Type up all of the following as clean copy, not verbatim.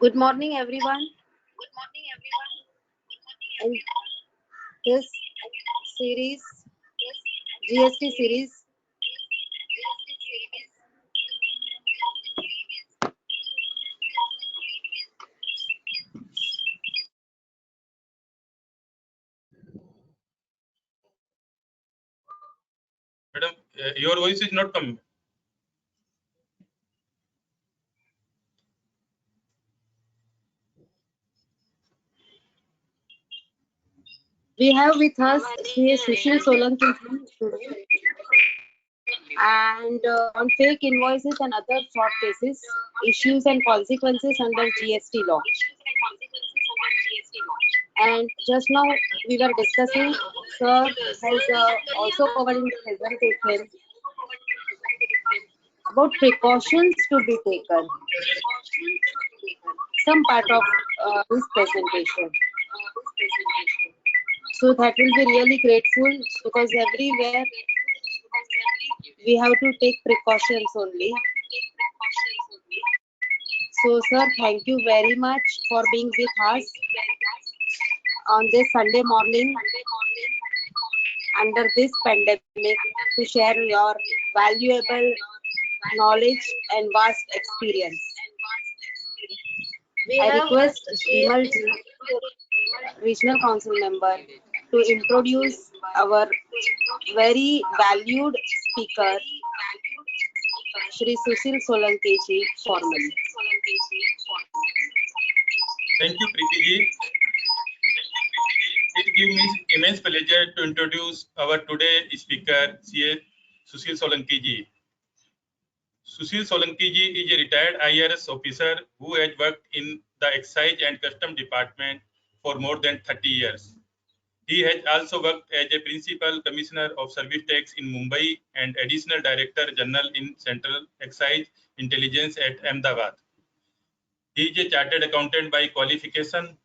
Good morning, everyone. In this series, GST series, Madam, your voice is not coming. we have with us Sushil Solanki and on fake invoices and other fraud cases, issues and consequences under GST law. And just now we were discussing, sir has also covered in the presentation about precautions to be taken. Some part of his presentation. So that will be really grateful because everywhere we have to take precautions only. So sir, thank you very much for being with us on this Sunday morning under this pandemic to share your valuable knowledge and vast experience. I request Vimal Regional Council member to introduce our very valued speaker, Shri Sushil Solanki ji, formally. Thank you, Preeti ji. It gives me immense pleasure to introduce our today speaker, CA Sushil Solanki ji. Sushil Solanki ji is a retired IRS officer who has worked in the Excise and Custom Department for more than 30 years. He has also worked as a Principal Commissioner of Service Tax in Mumbai and Additional Director General in Central Excise Intelligence at Ahmedabad. He is a Chartered Accountant by qualification.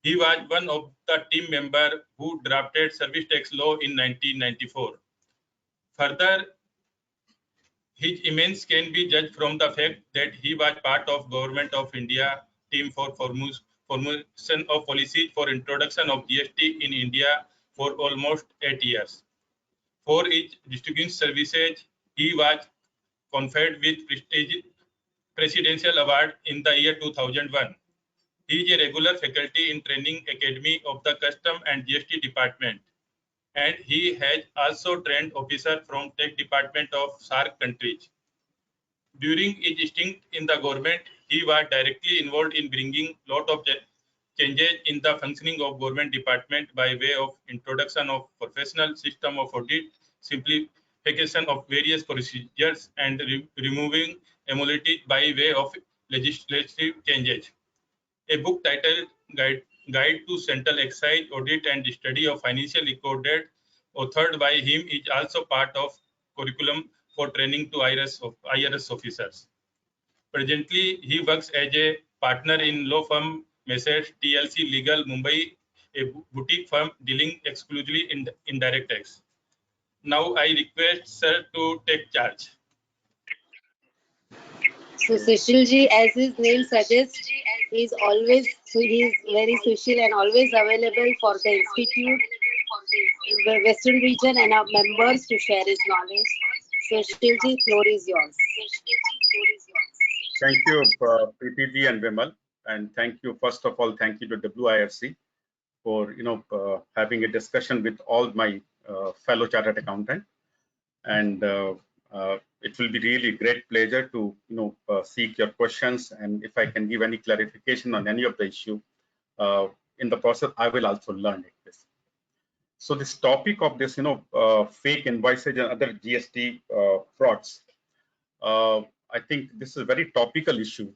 He was one of the team members who drafted Service Tax Law in 1994. Further, his immense can be judged from the fact that he was part of Government of India team for formulation of policies for introduction of GST in India for almost 8 years. For his distinguished services, he was conferred with prestigious Presidential Award in the year 2001. He is a regular faculty in Training Academy of the Custom and GST Department, and he has also trained officers from Tech Department of SAARC countries. During his stint in the government, he was directly involved in bringing lot of changes in the functioning of government department by way of introduction of professional system of audit, simplification of various procedures, and removing immunity by way of legislative changes. A book titled Guide to Central Excise Audit and Study of Financial Recorded, authored by him, is also part of curriculum for training to IRS officers. Presently, he works as a partner in law firm Messrs. TLC Legal Mumbai, a boutique firm dealing exclusively in indirect tax. Now I request sir to take charge. So Sushil ji, as his name suggests, he is very Sushil and always available for the institute, the Western region, and our members to share his knowledge. Sushil ji, floor is yours. Thank you, Preeti ji and Vimal, and thank you. First of all, thank you to WIRC for having a discussion with all my fellow chartered accountant, and it will be really great pleasure to seek your questions, and if I can give any clarification on any of the issue in the process, I will also learn it. So this topic of this fake invoices and other GST frauds, I think this is a very topical issue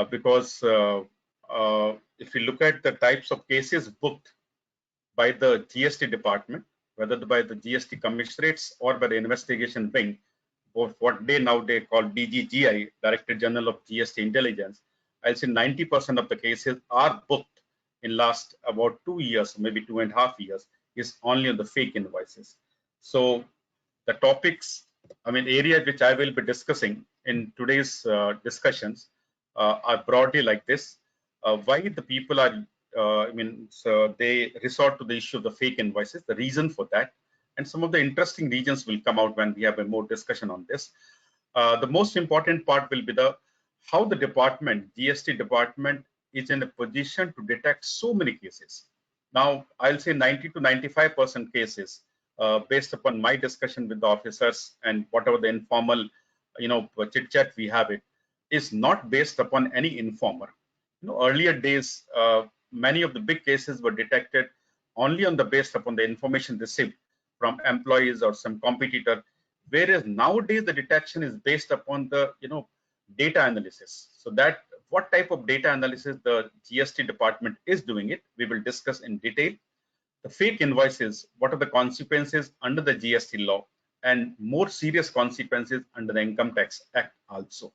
because if you look at the types of cases booked by the GST department, whether by the GST commissionaires or by the investigation wing, or what they nowadays call DGGI, Director General of GST Intelligence, I'll say 90% of the cases are booked in last about 2 years, maybe 2.5 years, is only on the fake invoices. So the topics, areas which I will be discussing in today's discussions are broadly like this. Why the people are, so they resort to the issue of the fake invoices, the reason for that, and some of the interesting regions will come out when we have a more discussion on this. The most important part will be the how the department, GST department, is in a position to detect so many cases. Now, I'll say 90 to 95% cases, based upon my discussion with the officers and whatever the informal, chit chat we have, it is not based upon any informer. Earlier days, many of the big cases were detected only on the based upon the information received from employees or some competitor, whereas nowadays the detection is based upon the data analysis. So that what type of data analysis the GST department is doing it, we will discuss in detail. The fake invoices, what are the consequences under the GST law, and more serious consequences under the Income Tax Act also.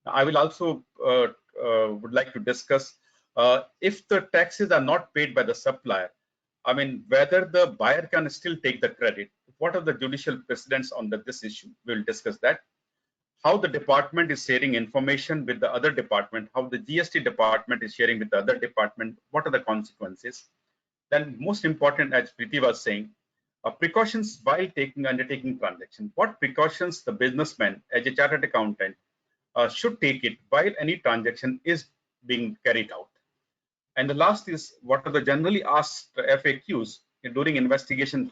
I will also would like to discuss if the taxes are not paid by the supplier, whether the buyer can still take the credit. What are the judicial precedents on this issue? We will discuss that. How the department is sharing information with the other department, how the GST department is sharing with the other department, what are the consequences? Then most important, as Preeti was saying, precautions while undertaking transaction. What precautions the businessman as a chartered accountant should take it while any transaction is being carried out. And the last is what are the generally asked FAQs during investigation,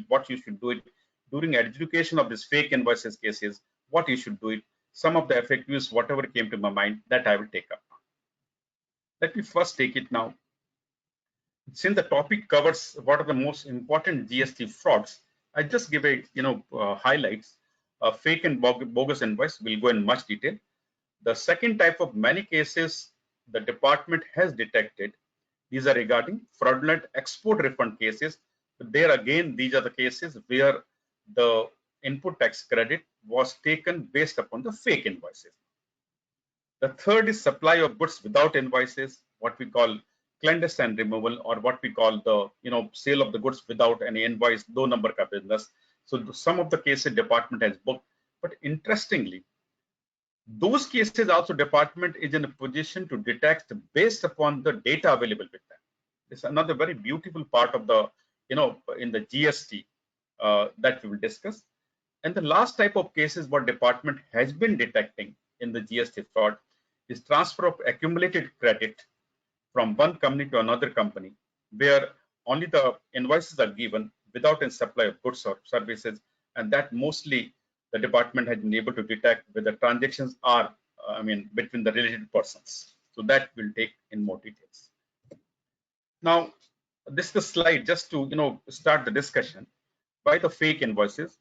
what you should do it during adjudication of this fake invoices cases, what you should do it. Some of the FAQs, whatever came to my mind, that I will take up. Let me first take it now. Since the topic covers what are the most important GST frauds, I just give a highlights. Fake and bogus invoice will go in much detail. The second type of many cases the department has detected, these are regarding fraudulent export refund cases. There again, these are the cases where the input tax credit was taken based upon the fake invoices. The third is supply of goods without invoices, what we call clandestine removal, or what we call the sale of the goods without any invoice, do number ka business. So some of the cases department has booked, but interestingly, those cases also department is in a position to detect based upon the data available with them. It's another very beautiful part of the in the GST that we will discuss. And the last type of cases what department has been detecting in the GST fraud is transfer of accumulated credit from one company to another company, where only the invoices are given without any supply of goods or services, and that mostly the department has been able to detect whether transactions are, between the related persons. So that will take in more details. Now, this is the slide just to start the discussion. Why the fake invoices?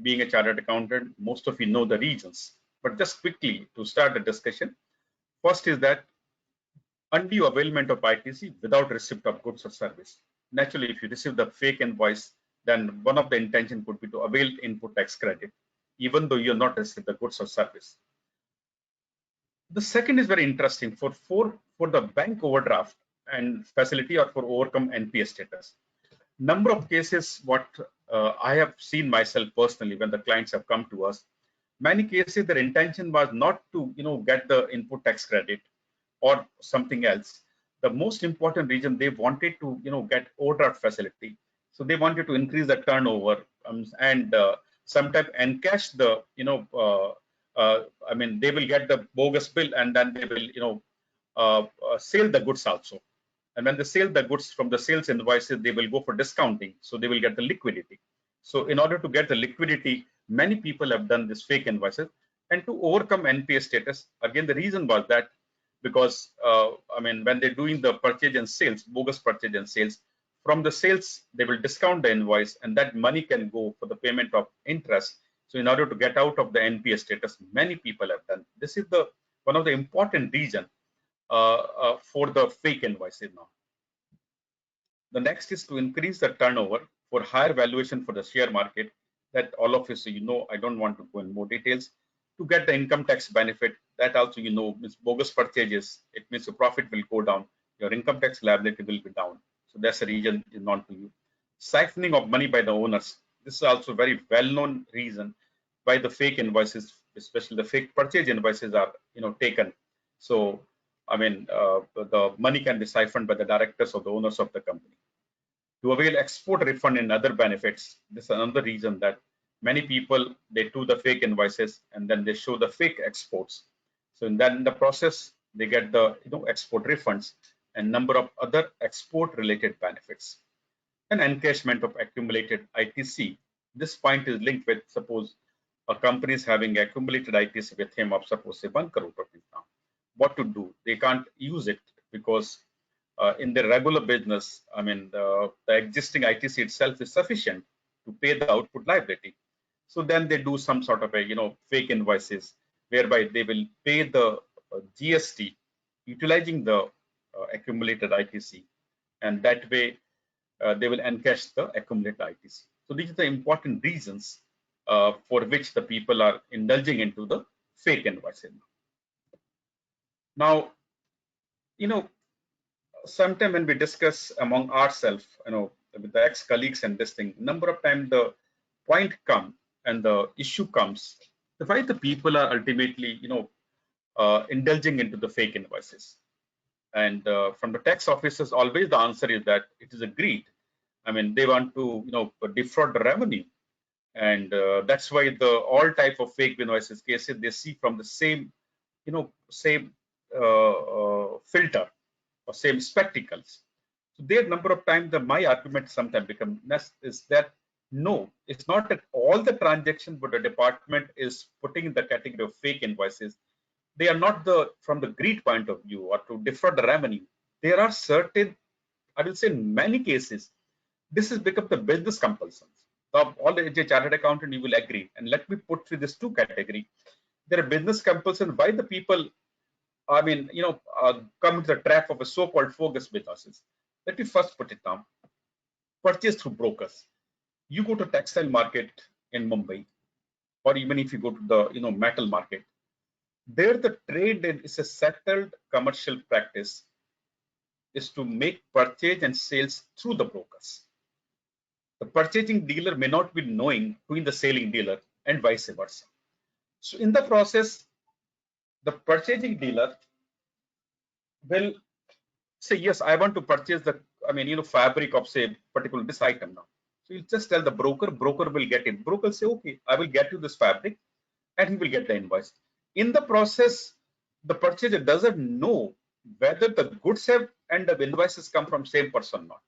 Being a chartered accountant, most of you know the reasons, but just quickly to start the discussion. First is that undue availment of ITC without receipt of goods or service. Naturally, if you receive the fake invoice, then one of the intention could be to avail input tax credit, even though you have not received the goods or service. The second is very interesting for the bank overdraft and facility or for overcome NPA status. Number of cases what I have seen myself personally when the clients have come to us, many cases their intention was not to get the input tax credit or something else. The most important reason they wanted to get overdraft facility, so they wanted to increase the turnover and sometimes encash the they will get the bogus bill and then they will sell the goods also. And when they sell the goods from the sales invoices, they will go for discounting, so they will get the liquidity. So in order to get the liquidity, many people have done this fake invoices. And to overcome NPA status, again the reason was that because when they're doing the purchase and sales, bogus purchase and sales, from the sales they will discount the invoice, and that money can go for the payment of interest. So in order to get out of the NPA status, many people have done. This is the one of the important reason for the fake invoices now. The next is to increase the turnover for higher valuation for the share market. That all of us I don't want to go in more details. To get the income tax benefit, that also means bogus purchases. It means the profit will go down, your income tax liability will be down. So that's the reason is not to you. Siphoning of money by the owners. This is also a very well-known reason why the fake invoices, especially the fake purchase invoices, are taken. So, I mean, the money can be siphoned by the directors or the owners of the company. To avail export refund and other benefits, this is another reason that many people, they do the fake invoices and then they show the fake exports. So in the process, they get the export refunds and number of other export related benefits. And encashment of accumulated ITC. This point is linked with, suppose a company is having accumulated ITC with him of suppose say 1 crore rupees now. What to do? They can't use it because in the regular business, I mean, the existing ITC itself is sufficient to pay the output liability. So then they do some sort of a fake invoices whereby they will pay the GST utilizing the accumulated ITC, and that way they will encash the accumulated ITC. So these are the important reasons for which the people are indulging into the fake invoicing. Now, sometime when we discuss among ourselves, with the ex-colleagues and this thing, number of times the point come and the issue comes, why the people are ultimately, indulging into the fake invoices. And from the tax officers, always the answer is that it is a greed. I mean, they want to, defraud the revenue. And that's why the all type of fake invoices cases, they see from the same, same filter or same spectacles. So there number of times my argument sometimes become is that no, it's not at all the transaction, but the department is putting in the category of fake invoices. They are not from the greed point of view or to defraud the revenue. There are certain, I will say in many cases, this has become the business compulsions. So all the chartered accountant, you will agree. And let me put through this two category. There are business compulsions. Why the people, I mean, come into the trap of a so-called focus businesses. Let me first put it down. Purchase through brokers. You go to textile market in Mumbai, or even if you go to the metal market, there the trade is a settled commercial practice is to make purchase and sales through the brokers. The purchasing dealer may not be knowing who is the selling dealer and vice versa. So in the process, the purchasing dealer will say, yes, I want to purchase the, fabric of say particular this item now. So you just tell the broker will get it. Broker say, okay, I will get you this fabric, and he will get the invoice. In the process, the purchaser doesn't know whether the goods have and the invoices come from same person or not.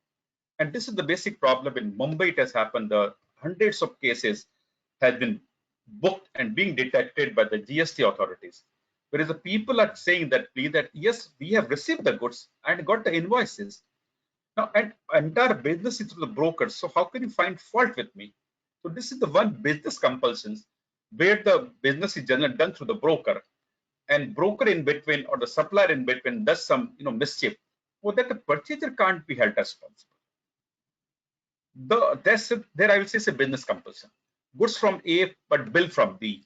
And this is the basic problem in Mumbai. It has happened. The hundreds of cases have been booked and being detected by the GST authorities. Whereas the people are saying that yes, we have received the goods and got the invoices. Now, and entire business is through the brokers. So how can you find fault with me? So this is the one business compulsions where the business is generally done through the broker, and broker in between or the supplier in between does some mischief, so that the purchaser can't be held responsible. There I will say it's a business compulsion. Goods from A but bill from B.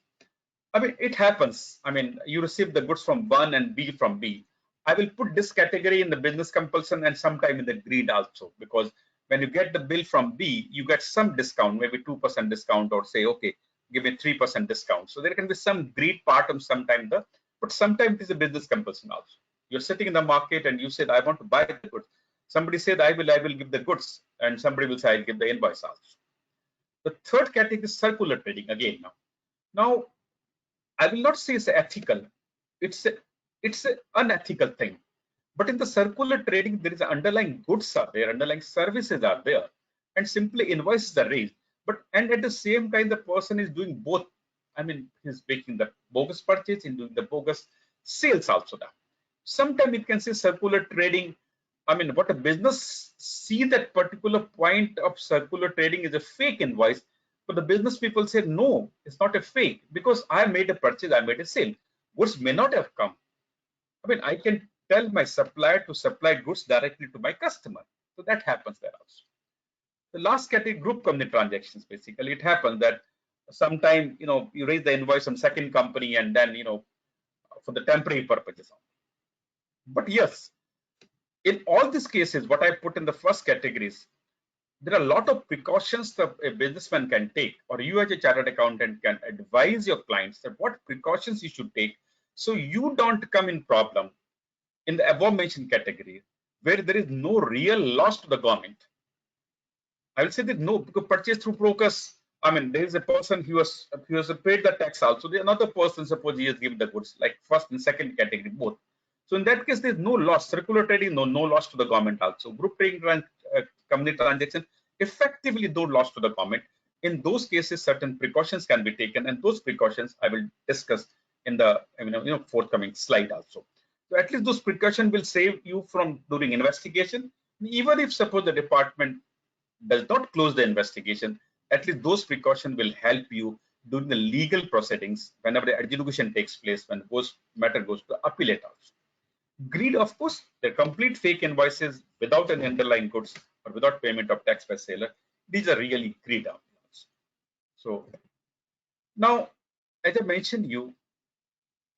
I mean, it happens. I mean, you receive the goods from one and B from B. I will put this category in the business compulsion and sometime in the greed also, because when you get the bill from B, you get some discount, maybe 2% discount, or say, okay, give me 3% discount. So there can be some greed part of sometime but sometimes it is a business compulsion also. You're sitting in the market and you said, I want to buy the goods. Somebody said, I will give the goods, and somebody will say, I'll give the invoice also. The third category is circular trading again now. I will not say it's ethical. It's an unethical thing. But in the circular trading, there is underlying goods are there, underlying services are there, and simply invoices are raised. And at the same time, the person is doing both. I mean, he's making the bogus purchase and doing the bogus sales also now. Sometimes it can say circular trading. I mean, what a business see that particular point of circular trading is a fake invoice. But the business people say, no, it's not a fake, because I made a purchase, I made a sale. Goods may not have come. I mean, I can tell my supplier to supply goods directly to my customer. So that happens there also. The last category, group company transactions, basically. It happens that sometime, you raise the invoice on second company and then, for the temporary purposes. But yes, in all these cases, what I put in the first categories, there are a lot of precautions that a businessman can take, or you as a chartered accountant can advise your clients that what precautions you should take So you don't come in problem in the above mentioned category where there is no real loss to the government. I will say that no, because purchase through brokers. I mean, there is a person who was paid the tax also. There another person, suppose he has given the goods, like first and second category both. So in that case, there is no loss. Circular trading, no loss to the government also. Group trading company transaction, effectively no loss to the government. In those cases, certain precautions can be taken, and those precautions I will discuss in the forthcoming slide also. So at least those precautions will save you from doing investigation. Even if suppose the department does not close the investigation, at least those precautions will help you during the legal proceedings whenever the adjudication takes place, when matter goes to appellate also. Greed, of course, the complete fake invoices without an underlying goods or without payment of tax by seller, these are really greed outlaws. So now, as I mentioned you,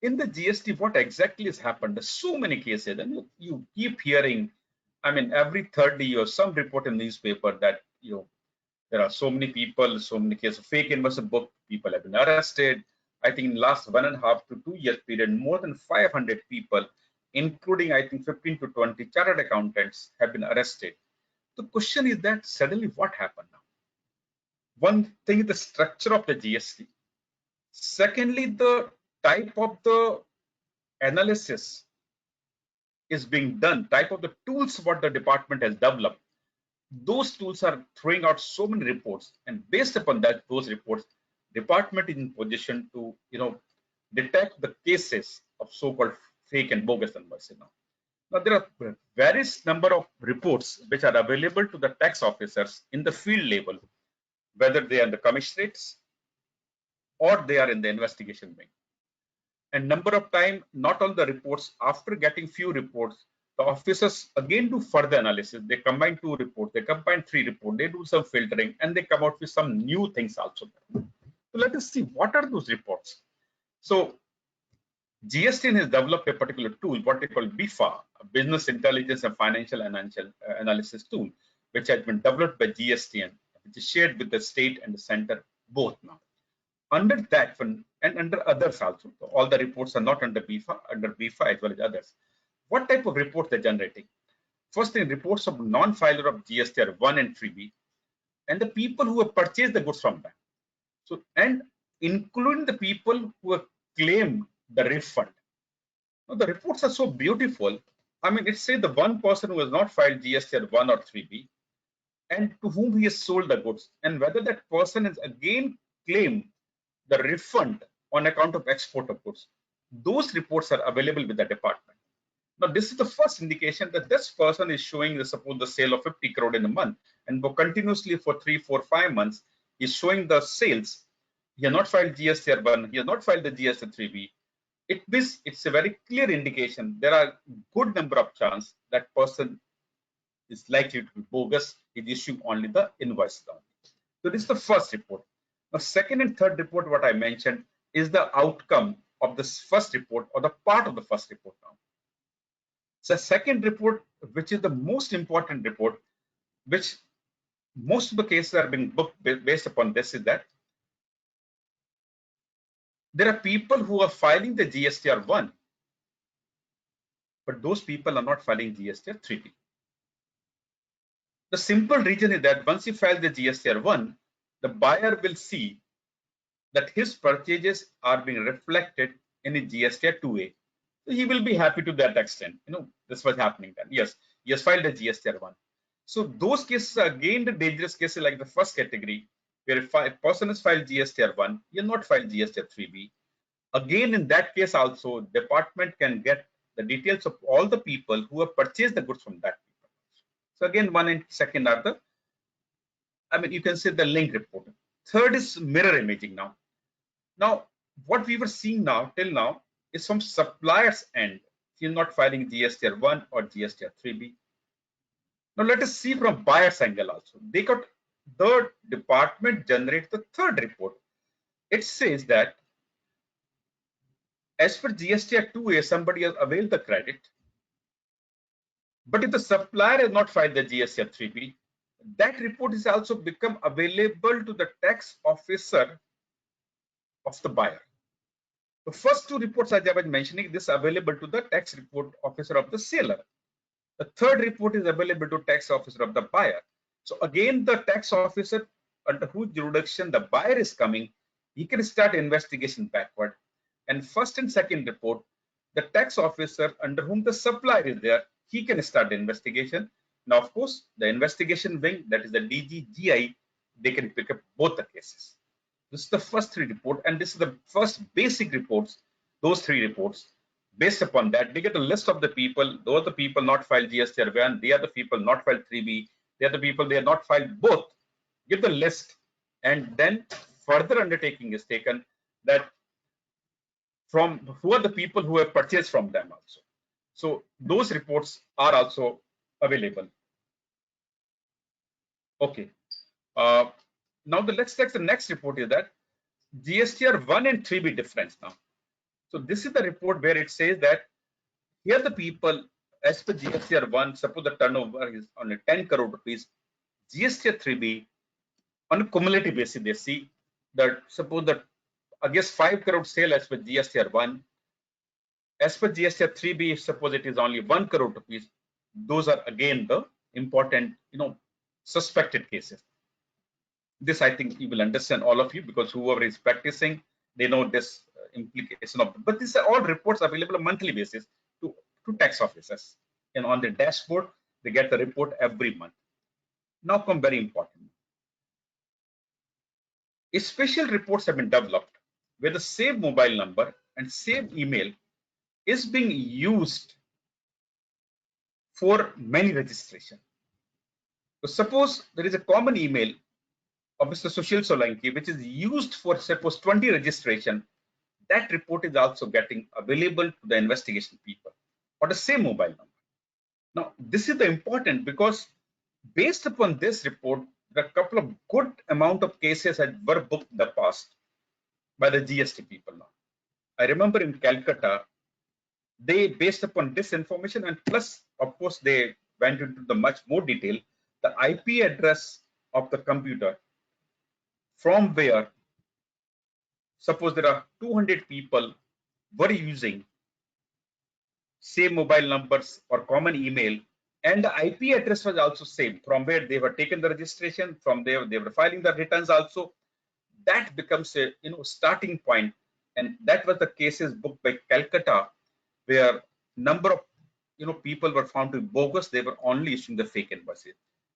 in the GST, what exactly has happened? There's so many cases, and you keep hearing, I mean, every third day or some report in newspaper that there are so many people, so many cases of fake invoice book, people have been arrested. I think in the last 1.5 to 2 years period, more than 500 people, including I think 15 to 20 chartered accountants, have been arrested. The question is that suddenly what happened now? One thing is the structure of the GST. Secondly, the type of the analysis is being done, type of the tools what the department has developed. Those tools are throwing out so many reports, and based upon that, those reports, department is in position to detect the cases of so-called fake and bogus invoices. Now there are various number of reports which are available to the tax officers in the field level, whether they are in the commissionates or they are in the investigation wing. And number of time, not all the reports, after getting few reports, the officers again do further analysis. They combine 2 reports, they combine 3 reports, they do some filtering, and they come out with some new things also. So let us see what are those reports. So GST has developed a particular tool, what they call BIFA, a Business Intelligence and Financial Analysis tool, which has been developed by GST, which is shared with the state and the center both now. Under that one and under others also, all the reports are not under BIFA as well as others. What type of reports they're generating? First thing, reports of non-filer of GST 1 and 3B, and the people who have purchased the goods from them. So, and including the people who have claimed the refund. Now, the reports are so beautiful. I mean, it says the one person who has not filed GST 1 or 3B, and to whom he has sold the goods, and whether that person has again claimed the refund on account of export of goods. Those reports are available with the department. Now, this is the first indication that this person is showing, suppose, the sale of 50 crore in a month, and continuously for 3, 4, 5 months is showing the sales. He has not filed GST 1, he has not filed the GST 3B. It's a very clear indication. There are good number of chance that person is likely to be bogus. Is issuing only the invoice down. So this is the first report. Now, second and third report, what I mentioned, is the outcome of this first report or the part of the first report now. So second report, which is the most important report, which most of the cases are being booked based upon this, is that there are people who are filing the GSTR 1, but those people are not filing GSTR 3B. The simple reason is that once you file the GSTR 1, the buyer will see that his purchases are being reflected in the GSTR 2A. So he will be happy to that extent. This was happening then. Yes, he has filed a GSTR 1. So those cases are again the dangerous cases like the first category, where if a person has filed GSTR 1, he has not filed GSTR 3B. Again, in that case also, department can get the details of all the people who have purchased the goods from that people. So again, one and second are the, you can say the link report. Third is mirror imaging now. Now, what we were seeing now, till now, is from supplier's end. He is not filing GSTR 1 or GSTR 3B. Now, let us see from buyer's angle also. The department generates the third report. It says that as per GSTR 2A, somebody has availed the credit. But if the supplier has not filed the GSTR 3B, that report is also become available to the tax officer of the buyer. The first two reports, as I was mentioning, this is available to the tax report officer of the seller. The third report is available to tax officer of the buyer. So again, the tax officer under whose jurisdiction the buyer is coming, he can start investigation backward. And first and second report, the tax officer under whom the supplier is there, he can start the investigation. Now, of course, the investigation wing, that is the DGGI, they can pick up both the cases. This is the first three reports, and this is the first basic reports, those three reports. Based upon that, they get a list of the people. Those are the people not filed GST 1, they are the people not filed 3B, they are the people they are not filed both. Give the list, and then further undertaking is taken that from who are the people who have purchased from them also. So those reports are also available. Okay. Now let's take the next report is that GSTR 1 and 3B difference now. So this is the report where it says that here the people as per GSTR 1, suppose the turnover is on a 10 crore rupees, GSTR 3B on a cumulative basis they see that suppose that against 5 crore sale as per GSTR 1, as per GSTR 3B, suppose it is only 1 crore rupees, those are again the important, suspected cases. This I think you will understand, all of you, because whoever is practicing, they know this implication of. But these are all reports available on a monthly basis to tax officers, and on the dashboard they get the report every month. Now come very important. Special reports have been developed where the same mobile number and same email is being used for many registration. So suppose there is a common email of Mr. Sushil Solanki, which is used for suppose 20 registration, that report is also getting available to the investigation people or the same mobile number. Now, this is the important because based upon this report, there are a couple of good amount of cases that were booked in the past by the GST people now. I remember in Calcutta, they based upon this information and plus, of course, they went into the much more detail, the IP address of the computer from where suppose there are 200 people were using same mobile numbers or common email, and the IP address was also same from where they were taken the registration, from there they were filing the returns also. That becomes a starting point, and that was the cases booked by Calcutta, where number of people were found to be bogus. They were only issuing the fake invoices.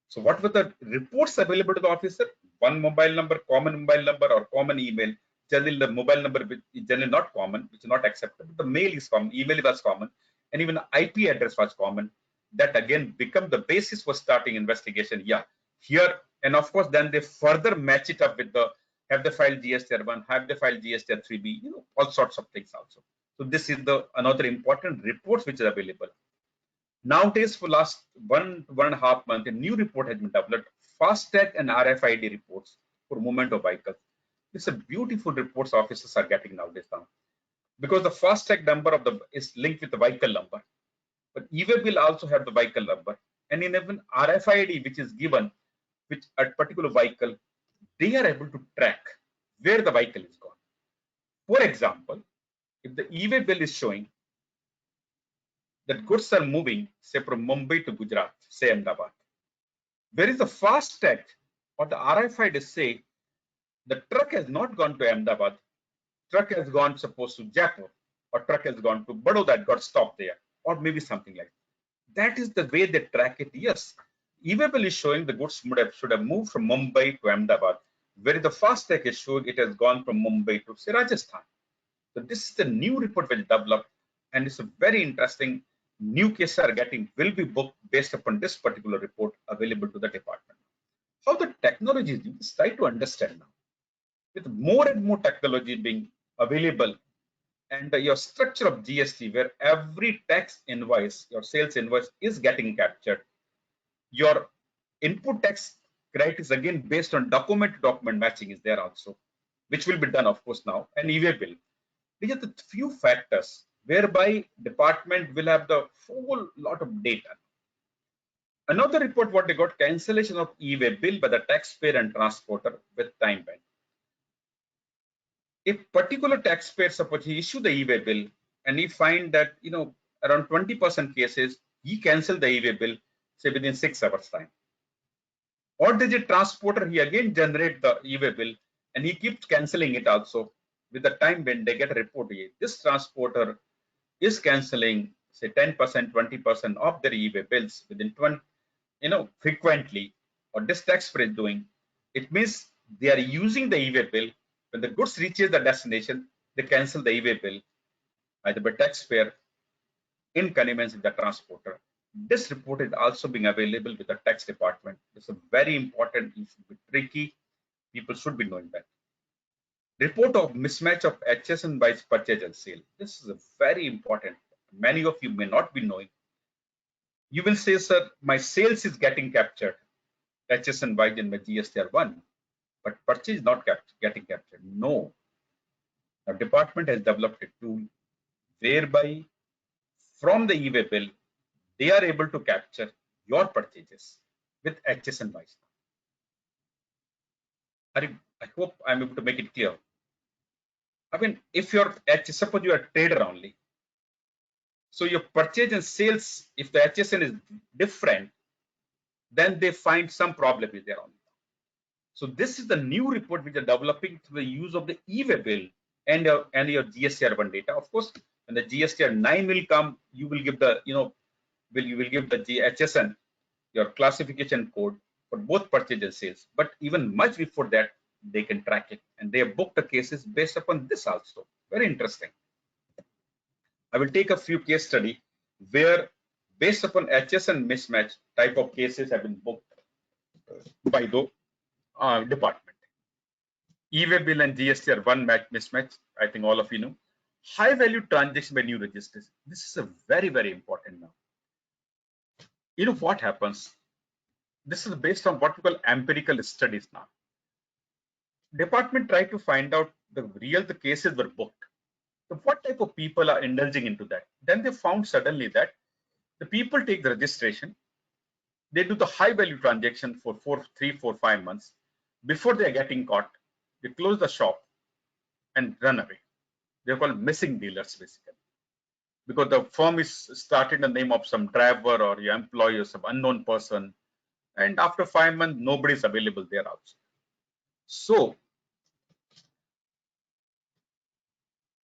So what were the reports available to the officer? One mobile number, common mobile number, or common email. Generally, the mobile number is generally not common, which is not acceptable. The mail is common, email was common, and even the IP address was common. That again become the basis for starting investigation. Yeah, here, and of course, then they further match it up with the have they filed GSTR 1, have they filed GSTR 3B, all sorts of things also. So this is the another important reports which is available. Nowadays, for last one and a half month, a new report has been developed, FASTag and RFID reports for movement of vehicles. It's a beautiful reports officers are getting nowadays now, because the FASTag number of the is linked with the vehicle number, but e-way will also have the vehicle number, and in even RFID which is given, which a particular vehicle, they are able to track where the vehicle is gone. For example, if the e-way bill is showing that goods are moving, say from Mumbai to Gujarat, say Ahmedabad, where is the FASTag or the RFID say the truck has not gone to Ahmedabad, truck has gone supposed to Jaipur, or truck has gone to Baroda, got stopped there, or maybe something like that. That is the way they track it. Yes, e-way bill is showing the goods should have moved from Mumbai to Ahmedabad, where the FASTag is showing it has gone from Mumbai to say Rajasthan. So this is the new report which developed, and it's a very interesting. New cases are will be booked based upon this particular report available to the department. How the technology is used, try to understand now. With more and more technology being available, and your structure of GST, where every tax invoice, your sales invoice is getting captured, your input tax credit is again based on document to document matching is there also, which will be done of course now, and e-way bill. These are the few factors whereby department will have the full lot of data. Another report what they got, cancellation of e-way bill by the taxpayer and transporter with time bank. if particular taxpayer, suppose he issue the e-way bill and he find that, around 20% cases, he cancel the e-way bill, say within 6 hours time. Or does a transporter, he again generate the e-way bill and he keeps canceling it also with the time when they get a report. This transporter is canceling, say 10%, 20% of their e-way bills within 20, frequently, or this taxpayer is doing. It means they are using the e-way bill. When the goods reaches the destination, they cancel the e-way bill either by taxpayer in connivance with the transporter. This report is also being available with the tax department. It's a very important, it should be tricky. People should be knowing that. Report of mismatch of HSN by purchase and sale. This is a very important. Many of you may not be knowing. You will say, sir, my sales is getting captured, HSN by in my GSTR1, but purchase is not getting captured. No. The department has developed a tool whereby from the e-way bill, they are able to capture your purchases with HSN wise. I hope I'm able to make it clear. I mean, if you're, suppose you are a trader only, so your purchase and sales, if the HSN is different, then they find some problem with their own. So this is the new report which are developing through the use of the e-way bill and your GSTR1 data. Of course, when the GSTR9 will come, you will give the, you will give the HSN, your classification code for both purchase and sales. But even much before that, they can track it, and they have booked the cases based upon this also. Very interesting. I will take a few case study where based upon HSN mismatch type of cases have been booked by the department. E-way bill and GSTR1 mismatch, I think all of you know. High value transaction by new registers. This is a very, very important now. You know what happens? This is based on what we call empirical studies now. Department tried to find out the cases were booked. So what type of people are indulging into that? Then they found suddenly that the people take the registration, they do the high value transaction for 3, 4, 5 months. Before they are getting caught, they close the shop and run away. They're called missing dealers basically, because the firm is started in the name of some driver or your employee or some unknown person, and after 5 months nobody is available there also. So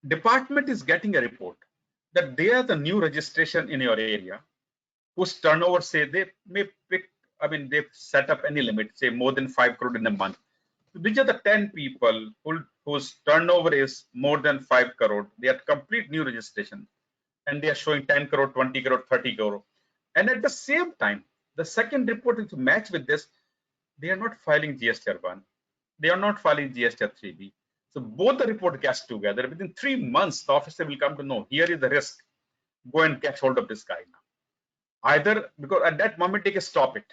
department is getting a report that they are the new registration in your area whose turnover, say they may pick, I mean they've set up any limit, say more than 5 crore in a month. So these are the 10 people whose turnover is more than 5 crore. They are complete new registration and they are showing 10 crore, 20 crore, 30 crore. And at the same time, the second report is to match with this. They are not filing GSTR1. They are not filing GSTR3B. So both the report gets together. Within 3 months, the officer will come to know, here is the risk. Go and catch hold of this guy now. Either, because at that moment they can stop it.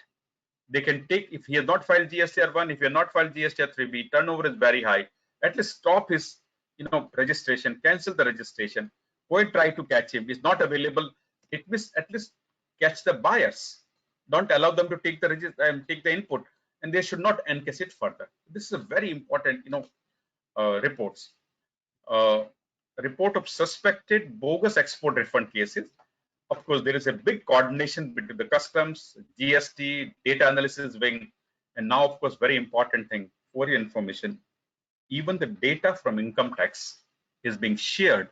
They can take, if he has not filed GSTR1, if he has not filed GSTR3B, turnover is very high, at least stop his registration, cancel the registration, go and try to catch him. He's not available. It means at least catch the buyers. Don't allow them to take the input, and they should not encase it further. This is a very important reports. Report of suspected bogus export refund cases. Of course, there is a big coordination between the customs, GST, data analysis wing, and now, of course, very important thing for your information, even the data from income tax is being shared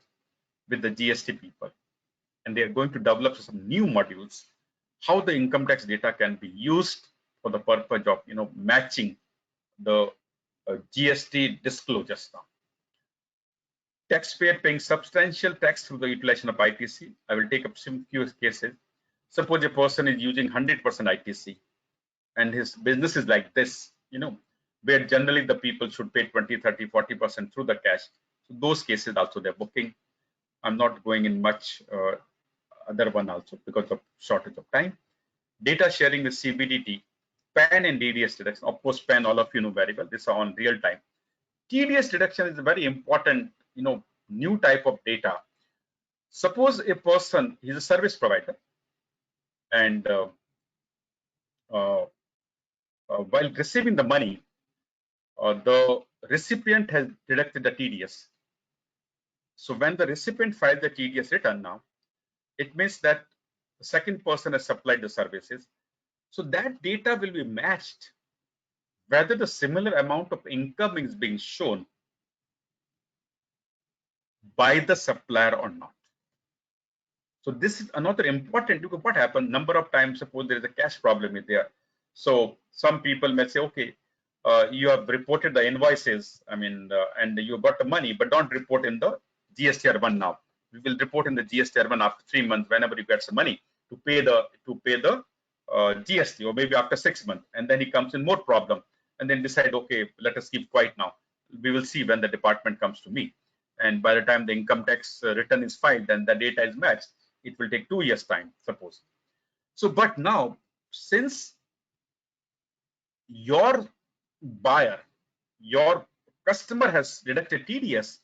with the GST people. And they are going to develop some new modules, how the income tax data can be used for the purpose of, matching the GST disclosures now. Taxpayer paying substantial tax through the utilization of ITC. I will take up some few cases. Suppose a person is using 100% ITC and his business is like this, where generally the people should pay 20, 30, 40% through the cash. So those cases also they're booking. I'm not going in much other one also because of shortage of time. Data sharing with CBDT, PAN and DDS deduction. Of course, PAN, all of you know very well. This is on real time. TDS deduction is a very important, new type of data. Suppose a person is a service provider, and while receiving the money, the recipient has deducted the TDS. So when the recipient files the TDS return now, it means that the second person has supplied the services. So that data will be matched whether the similar amount of income is being shown by the supplier or not. So this is another important, because what happened, number of times, suppose there is a cash problem is there. So some people may say, okay, you have reported the invoices, and you got the money, but don't report in the GSTR1 now. We will report in the GSTR1 after 3 months, whenever you get some money to pay the GST, or maybe after 6 months, and then he comes in more problem, and then decide, okay, let us keep quiet now. We will see when the department comes to me, and by the time the income tax return is filed, then the data is matched. It will take 2 years time, suppose. So, but now, since your buyer, your customer has deducted TDS,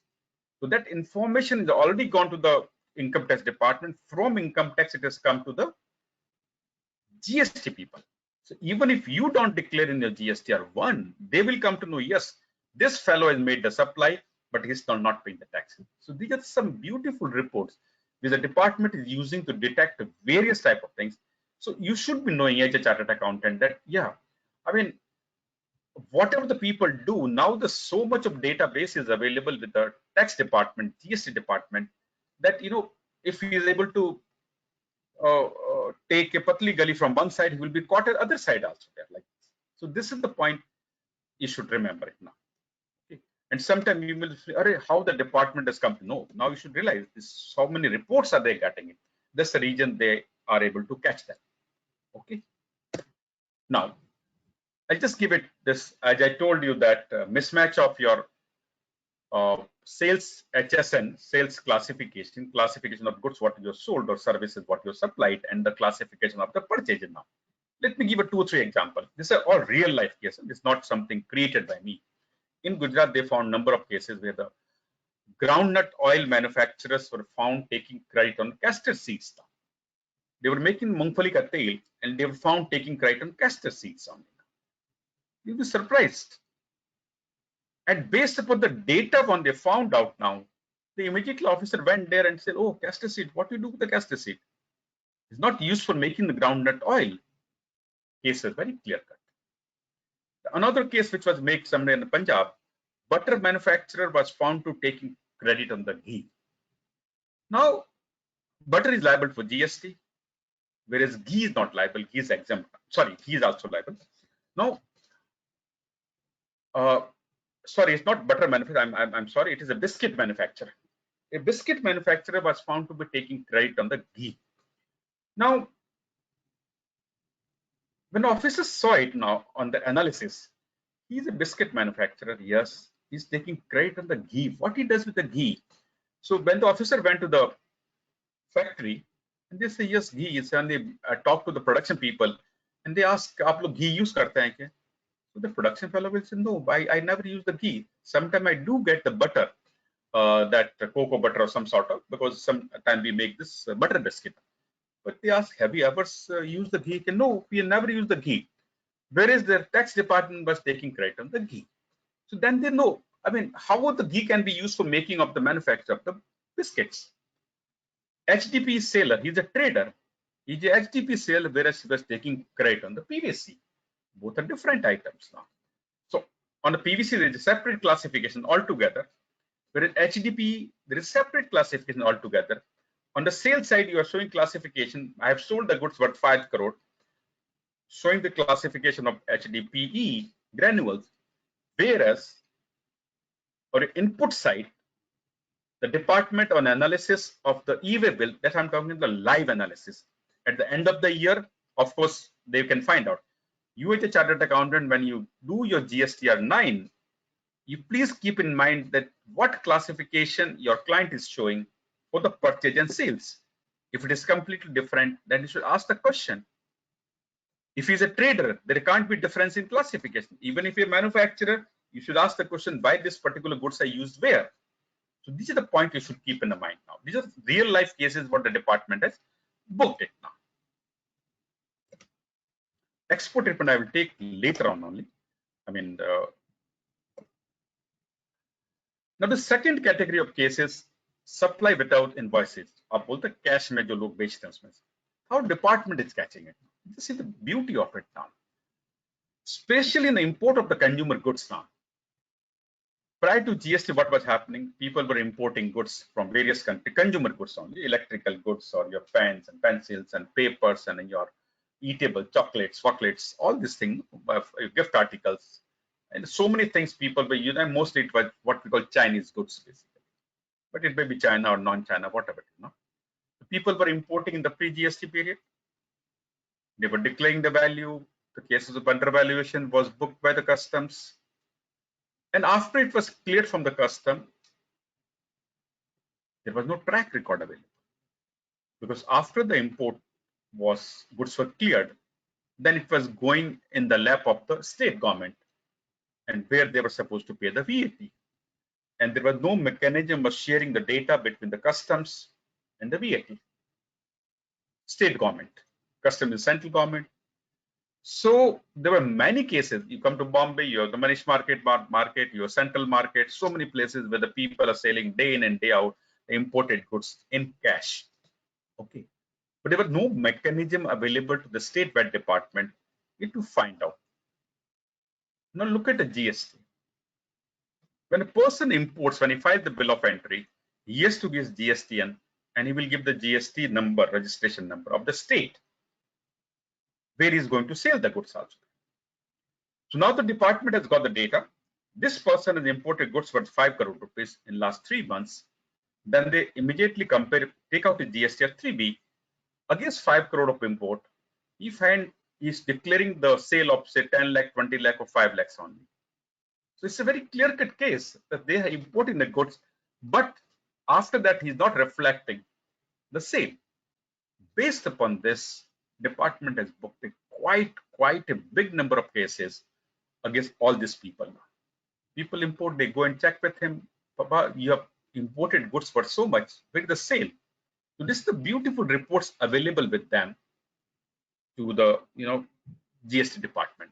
so that information is already gone to the income tax department. From income tax, it has come to the GST people. So even if you don't declare in your GSTR1, they will come to know, yes, this fellow has made the supply, but he's still not paying the tax. So these are some beautiful reports which the department is using to detect various type of things. So you should be knowing as a chartered accountant that, yeah, whatever the people do, now there's so much of database is available with the tax department, GST department, that, if he is able to take a patli gali from one side, he will be caught at other side also there. Like this. So this is the point you should remember it now. Okay. And sometimes you will say, how the department has come to know. Now you should realize this, how many reports are they getting it. That's the reason they are able to catch that. Okay. Now, I'll just give it this, as I told you, that mismatch of your sales HSN, sales classification of goods what you sold or services what you supplied, and the classification of the purchase now. Let me give a 2 or 3 examples. These are all real life cases. It's not something created by me. In Gujarat, they found number of cases where the groundnut oil manufacturers were found taking credit on castor seeds. They were making mungfali ka tel, and they were found taking credit on castor seeds only. You'll be surprised. And based upon the data when they found out now, the immediately officer went there and said, oh, castor seed, what do you do with the castor seed? It's not used for making the groundnut oil. Case is very clear cut. Another case which was made somewhere in Punjab, butter manufacturer was found to taking credit on the ghee. Now, butter is liable for GST, whereas ghee is not liable, ghee is exempt. Sorry, ghee is also liable. Now, sorry, it's not butter manufacturer. I'm sorry, it is a biscuit manufacturer. A biscuit manufacturer was found to be taking credit on the ghee. Now, when officers saw it now on the analysis, he's a biscuit manufacturer. Yes, he's taking credit on the ghee. What he does with the ghee? So when the officer went to the factory, and they say, yes, ghee is, and they talk to the production people, and they ask, "Aap log ghee use karte hain kya?" So the production fellow will say, no, I never use the ghee. Sometimes I do get the butter, that cocoa butter or some sort of, because sometimes we make this butter biscuit. But they ask, have you ever used the ghee? No, we never use the ghee. Whereas the tax department was taking credit on the ghee. So then they know, how the ghee can be used for making of the manufacture of the biscuits. HDP seller, he's a trader. He's a HDP seller, whereas he was taking credit on the PVC. Both are different items now. So on the PVC, there is a separate classification altogether. Whereas HDP, there is separate classification altogether. On the sales side, you are showing classification. I have sold the goods worth 5 crore, showing the classification of HDPE granules. Whereas on the input side, the department on analysis of the e-way bill, that I'm talking the live analysis. At the end of the year, of course, they can find out. You as a chartered accountant, when you do your GSTR 9, you please keep in mind that what classification your client is showing for the purchase and sales. If it is completely different, then you should ask the question. If he's a trader, there can't be difference in classification. Even if you're a manufacturer, you should ask the question, why this particular goods are used where? So these are the points you should keep in the mind now. These are real life cases what the department has booked it now. Export report I will take later on only. Now the second category of cases, supply without invoices. आप बोलते cash में जो लोग बेचते हैं उसमें how department is catching it. This is the beauty of it now, especially in the import of the consumer goods now. Prior to GST, what was happening? People were importing goods from various countries, consumer goods only, electrical goods or your pens and pencils and papers and your eatable chocolates, all these things, gift articles, and so many things people were using. And mostly it was what we call Chinese goods, basically. But it may be China or non-China, whatever. People were importing in the pre-GST period. They were declaring the value. The cases of undervaluation was booked by the customs. And after it was cleared from the custom, there was no track record available. Because after the import goods were cleared, then it was going in the lap of the state government and where they were supposed to pay the VAT. And there was no mechanism of sharing the data between the customs and the VAT. State government, customs is central government. So there were many cases. You come to Bombay, you have the Manish market, your central market, so many places where the people are selling day in and day out imported goods in cash. Okay. But there was no mechanism available to the state VAT department to find out. Now look at the GST. When a person imports, when he files the bill of entry, he has to give GSTN and he will give the GST number, registration number of the state where he is going to sell the goods also. So now the department has got the data. This person has imported goods worth 5 crore rupees in last 3 months. Then they immediately compare, take out the GST 3B against 5 crore of import. He is declaring the sale of say 10 lakh, 20 lakh or 5 lakhs only. So it's a very clear-cut case that they are importing the goods, but after that he's not reflecting the sale. Based upon this, department has booked quite a big number of cases against all these people. People import, they go and check with him, Papa, you have imported goods for so much, where is the sale? So this is the beautiful reports available with them to the GST department.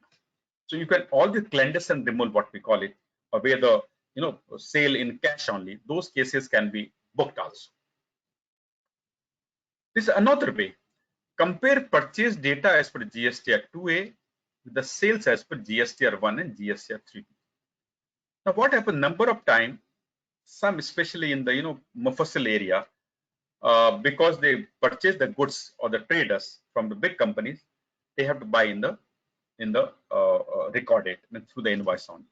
So you can all the clandestine removal, what we call it, or where the sale in cash only, those cases can be booked also. This is another way. Compare purchase data as per GSTR 2A with the sales as per GSTR 1 and GSTR 3. Now what happened? Number of time, some especially in the Mufassil area, because they purchase the goods or the traders from the big companies, they have to buy in the record date through the invoice only.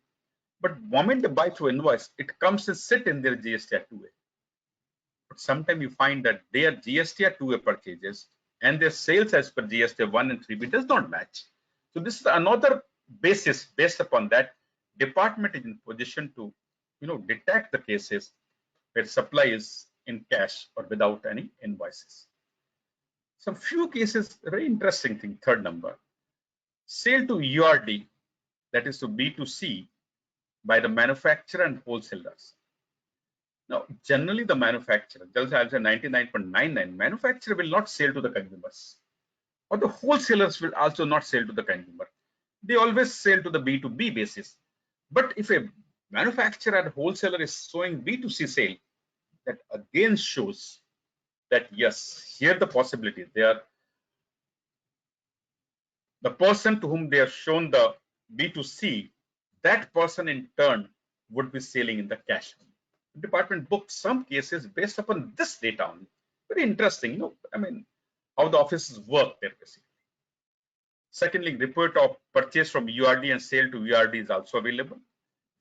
But moment they buy through invoice, it comes and sit in their GSTR 2A. But sometimes you find that their GSTR 2A purchases and their sales as per GSTR 1 and 3B does not match. So this is another basis. Based upon that, department is in position to detect the cases where supply is in cash or without any invoices. Some few cases, very interesting thing, third number. Sale to URD, that is to B2C, by the manufacturer and wholesalers. Now, generally the manufacturer, I'll say 99.99, manufacturer will not sell to the consumers, or the wholesalers will also not sell to the consumer. They always sell to the B2B basis. But if a manufacturer and wholesaler is showing B2C sale, that again shows that yes, here the possibility, they are the person to whom they have shown the B2C, that person in turn would be selling in the cash. The department booked some cases based upon this data only. Very interesting, I mean, how the offices work there basically. Secondly, report of purchase from URD and sale to URD is also available.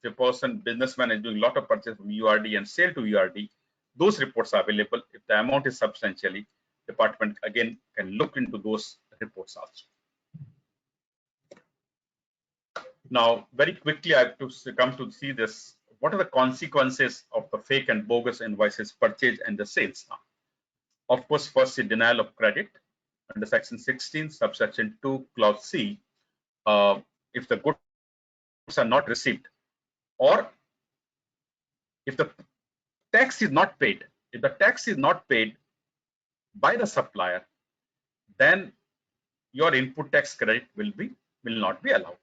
If a person, businessman is doing a lot of purchase from URD and sale to URD, those reports are available. If the amount is substantially, department again can look into those reports also. Now, very quickly, I have to come to see this. What are the consequences of the fake and bogus invoices purchase and the sales now? Of course, first is denial of credit under section 16, subsection 2, clause C. If the goods are not received, or if the tax is not paid, if the tax is not paid by the supplier, then your input tax credit will not be allowed.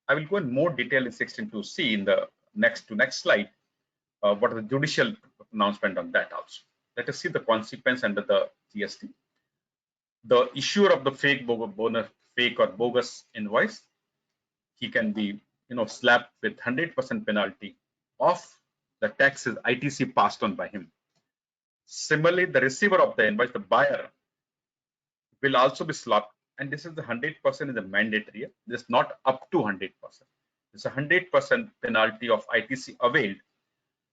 I will go in more detail in 16.2C in the next slide. what is the judicial pronouncement on that also. Let us see the consequence under the GST. The issuer of the fake or bogus invoice, he can be slapped with 100% penalty of the taxes ITC passed on by him. Similarly, the receiver of the invoice, the buyer, will also be slapped, and this is the 100% is a mandatory. This is not up to 100%. It's a 100% penalty of ITC availed.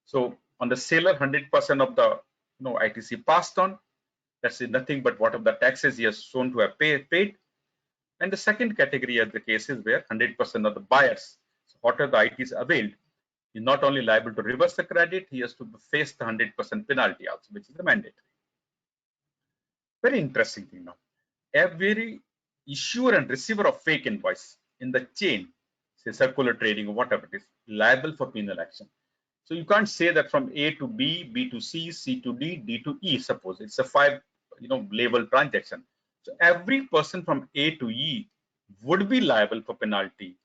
So on the seller, 100% of the ITC passed on. That's nothing but what of the taxes he has shown to have paid. And the second category of the cases where 100% of the buyers, so what are the ITs availed, he's not only liable to reverse the credit, he has to face the 100% penalty also, which is the mandatory. Very interesting thing now. Every issuer and receiver of fake invoice in the chain, say circular trading or whatever it is, liable for penal action. So you can't say that from A to B, B to C, C to D, D to E. Suppose it's a 5 label transaction. So every person from A to E would be liable for penalty,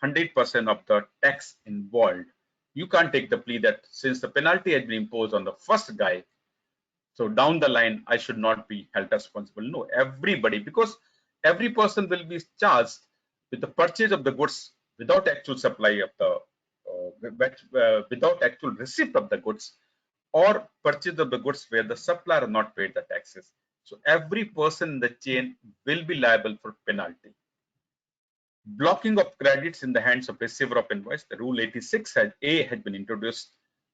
100% of the tax involved. You can't take the plea that since the penalty has been imposed on the first guy, so down the line I should not be held responsible. No, everybody, because every person will be charged with the purchase of the goods without actual supply of the without actual receipt of the goods, or purchase of the goods where the supplier not paid the taxes. So every person in the chain will be liable for penalty. Blocking of credits in the hands of receiver of invoice, the rule 86A has been introduced,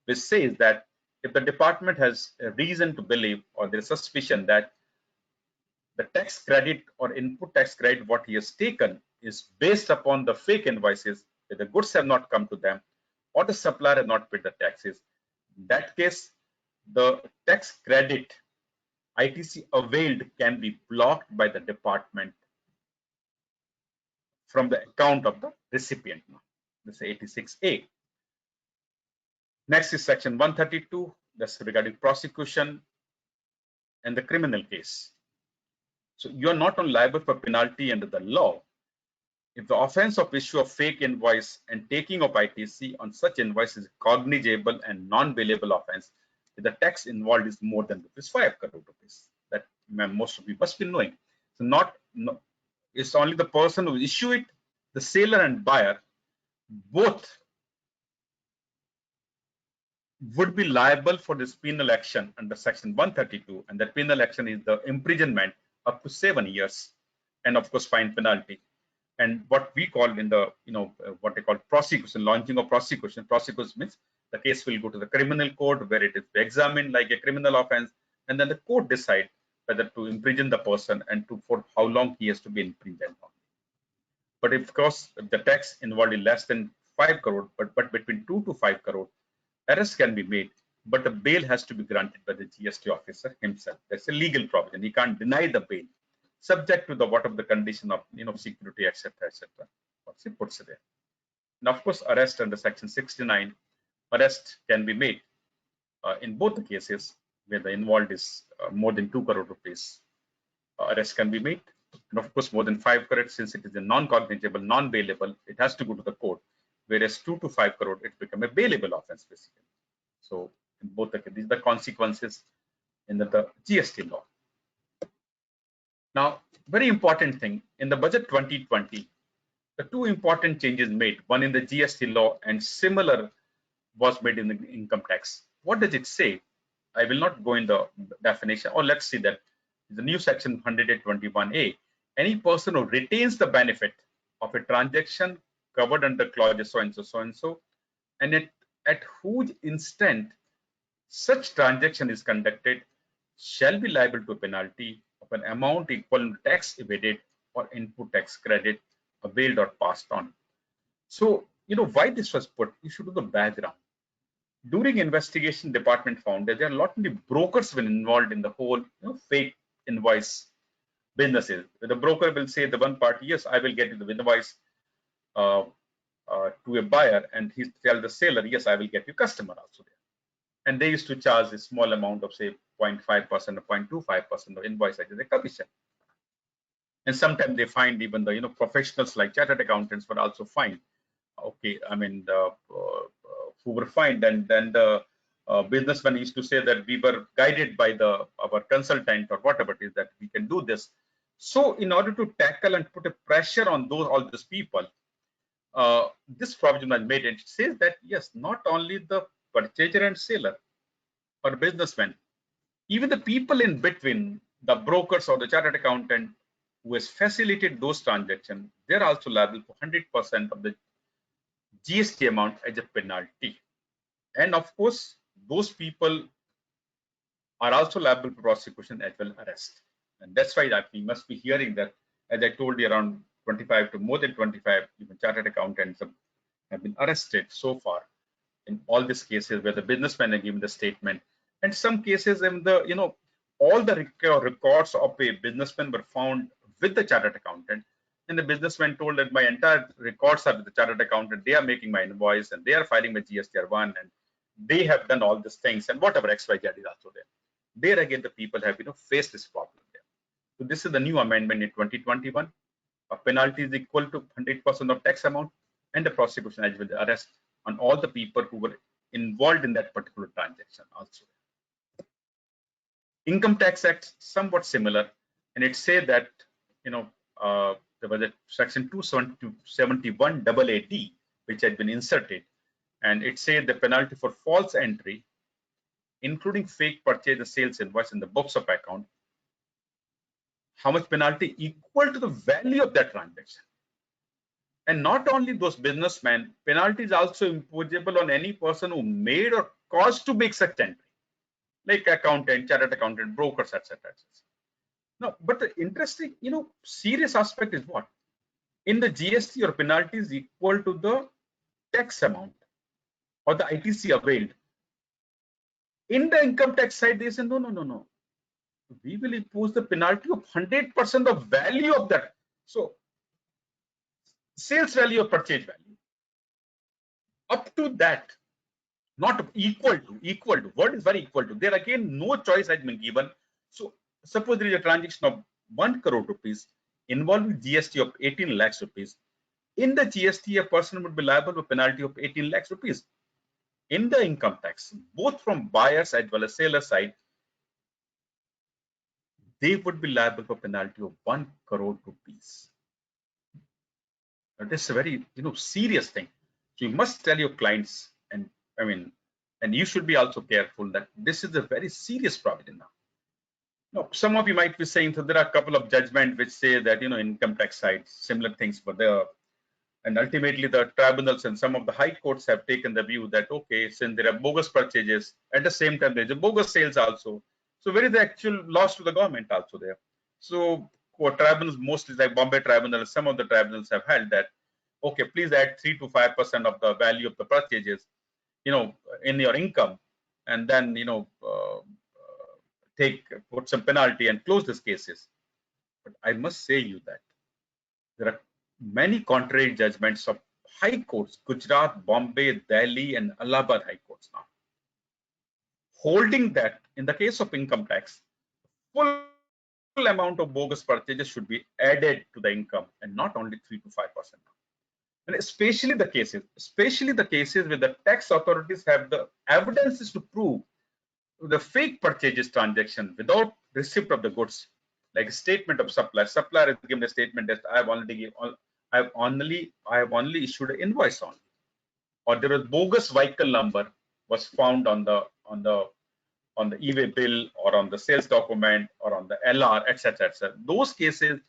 which says that if the department has a reason to believe or there is suspicion that the tax credit or input tax credit what he has taken is based upon the fake invoices, that the goods have not come to them or the supplier has not paid the taxes, in that case the tax credit ITC availed can be blocked by the department from the account of the recipient. This is 86A. Next is section 132. That's regarding prosecution and the criminal case. So you are not only liable for penalty under the law if the offense of issue of fake invoice and taking of ITC on such invoice is cognizable and non-bailable offense, if the tax involved is more than ₹5 crore. That most of you must be knowing. So it's only the person who issue it, the seller and buyer, both would be liable for this penal action under section 132, and that penal action is the imprisonment up to 7 years, and of course fine penalty. And what we call in the what they call prosecution, launching of prosecution. Prosecution means the case will go to the criminal court where it is examined like a criminal offense, and then the court decide whether to imprison the person and for how long he has to be imprisoned. But if the tax involved is less than 5 crore, but between 2 to 5 crore, arrest can be made, but the bail has to be granted by the GST officer himself. That's a legal provision. He can't deny the bail, subject to the what of the condition of security, etc., etc. What's he puts it there. And of course, arrest under section 69, arrest can be made in both the cases where the involved is more than 2 crore rupees. Arrest can be made, and of course more than 5 crore, since it is a non-cognizable, non-bailable, it has to go to the court. Whereas 2 to 5 crore, it becomes a bailable offense basically. So in both the cases, these are the consequences in the GST law. Now, very important thing in the budget 2020, the two important changes made, one in the GST law and similar was made in the income tax. What does it say? I will not go in the definition, or let's see that the new section 121A. Any person who retains the benefit of a transaction covered under clauses so and so, and at whose instant such transaction is conducted shall be liable to a penalty of an amount equal to tax evaded or input tax credit availed or passed on. So, why this was put, you should do the background. During investigation, department found that there are a lot of brokers were involved in the whole fake invoice businesses. The broker will say the one party, yes, I will get you the invoice to a buyer, and he tell the seller, yes, I will get you customer also there. And they used to charge a small amount of say 0.5% or 0.25% of invoice as a commission. And sometimes they find even the professionals like chartered accountants were also fined. Okay, I mean who were fined, and then the businessmen used to say that we were guided by our consultant or whatever it is that we can do this. So in order to tackle and put a pressure on all these people, this provision was made. It says that yes, not only the purchaser and seller or businessman, even the people in between, the brokers or the chartered accountant who has facilitated those transactions, they're also liable for 100% of the GST amount as a penalty. And of course, those people are also liable for prosecution as well as arrest. And that's why that we must be hearing that, as I told you, around 25 to more than 25 even chartered accountants have been arrested so far in all these cases where the businessmen are given the statement. And some cases, in the all the records of a businessman were found with the chartered accountant, and the businessman told that my entire records are with the chartered accountant. They are making my invoice and they are filing my GSTR1 and they have done all these things and whatever XYZ is also there. There again, the people have faced this problem there. So this is the new amendment in 2021. A penalty is equal to 100% of tax amount and the prosecution as well as arrest on all the people who were involved in that particular transaction also. Income Tax Act somewhat similar, and it said that there was a section 271 AAD which had been inserted, and it said the penalty for false entry, including fake purchase and sales invoice in the books of account, how much penalty equal to the value of that transaction. And not only those businessmen, penalty is also imposable on any person who made or caused to make such entry, like accountant, chartered accountant, brokers, etc. Now, but the interesting, serious aspect is what? In the GST, your penalty is equal to the tax amount or the ITC availed. In the income tax side, they say, no. We will impose the penalty of 100% of value of that. So, sales value or purchase value. Up to that, not equal to, word is very equal to. There again, no choice has been given. So, suppose there is a transaction of 1 crore rupees involving GST of 18 lakhs rupees. In the GST, a person would be liable for penalty of 18 lakhs rupees. In the income tax, both from buyers as well as seller side, they would be liable for penalty of 1 crore rupees. This is a very serious thing. So you must tell your clients, and you should be also careful that this is a very serious provision now. Now, some of you might be saying, so there are a couple of judgments which say that income tax side similar things, but and ultimately the tribunals and some of the high courts have taken the view that okay, since there are bogus purchases, at the same time there's a bogus sales also. So where is the actual loss to the government also there? So for tribunals, mostly like Bombay Tribunal, some of the tribunals have held that okay, please add 3 to 5% of the value of the purchases, in your income, and then put some penalty and close these cases. But I must say you that there are many contrary judgments of high courts, Gujarat, Bombay, Delhi, and Allahabad high courts now, holding that in the case of income tax, full amount of bogus purchases should be added to the income and not only 3 to 5%. And especially the cases where the tax authorities have the evidences to prove the fake purchases transaction without receipt of the goods, like a statement of supplier. Supplier has given a statement that I have only issued an invoice on, or there was bogus vehicle number was found on the e-way bill or on the sales document or on the LR, etc., etc. Those cases,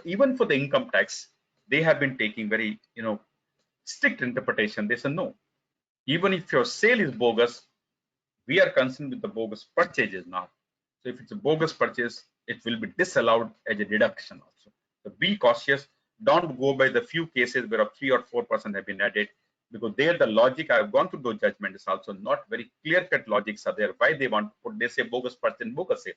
even for the income tax, they have been taking very strict interpretation. They say no, even if your sale is bogus, we are concerned with the bogus purchases now. So if it's a bogus purchase, it will be disallowed as a deduction also. So be cautious. Don't go by the few cases where 3 or 4% have been added, because there the logic, I have gone through those judgments, is also not very clear-cut logics are there. Why they want to put, they say bogus purchase and bogus sale.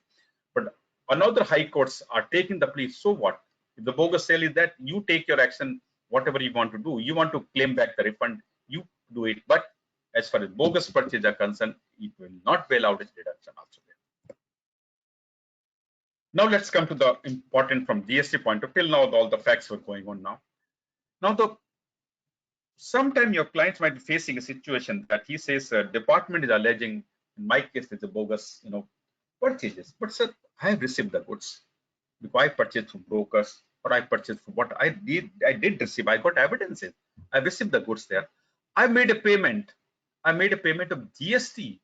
But another high courts are taking the plea. So what? If the bogus sale is that, you take your action, whatever you want to do. You want to claim back the refund, you do it. But as far as bogus purchase are concerned, it will not be allowed as deduction also there. Now let's come to the important from GST point of view. Till now, all the facts were going on now. Now Sometimes your clients might be facing a situation that he says department is alleging, in my case, it's a bogus, purchases. But sir, I have received the goods because I purchased from brokers or I purchased from what I did receive. I got evidences. I received the goods there. I made a payment. I made a payment of GST.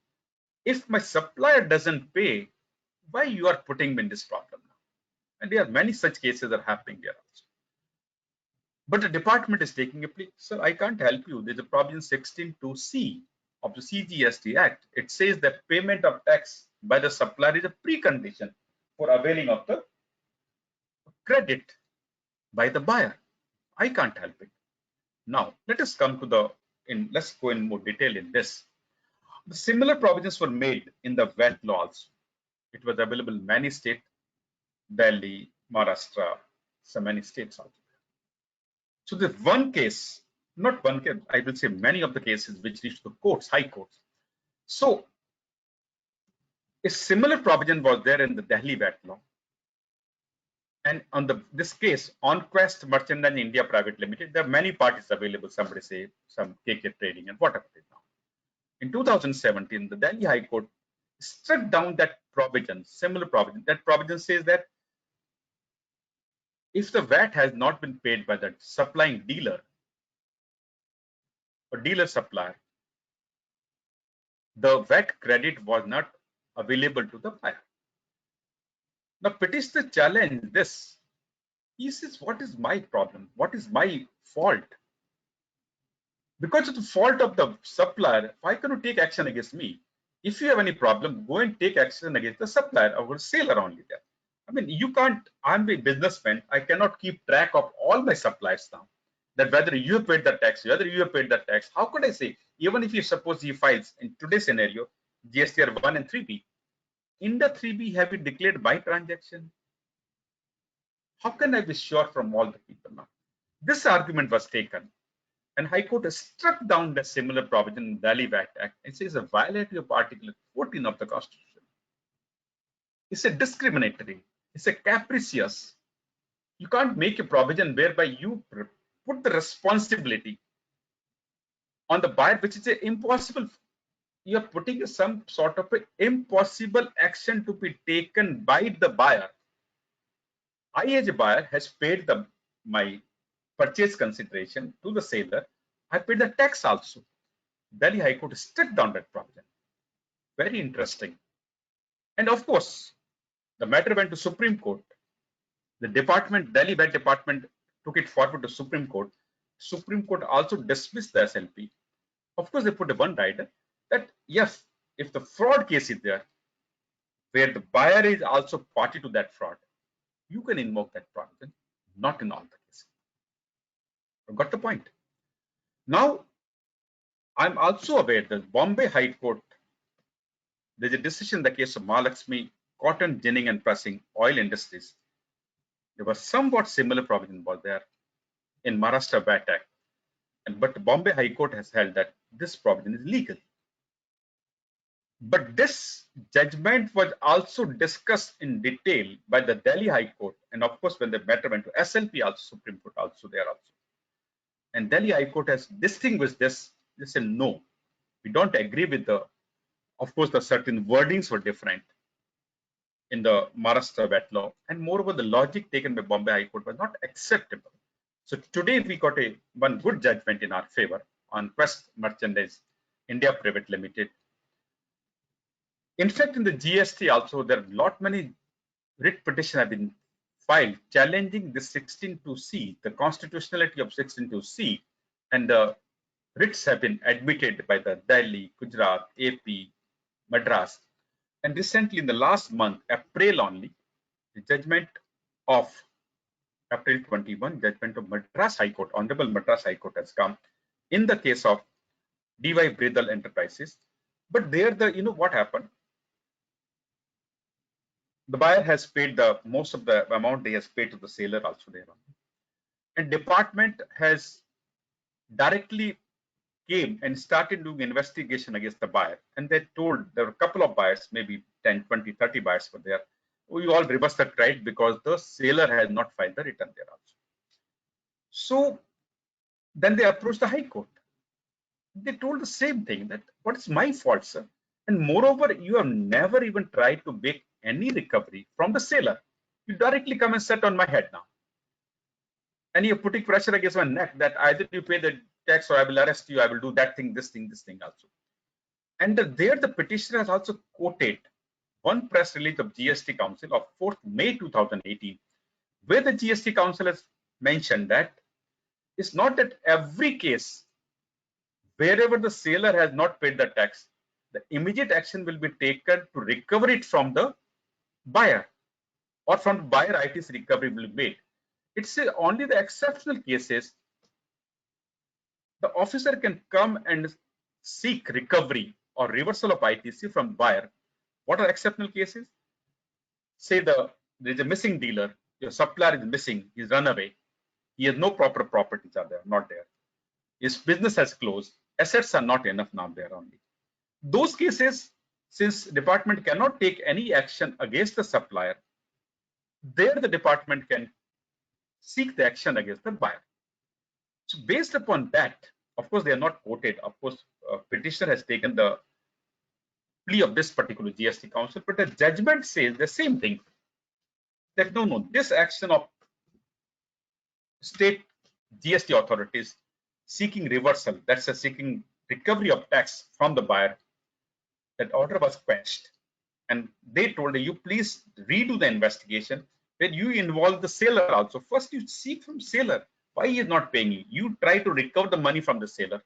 If my supplier doesn't pay, why you are putting me in this problem now? And there are many such cases that are happening there also. But the department is taking a plea. Sir, I can't help you. There's a provision 16(2)(c) of the CGST Act. It says that payment of tax by the supplier is a precondition for availing of the credit by the buyer. I can't help it. Now, let us come to let's go in more detail in this. The similar provisions were made in the VAT law also. It was available in many states, Delhi, Maharashtra, so many states also. So the one case, not one case, I will say many of the cases which reached the courts, high courts. So a similar provision was there in the Delhi VAT law. And on this case, Onquest Merchandise India Private Limited, there are many parties available. Somebody say some KK Trading and whatever it is now. In 2017, the Delhi High Court struck down that provision, similar provision. That provision says that if the VAT has not been paid by the supplying dealer or dealer supplier, the VAT credit was not available to the buyer. Now, petitioner challenged this. He says, what is my problem? What is my fault? Because of the fault of the supplier, why can't you take action against me? If you have any problem, go and take action against the supplier or seller only there. I mean, you can't, I'm a businessman, I cannot keep track of all my suppliers now. That whether you have paid the tax, whether you have paid the tax, how could I say? Even if you suppose he files in today's scenario, GSTR 1 and 3B, in the 3B, have you declared my transaction? How can I be sure from all the people now? This argument was taken, and High Court has struck down the similar provision in the Delhi VAT Act. It says a violation of Article 14 of the Constitution. It's a discriminatory. It's a capricious. You can't make a provision whereby you put the responsibility on the buyer, which is a impossible. You're putting some sort of an impossible action to be taken by the buyer. I, as a buyer, has paid my purchase consideration to the seller. I paid the tax also. Delhi High Court struck down that provision. Very interesting. And of course, the matter went to Supreme Court. The department, Delhi VAT Department, took it forward to Supreme Court. Supreme Court also dismissed the SLP. Of course, they put a one rider that yes, if the fraud case is there, where the buyer is also party to that fraud, you can invoke that provision, not in all the cases. Got the point? Now, I'm also aware that Bombay High Court, there's a decision in the case of Mahalakshmi, cotton ginning and pressing oil industries. There was somewhat similar provision was there in Maharashtra VAT Act. But the Bombay High Court has held that this provision is legal. But this judgment was also discussed in detail by the Delhi High Court. And of course, when the matter went to SLP, also Supreme Court also there also. And Delhi High Court has distinguished this. They said, no, we don't agree with of course, the certain wordings were different in the Maharashtra VAT law. And moreover, the logic taken by Bombay High Court was not acceptable. So today we got one good judgment in our favor on Quest Merchandise India Private Limited. In fact, in the GST also, there are many writ petitions have been filed challenging the 16(2)(c), the constitutionality of 16(2)(c), and the writs have been admitted by the Delhi, Gujarat, AP, Madras. And recently, in the last month, April only, the judgment of April 21, judgment of Madras High Court, Honorable Madras High Court has come in the case of DY Bredal Enterprises. But there, what happened? The buyer has paid most of the amount they has paid to the seller also there. And department has directly came and started doing investigation against the buyer. And they told there were a couple of buyers, maybe 10, 20, 30 buyers were there. We all reversed the trade because the seller has not filed the return there also. So Then they approached the High Court. They told the same thing, that what is my fault, sir? And moreover, you have never even tried to make any recovery from the seller. You directly come and sit on my head now. And you're putting pressure against my neck that either you pay the tax or I will arrest you, I will do that thing, this thing also. And there the petitioner has also quoted one press release of GST Council of 4th May 2018, where the GST Council has mentioned that it's not that every case wherever the seller has not paid the tax, the immediate action will be taken to recover it from the buyer, or from the buyer ITC recovery will be made. It's only the exceptional cases the officer can come and seek recovery or reversal of ITC from buyer. What are exceptional cases? Say there's a missing dealer, your supplier is missing, he's run away, he has no proper properties are there, not there. His business has closed, assets are not enough now there only. Those cases, since department cannot take any action against the supplier, there the department can seek the action against the buyer. So based upon that, of course, they are not quoted. Of course, petitioner has taken the plea of this particular GST Council, but the judgment says the same thing. That no, this action of state GST authorities seeking reversal, that's a seeking recovery of tax from the buyer, that order was quashed. And they told you, please redo the investigation where you involve the seller also. First, you seek from seller why he is not paying you. You try to recover the money from the seller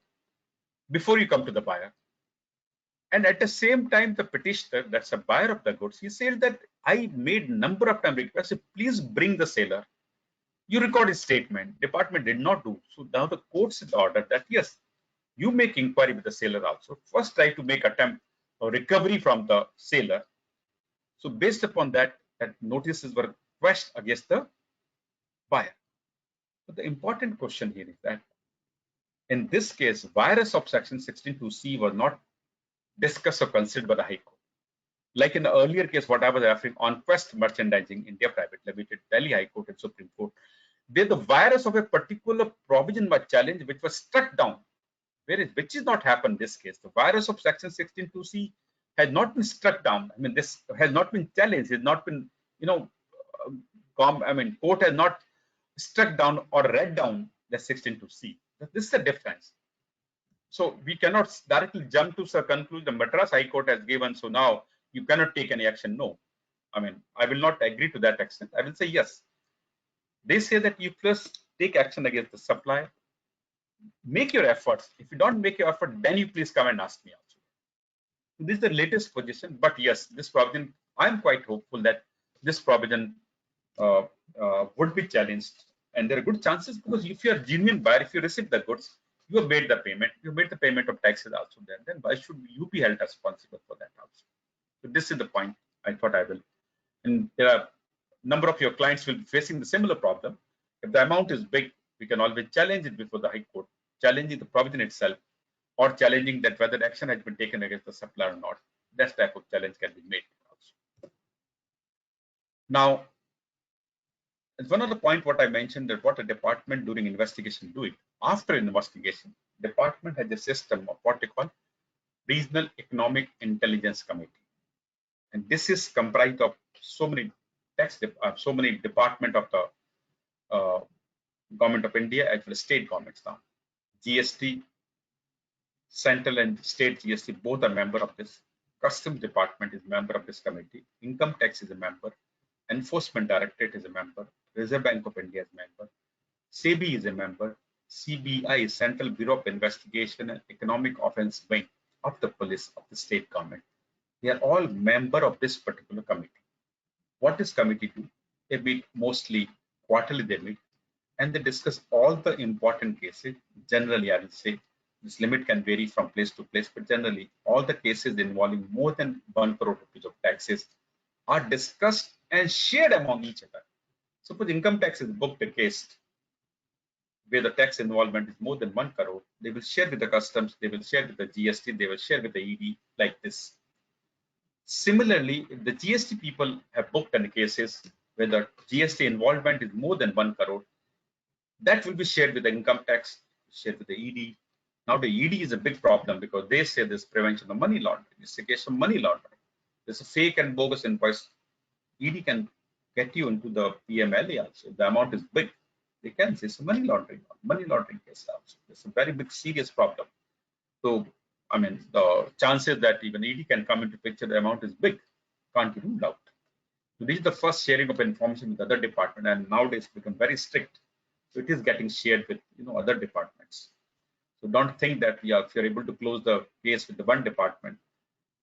before you come to the buyer. And at the same time, the petitioner, that's a buyer of the goods, he said that I made number of time requests, please bring the seller. You record his statement. Department did not do. So now the courts ordered that yes, you make inquiry with the seller also. First, try to make attempt or recovery from the seller. So based upon that, notices were quashed against the buyer. But the important question here is that in this case, virus of section 16(2)(c) was not discussed or considered by the High Court. Like in the earlier case, what I was referring on Quest Merchandising India Private Limited, Delhi High Court and Supreme Court, there the virus of a particular provision was challenged, which was struck down, which is not happened in this case. The virus of section 16(2)(c) has not been struck down. I mean, this has not been challenged, has not been, court has not struck down or read down the 16(2)(c). This is the difference. So we cannot directly jump to the conclusion the Madras High Court has given, so now you cannot take any action. No, I mean, I will not agree to that extent. I will say yes. They say that you first take action against the supplier, make your efforts. If you don't make your effort, then you please come and ask me also. This is the latest position, but yes, this provision, I'm quite hopeful that this provision would be challenged, and there are good chances, because if you are genuine buyer, if you receive the goods, you have made the payment, you made the payment of taxes also there, then why should you be held responsible for that also? So this is the point I thought I will. And there are number of your clients will be facing the similar problem. If the amount is big, we can always challenge it before the High Court, challenging the provision itself, or challenging that whether action has been taken against the supplier or not. That type of challenge can be made also. Now, one of the point what I mentioned, that what a department during investigation do it. After investigation, department has a system of what they call Regional Economic Intelligence Committee, and this is comprised of so many department of the government of India as well as state governments now. GST, central and state GST, both are member of this. Customs Department is member of this committee. Income Tax is a member. Enforcement Directorate is a member. Reserve Bank of India is a member. SEBI is a member. CBI, Central Bureau of Investigation and Economic Offense Wing of the police of the state government. They are all member of this particular committee. What this committee do? They meet mostly quarterly, they meet, and they discuss all the important cases. Generally, I will say this limit can vary from place to place, but generally all the cases involving more than 1 crore rupees of taxes are discussed and shared among each other. Suppose income tax is booked a case where the tax involvement is more than 1 crore, they will share with the customs, they will share with the GST, they will share with the ED, like this. Similarly, if the GST people have booked any cases where the GST involvement is more than 1 crore, that will be shared with the income tax, share with the ED. Now the ED is a big problem because they say this prevention of money laundering. It's a case of money laundering. There's a fake and bogus invoice. ED can get you into the PMLA also. If the amount is big, they can say it's a money laundering case also. It's a very big serious problem. So, I mean, the chances that even ED can come into picture, the amount is big, can't be ruled out. So this is the first sharing of information with other department, and nowadays become very strict. So it is getting shared with other departments. So don't think that if you're able to close the case with the one department,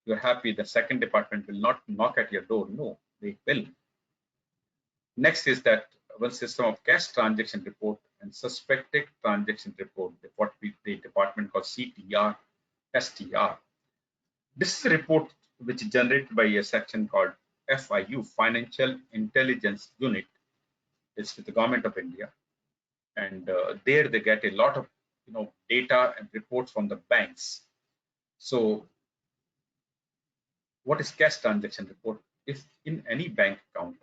you're happy. The second department will not knock at your door. No, they will. Next is that one system of cash transaction report and suspected transaction report, what the department calls CTR, STR. This is a report which is generated by a section called FIU, Financial Intelligence Unit. It's with the government of India, and there they get a lot of data and reports from the banks. So, what is cash transaction report? If in any bank account,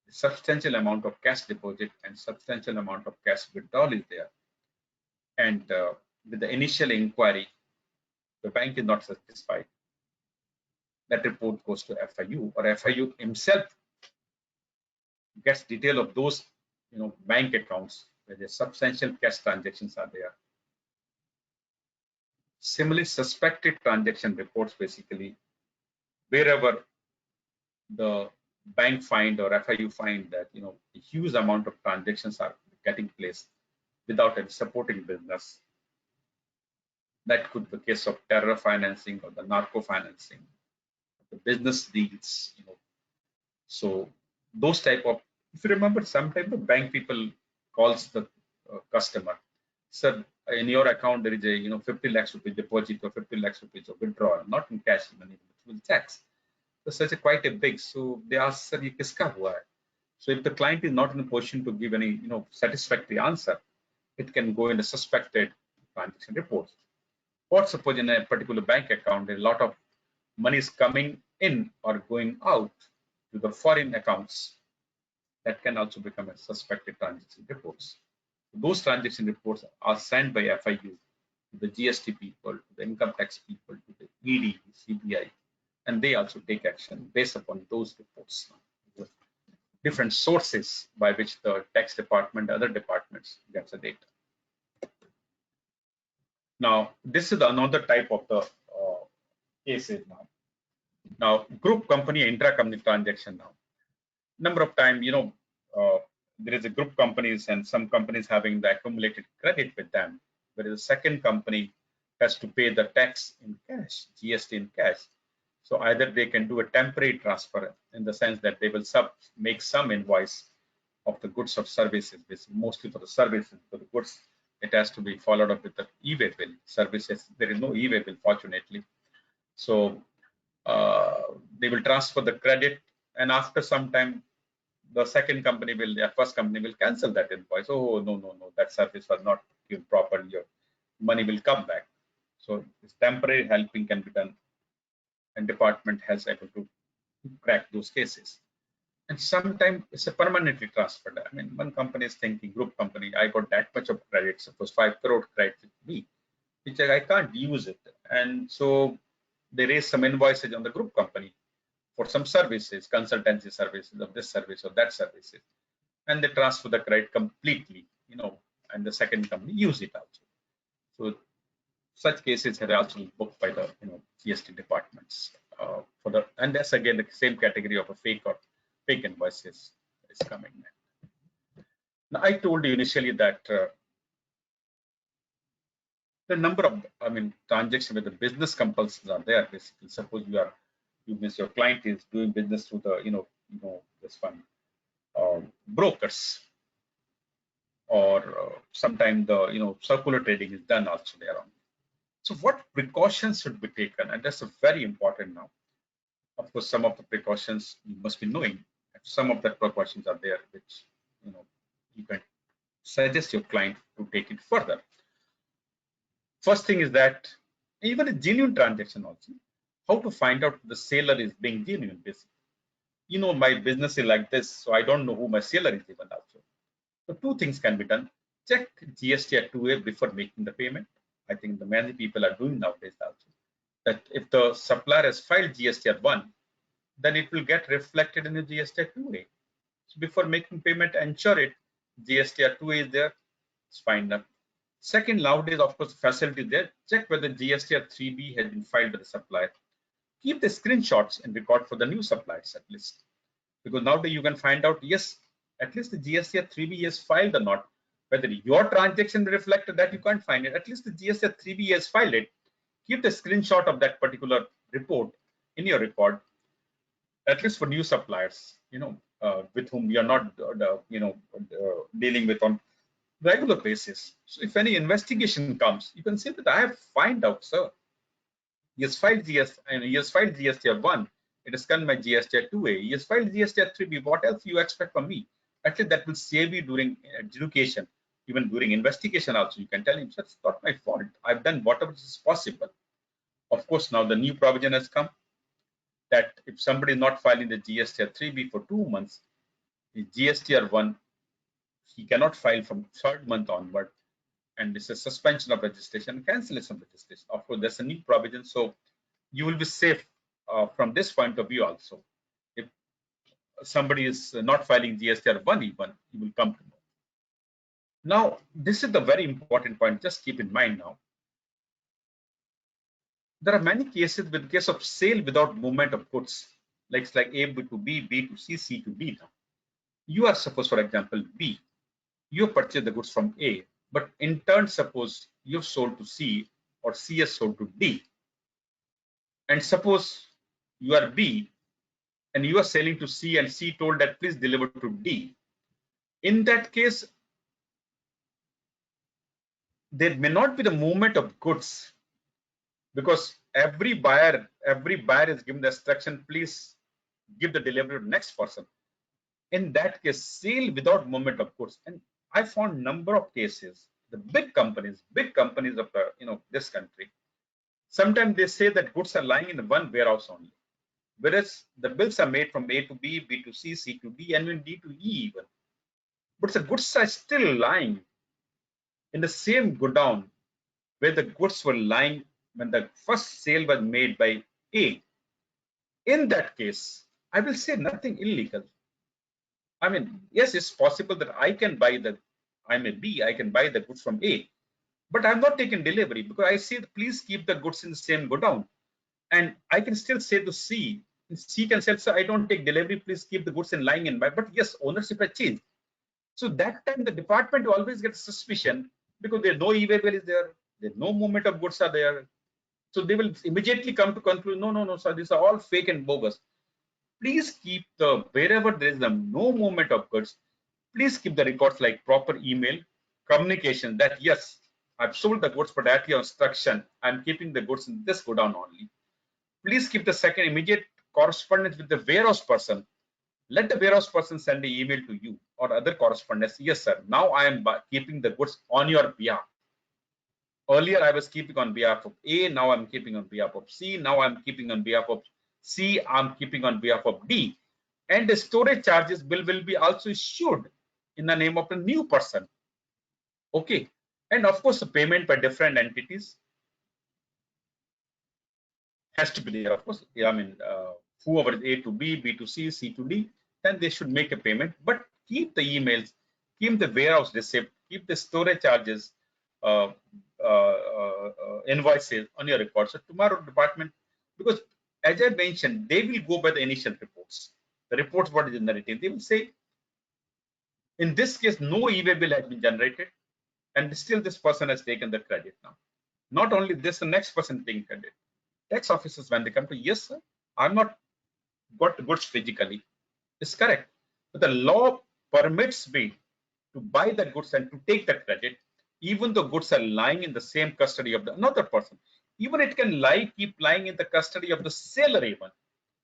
a substantial amount of cash deposit and substantial amount of cash withdrawal is there, and with the initial inquiry, the bank is not satisfied, that report goes to FIU, or FIU himself gets detail of those bank accounts where the substantial cash transactions are there. Similarly, suspected transaction reports, basically wherever the bank find or FIU find that a huge amount of transactions are getting place without any supporting business. That could be the case of terror financing or the narco financing, the business deals. So those type of, if you remember, sometimes the bank people calls the customer, sir, in your account there is a 50 lakhs rupees deposit or 50 lakhs rupees of withdrawal, not in cash money, but with checks. So such a quite a big. So they ask, sir, ye kiska hua hai? So if the client is not in a position to give any satisfactory answer, it can go in a suspected transaction report. Or suppose in a particular bank account, a lot of money is coming in or going out to the foreign accounts, that can also become a suspected transaction reports. Those transaction reports are sent by FIU to the GST people, to the income tax people, to the ED, CBI, and they also take action based upon those reports. Different sources by which the tax department, other departments gets the data. Now, this is another type of the cases now. Now, group company, intra-company transaction now. Number of times, there is a group companies and some companies having the accumulated credit with them, whereas the second company has to pay the tax in cash, GST in cash. So either they can do a temporary transfer in the sense that they will make some invoice of the goods or services, mostly for the services. For the goods, it has to be followed up with the e-way bill. Services, there is no e-way bill, fortunately. So they will transfer the credit, and after some time, the second company will, the first company will cancel that invoice. Oh, no, that service was not given properly. Your money will come back. So this temporary helping can be done, and department has able to crack those cases. And sometimes it's a permanently transferred. I mean, one company is thinking, group company, I got that much of credit, suppose 5 crore credit with me, which I can't use it. And so they raise some invoices on the group company for some services, consultancy services of this service or that services, and they transfer the credit completely, and the second company use it also. So such cases are also booked by the GST departments and that's again the same category of a fake invoices is coming in. Now, I told you initially that the number of transactions with the business compulsions are there. Basically, suppose your client is doing business through the this one brokers, or sometimes the circular trading is done also there. So what precautions should be taken? And that's a very important now. Of course, some of the precautions you must be knowing. Some of the precautions are there, which you can suggest your client to take it further. First thing is that even a genuine transaction also, how to find out the seller is being genuine, basically. My business is like this, so I don't know who my seller is even also. So two things can be done. check GSTR 2A before making the payment. I think the many people are doing nowadays also. That if the supplier has filed GSTR 1, then it will get reflected in the GSTR 2A. So before making payment, ensure it GSTR 2A is there. It's fine now. Second, nowadays, of course, facility there. Check whether GSTR 3B has been filed by the supplier. Keep the screenshots and record for the new suppliers at least. Because nowadays you can find out, yes, at least the GSTR 3B is filed or not. Whether your transaction reflected that, you can't find it. At least the GSTR 3B has filed it. Keep the screenshot of that particular report in your record, at least for new suppliers, with whom you are not, dealing with on regular basis. So if any investigation comes, you can say that I have find out, sir. He has filed GSTR 1. It has come my GSTR 2A. He has filed GSTR 3B. What else you expect from me? Actually, that will save you during education, even during investigation also. You can tell him, it's not my fault. I've done whatever is possible. Of course, now the new provision has come that if somebody is not filing the GSTR 3B for 2 months, the GSTR 1, he cannot file from 3rd month onward. And this is suspension of registration, cancellation of registration. Of course, there's a new provision. So you will be safe from this point of view also. If somebody is not filing GSTR 1 even, you will come to know. Now, this is the very important point. Just keep in mind now. There are many cases with case of sale without movement of goods, like A to B, B to C, C to D. Now, you are suppose, for example, B. You purchase the goods from A, but in turn, suppose you've sold to C or C has sold to D. And suppose you are B and you are selling to C and C told that please deliver to D. In that case, there may not be the movement of goods because every buyer is given the instruction, please give the delivery to the next person. In that case, sale without movement of goods. And I found number of cases, the big companies of this country, sometimes they say that goods are lying in one warehouse only, whereas the bills are made from A to B, B to C, C to D, and even D to E even. But the goods are still lying in the same godown where the goods were lying when the first sale was made by A. In that case, I will say nothing illegal. I mean, yes, it's possible that I can buy I'm a B, I can buy the goods from A, but I'm not taking delivery because I say, please keep the goods in the same godown. And I can still say to C, C can say, so I don't take delivery, please keep the goods in lying in my, but yes, ownership has changed. So that time the department always gets suspicion because there's no e-waybill is there, there's no movement of goods are there. So they will immediately come to conclude, no, sir, these are all fake and bogus. Please keep wherever there is no movement of goods, please keep the records like proper email communication that yes, I've sold the goods, but at your instruction, I'm keeping the goods in this godown only. Please keep the second immediate correspondence with the warehouse person. Let the warehouse person send an email to you or other correspondence. Yes, sir. Now I am keeping the goods on your behalf. Earlier, I was keeping on behalf of A. Now I'm keeping on behalf of C. Now I'm keeping on behalf of C. I'm keeping on behalf of D. And the storage charges bill will be also issued in the name of a new person. Okay. And of course, the payment by different entities has to be there. Of course, I mean, whoever is A to B, B to C, C to D, then they should make a payment. But keep the emails, keep the warehouse receipt, keep the storage charges, invoices on your record. So tomorrow department, because as I mentioned, they will go by the initial reports. The reports what is generated. They will say, in this case, no e-waybill has been generated, and still this person has taken the credit now. Not only this, the next person taking credit. Tax officers, when they come to, yes, sir, I'm not got the goods physically. It's correct. But the law permits me to buy the goods and to take the credit, even though goods are lying in the same custody of another person. Even it can keep lying in the custody of the seller even.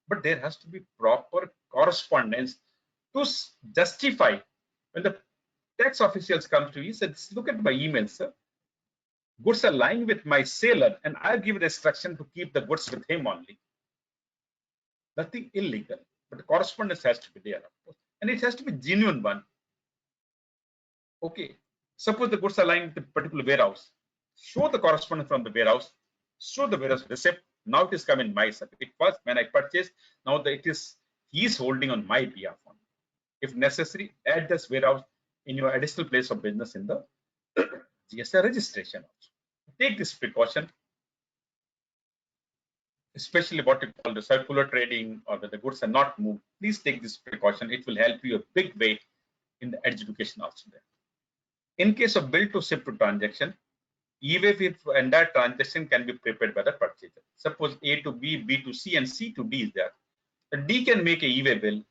But there has to be proper correspondence to justify. When the tax officials come to you, said, look at my email, sir. Goods are lying with my seller, and I've given instruction to keep the goods with him only. Nothing illegal, but the correspondence has to be there, of course, and it has to be genuine one. Okay, Suppose the goods are lying in the particular warehouse. Show the correspondence from the warehouse. Show the warehouse receipt. Now it is coming my side. It was when I purchased. Now that it is he is holding on my behalf. If necessary, add this warehouse in your additional place of business in the GST registration. Take this precaution, especially what you call the circular trading or that the goods are not moved. Please take this precaution. It will help you a big way in the education also there. In case of bill to ship to transaction, even if entire transaction can be prepared by the purchaser. Suppose A to B, B to C, and C to D is there. The D can make a e-way bill.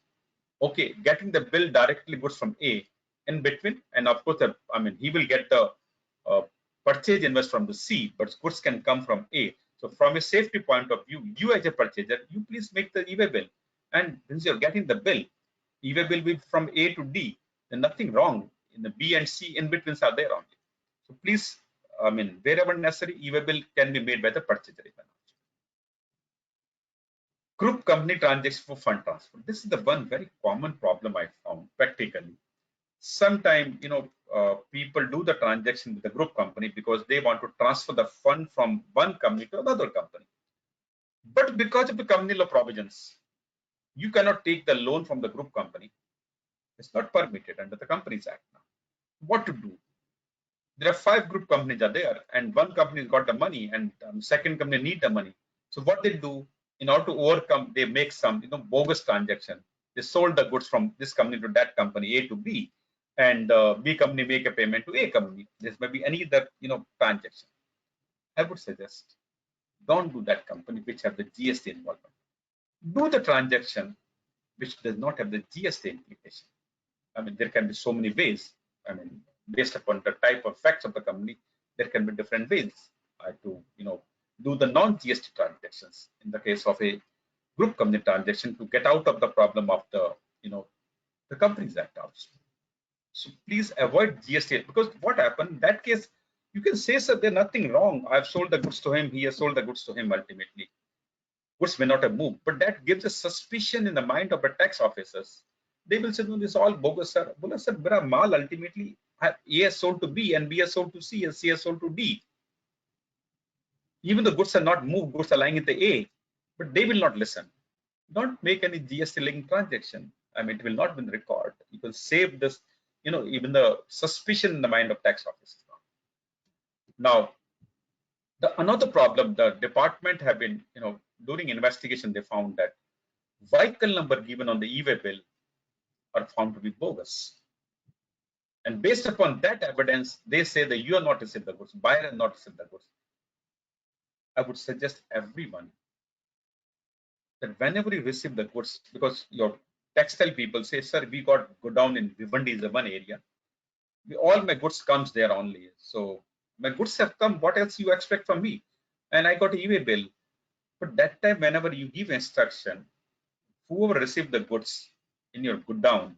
Okay, getting the bill directly goes from A in between, and of course, I mean, he will get the purchase invoice from the C, but goods can come from A. So, from a safety point of view, you as a purchaser, you please make the e-way bill, and since you're getting the bill, e-way bill will be from A to D. Then nothing wrong in the B and C in betweens are there only. So, please, I mean, wherever necessary, e-way bill can be made by the purchaser. Group company transaction for fund transfer. This is the one very common problem I found practically. Sometimes, people do the transaction with the group company because they want to transfer the fund from one company to another company. But because of the company law provisions, you cannot take the loan from the group company. It's not permitted under the Companies Act now. What to do? There are 5 group companies are there, and one company has got the money, and second company need the money. So what they do, in order to overcome, they make some bogus transaction. They sold the goods from this company to that company, A to B, and B company make a payment to A company. This may be any other transaction. I would suggest don't do that company which have the GST involvement. Do the transaction which does not have the GST implication. I mean, there can be so many ways. I mean, based upon the type of facts of the company, there can be different ways to do the non-GST transactions in the case of a group company transaction to get out of the problem of the Companies Act also. So please avoid GST, because what happened in that case, you can say, sir, there's nothing wrong. I've sold the goods to him. He has sold the goods to him ultimately. Goods may not have moved, but that gives a suspicion in the mind of the tax officers. They will say, no, this is all bogus, sir. Bola, sir, mera maal ultimately A has sold to B and B has sold to C and C has sold to D. Even the goods are not moved, goods are lying in the A, but they will not listen. Don't make any GST link transaction. I mean, it will not be in record. You can save this, even the suspicion in the mind of tax officers. Now, another problem, the department have been, during investigation, they found that vehicle number given on the e-way bill are found to be bogus. And based upon that evidence, they say that you are not received the goods, buyer has not received the goods. I would suggest everyone that whenever you receive the goods, because your textile people say, sir, we got go down in Vivandi is the one area. All my goods comes there only. So my goods have come. What else you expect from me? And I got an e-way bill. But that time, whenever you give instruction, whoever received the goods in your good down,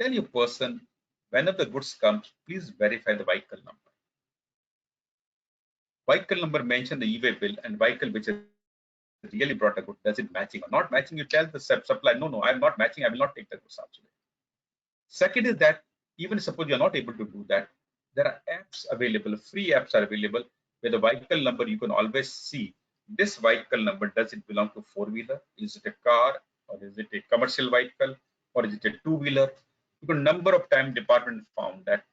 tell your person, whenever the goods comes, please verify the vehicle number. Vehicle number mention the e-way bill and vehicle which has really brought a good, does it matching or not matching? You tell the supplier, no, I'm not matching, I will not take the goods actually. Second is that even suppose you're not able to do that, there are apps available, free apps are available, where the vehicle number you can always see this vehicle number, does it belong to four-wheeler? Is it a car, or is it a commercial vehicle, or is it a two-wheeler? Because number of times department found that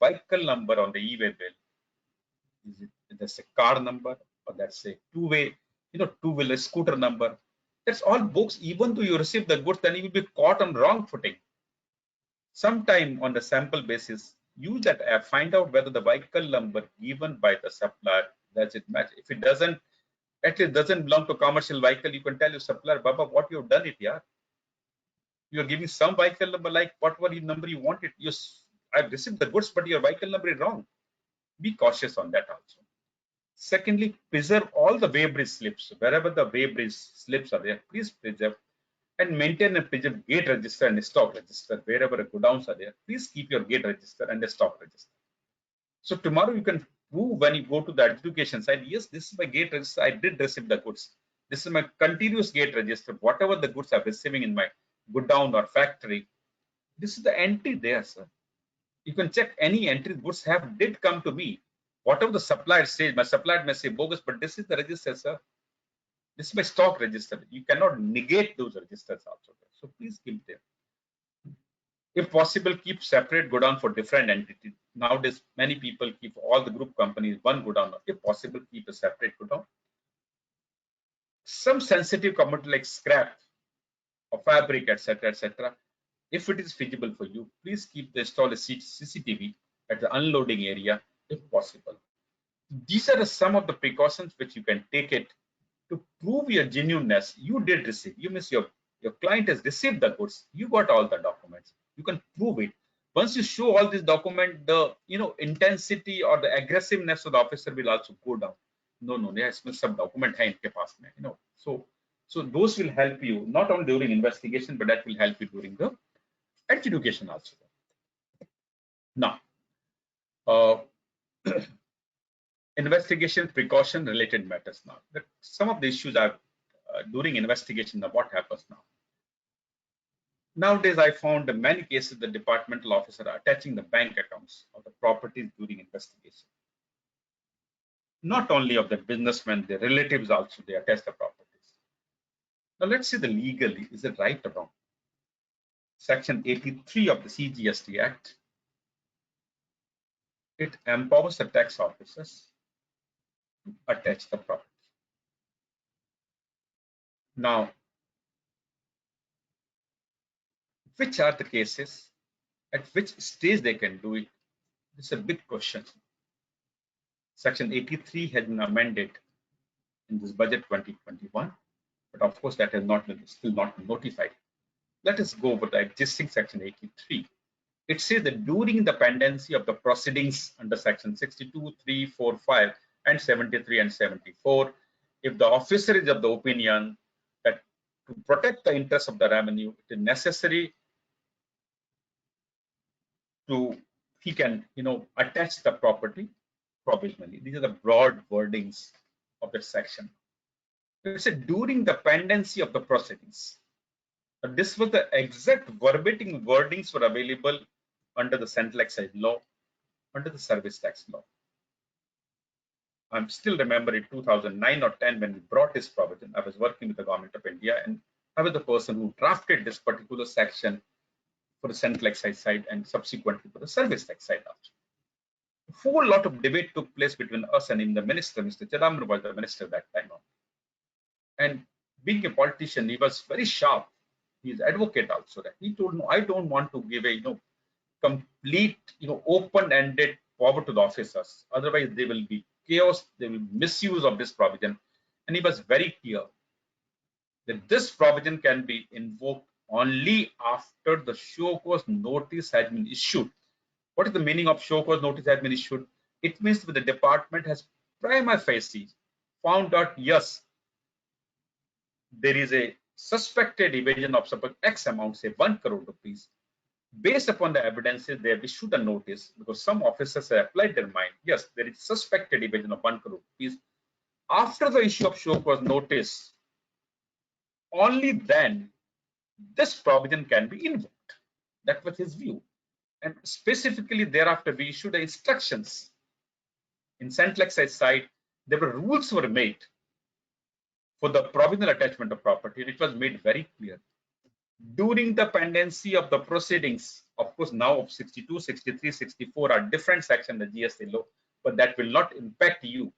vehicle number on the e-way bill, is it that's a car number, or that's a two-wheeler scooter number. That's all books. Even though you receive the goods, then you will be caught on wrong footing. Sometime on the sample basis, use that app, find out whether the vehicle number given by the supplier, does it match. If it doesn't, at least doesn't belong to commercial vehicle, you can tell your supplier, Baba, what you've done it, yeah. You're giving some vehicle number, like whatever number you wanted. I've received the goods, but your vehicle number is wrong. Be cautious on that also. Secondly, preserve all the weighbridge slips. Wherever the weighbridge slips are there, please preserve and maintain and preserve gate register and stock register. Wherever the godowns are there, please keep your gate register and the stock register. So tomorrow you can prove when you go to the adjudication side, yes, this is my gate register, I did receive the goods. This is my continuous gate register. Whatever the goods I'm receiving in my godown or factory, this is the entry there, sir. You can check any entries goods did come to me. Whatever the supplier says, my supplier may say bogus, but this is the register, sir. This is my stock register. You cannot negate those registers also. So please keep them. If possible, keep separate godown for different entities. Nowadays, many people keep all the group companies one godown. If possible, keep a separate godown. Some sensitive commodity like scrap or fabric, etc., etc. If it is feasible for you, please keep the install a CCTV at the unloading area if possible. These are some of the precautions which you can take it to prove your genuineness. You did receive. You miss your client has received the goods. You got all the documents. You can prove it. Once you show all this document, the intensity or the aggressiveness of the officer will also go down. No, yes, some document hai inke paas mein, So those will help you not only during investigation, but that will help you during the adjudication also. Now, investigation precaution related matters now. Some of the issues are during investigation. Now, what happens now? Nowadays, I found in many cases the departmental officer are attaching the bank accounts of the properties during investigation. Not only of the businessmen, their relatives also, they attach the properties. Now, let's see the legally, is it right or wrong? Section 83 of the CGST Act, it empowers the tax officers to attach the property. Now, which are the cases? At which stage they can do it? It's a big question. Section 83 has been amended in this budget 2021, but of course that has still not been notified. Let us go over the existing Section 83. It says that during the pendency of the proceedings under Section 62, 3, 4, 5, and 73 and 74, if the officer is of the opinion that to protect the interests of the revenue, it is necessary he can attach the property provisionally. These are the broad wordings of the section. It said during the pendency of the proceedings. This was the exact verbatim wordings were available under the central excise law, under the service tax law. I still remember in 2009 or 10 when we brought this provision. I was working with the government of India, and I was the person who drafted this particular section for the central excise side and subsequently for the service tax side also. A whole lot of debate took place between us and the minister. Mr. Chidambaram was the minister that time. And being a politician, he was very sharp. He's advocate also. That he told, no, I don't want to give a complete open-ended power to the officers. Otherwise, there will be chaos. There will be misuse of this provision. And he was very clear that this provision can be invoked only after the show cause notice has been issued. What is the meaning of show cause notice has been issued? It means that the department has prima facie found out, yes, there is a suspected evasion of suppose X amount, say 1 crore rupees. Based upon the evidences, they have issued a notice because some officers have applied their mind. Yes, there is suspected evasion of 1 crore rupees. After the issue of show cause notice, only then this provision can be invoked. That was his view. And specifically thereafter, we issued the instructions. In central excise side, there were rules were made for the provisional attachment of property. And it was made very clear. During the pendency of the proceedings, of course, now of 62, 63, 64 are different sections of the GST law, but that will not impact you.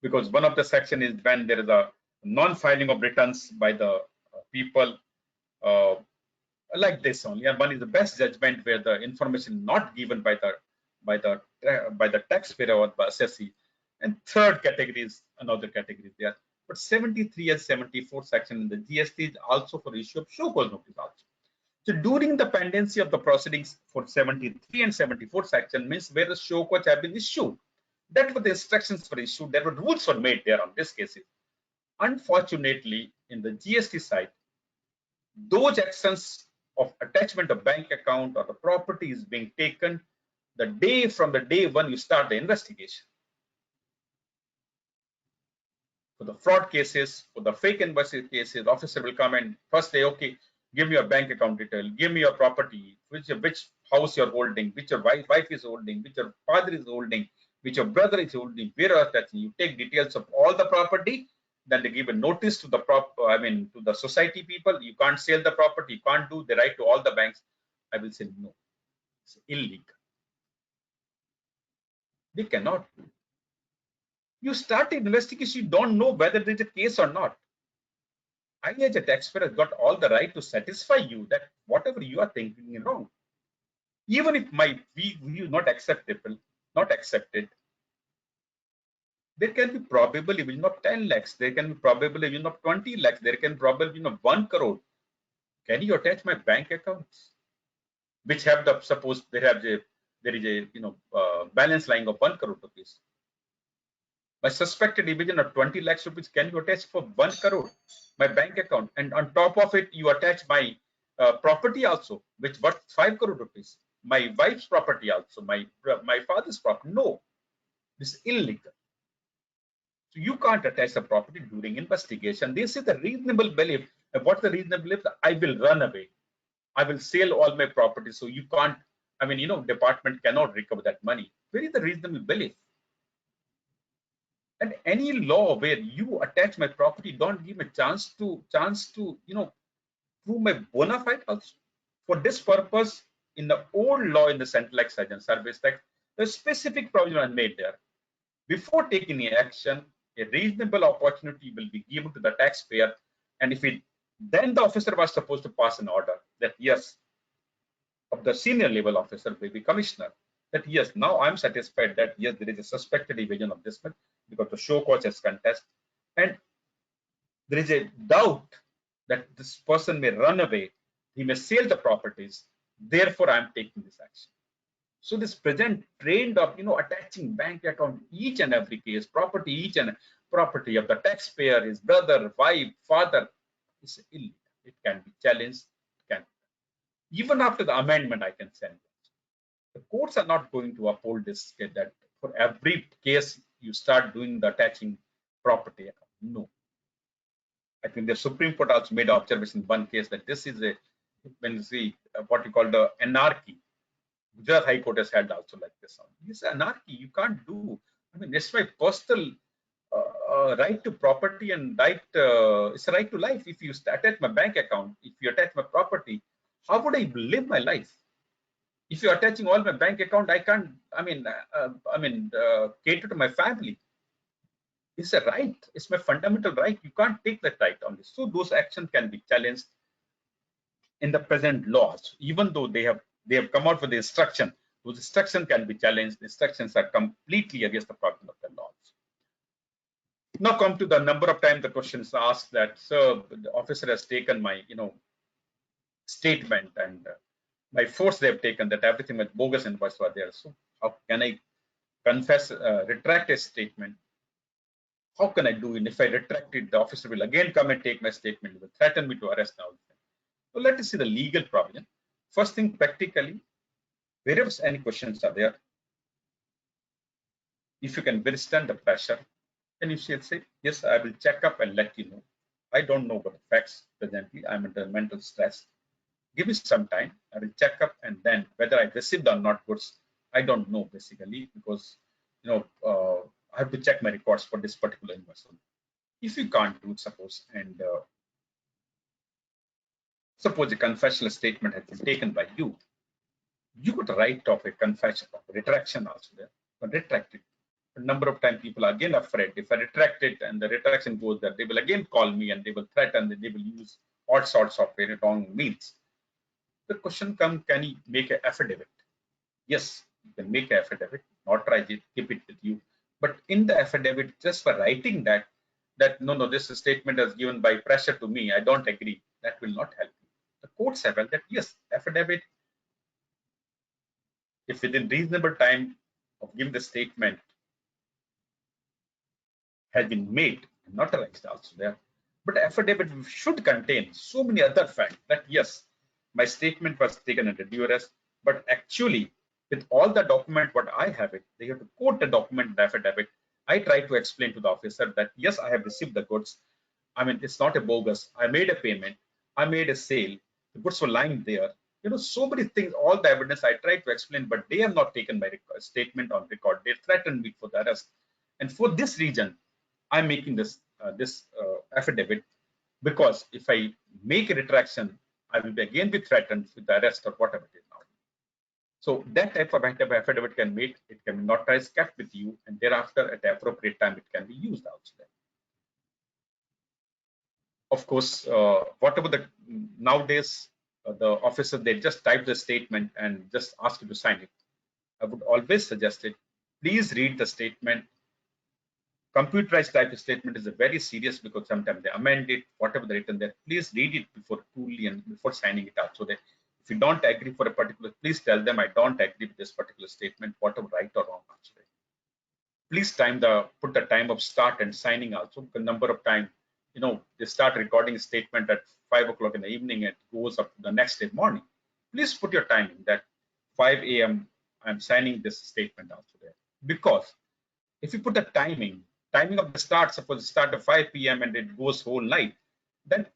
Because one of the section is when there is a non-filing of returns by the people like this only, and one is the best judgment where the information not given by the taxpayer or by assessee, and third category is another category there. But 73 and 74 section in the GST is also for issue of show cause notice also. So during the pendency of the proceedings for 73 and 74 section means where the show cause have been issued. That were the instructions were issued. There were rules were made there on this cases. Unfortunately, in the GST side, those actions of attachment of bank account or the property is being taken from the day one you start the investigation. For the fraud cases, for the fake invoices cases, the officer will come and first say, okay, give me your bank account detail, give me your property, which house you're holding, which your wife is holding, which your father is holding, which your brother is holding, where are attaching. You take details of all the property, then they give a notice to the to the society people. You can't sell the property, you can't do. They write to all the banks. I will say no, it's illegal. They cannot do. You start an investigation, you don't know whether there's a case or not. I, as a taxpayer, got all the right to satisfy you that whatever you are thinking is wrong. Even if my view is not acceptable, not accepted, there can be probably even of 10 lakhs, there can be probably even of 20 lakhs, there can probably 1 crore. Can you attach my bank accounts, which have the, suppose there is a balance lying of 1 crore rupees. My suspected division of 20 lakhs rupees, can you attach for 1 crore my bank account? And on top of it, you attach my property also, which worth 5 crore rupees. My wife's property also, my father's property. No, this is illegal. So you can't attach the property during investigation. This is the reasonable belief. What's the reasonable belief? I will run away. I will sell all my property. So you can't, department cannot recover that money. Where is the reasonable belief? And any law where you attach my property, don't give me a chance to prove my bona fide also. For this purpose, in the old law in the Central Excise and Service Tax, the specific provision was made there. Before taking any action, a reasonable opportunity will be given to the taxpayer, and then the officer was supposed to pass an order that yes, of the senior level officer, maybe commissioner, that yes, now I'm satisfied that yes, there is a suspected evasion of this much because the show cause has contest, and there is a doubt that this person may run away, he may sell the properties, therefore I'm taking this action. So this present trend of attaching bank account each and every case, property each and property of the taxpayer, his brother, wife, father, is illegal. It can be challenged. Even after the amendment, I can send it. The courts are not going to uphold this, that for every case you start doing the attaching property account. No. I think the Supreme Court also made an observation in one case that this is when you see what you call the anarchy. Gujarat High Court has held also like this. This anarchy you can't do. It's my personal right to property and right. It's a right to life. If you attach my bank account, if you attach my property, how would I live my life? If you're attaching all my bank account, I can't. Cater to my family. It's a right. It's my fundamental right. You can't take that right on this. So those actions can be challenged in the present laws, even though they have come out with the instruction. Those instructions can be challenged. The instructions are completely against the purpose of the laws. Now come to the number of times the questions asked that, sir, the officer has taken my statement and by force they have taken that everything with bogus invoice were there. So how can I retract a statement? How can I do it? If I retract it, the officer will again come and take my statement. He will threaten me to arrest now. So let us see the legal provision. First thing, practically, wherever any questions are there, if you can withstand the pressure, then you should say, yes, I will check up and let you know. I don't know what the facts presently. I'm under mental stress. Give me some time. I will check up, and then whether I received or not goods, I don't know basically, because I have to check my records for this particular invoice. If you can't do it, suppose, and suppose a confessional statement has been taken by you, you could write off a confession of retraction also there, but retract it. A number of times people are again afraid. If I retract it and the retraction goes there, they will again call me and they will threaten, and they will use all sorts of very wrong means. The question comes, can you make an affidavit? Yes, you can make an affidavit, notarize it, keep it with you. But in the affidavit, just for writing that no, this statement is given by pressure to me, I don't agree, that will not help you. The courts have held that yes, affidavit, if within reasonable time of giving the statement has been made, notarized also there, but affidavit should contain so many other facts that yes, my statement was taken under duress, but actually with all the document what I have it, they have to quote the document, the affidavit. I try to explain to the officer that yes, I have received the goods. It's not a bogus. I made a payment. I made a sale. The goods were lying there. so many things, all the evidence I tried to explain, but they have not taken my statement on record. They threatened me for the arrest. And for this reason, I'm making this affidavit, because if I make a retraction, I will again be threatened with the arrest or whatever it is now. So that type of affidavit can make, it can be notarized, kept with you, and thereafter at the appropriate time, it can be used outside. Of course, whatever the nowadays, the officer, they just type the statement and just ask you to sign it. I would always suggest it. Please read the statement. Computerized type of statement is a very serious, because sometimes they amend it, whatever they written there. Please read it before truly and before signing it out. So that if you don't agree for a particular, please tell them I don't agree with this particular statement, whatever right or wrong answer. Please put the time of start and signing also. The number of time, they start recording a statement at 5 o'clock in the evening and goes up to the next day morning. Please put your timing that 5 a.m. I'm signing this statement also there. Because if you put the timing of the start, suppose it start at 5 p.m. and it goes whole night, then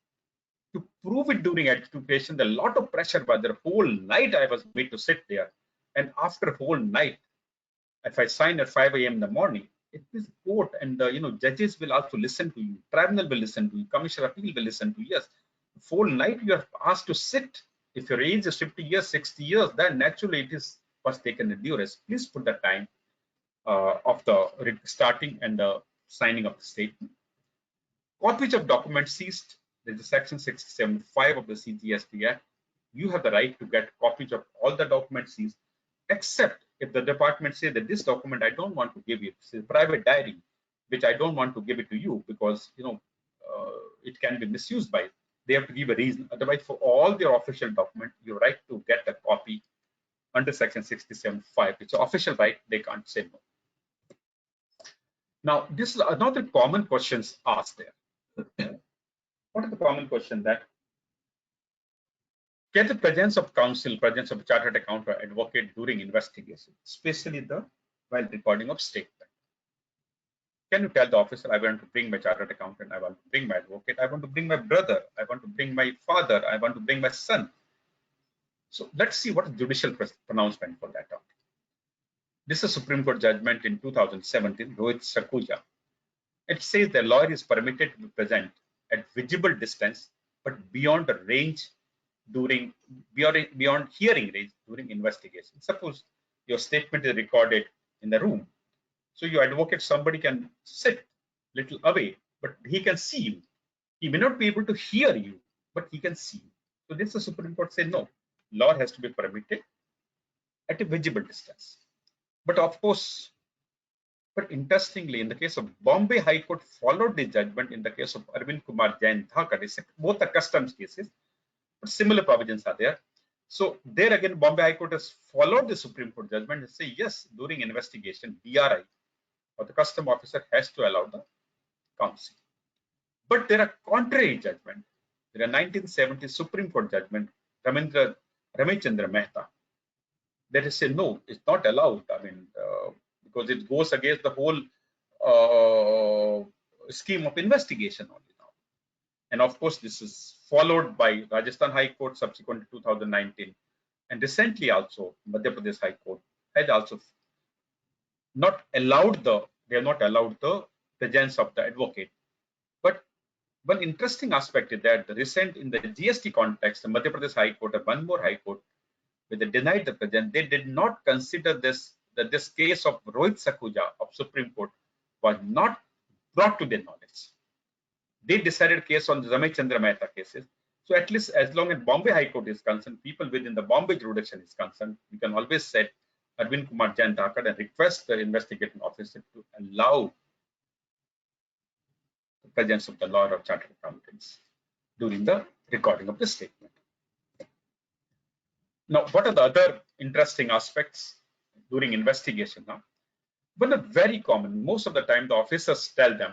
to prove it during execution, there's a lot of pressure, but the whole night I was made to sit there. And after whole night, if I sign at 5 a.m. in the morning, it is court, and judges will also listen to you, tribunal will listen to you, commissioner of appeal will listen to you. Yes, full night you are asked to sit. If your age is 50 years, 60 years, then naturally it is first taken in duress. Please put the time of the starting and the signing of the statement. Copies of documents seized. There is a section 67(5) of the CGST Act. You have the right to get copies of all the documents seized, except if the department says that this document I don't want to give you, it's a private diary, which I don't want to give it to you because it can be misused by it. They have to give a reason. Otherwise, for all their official document, you're right to get a copy under section 67(5). It's an official right. They can't say no. Now, this is another common questions asked there. What are the common questions that? Get the presence of counsel, presence of chartered accountant or advocate during investigation, especially while recording of statement. Can you tell the officer, I want to bring my chartered accountant, I want to bring my advocate, I want to bring my brother, I want to bring my father, I want to bring my son. So let's see what is judicial pronouncement for that. This is a Supreme Court judgment in 2017, Rohit Sakhuja. It says the lawyer is permitted to be present at visible distance, but beyond the range beyond hearing range during investigation. Suppose your statement is recorded in the room. So your advocate, somebody can sit little away, but he can see you. He may not be able to hear you, but he can see you. So this the Supreme Court said no, law has to be permitted at a visible distance. But of course, but interestingly, in the case of Bombay High Court followed the judgment in the case of Arvind Kumar Jain Thakar. Both are customs cases, but similar provisions are there. So there again, Bombay High Court has followed the Supreme Court judgment and say yes, during investigation, DRI or the custom officer has to allow the counsel. But there are contrary judgment. There are 1970 Supreme Court judgment, Ramachandra Mehta, that is say no, it's not allowed. I mean, because it goes against the whole scheme of investigation only now. And of course, this is followed by Rajasthan High Court subsequent to 2019. And recently also, Madhya Pradesh High Court has also not allowed they have not allowed the presence of the advocate. But one interesting aspect is that the recent in the GST context, the Madhya Pradesh High Court and one more High Court, where they denied the presence, they did not consider this, that this case of Rohit Sakhuja of Supreme Court was not brought to their knowledge. They decided case on the Ramachandra Mehta cases. So at least as long as Bombay High Court is concerned, people within the Bombay jurisdiction is concerned, we can always set Arvind Kumar Jain Thakar and request the investigating officer to allow the presence of the lawyer or chartered accountants during the recording of the statement. Now, what are the other interesting aspects during investigation now? One is very common. Most of the time, the officers tell them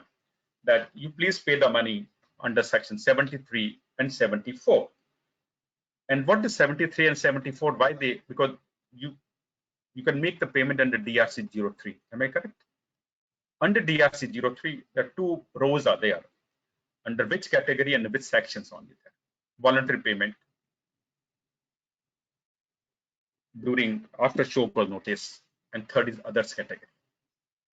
that you please pay the money under section 73 and 74. And what is 73 and 74? Why they? Because you can make the payment under DRC 03. Am I correct? Under DRC 03, the two rows are there. Under which category and which sections only there? Voluntary payment. after show cause notice, and third is others category.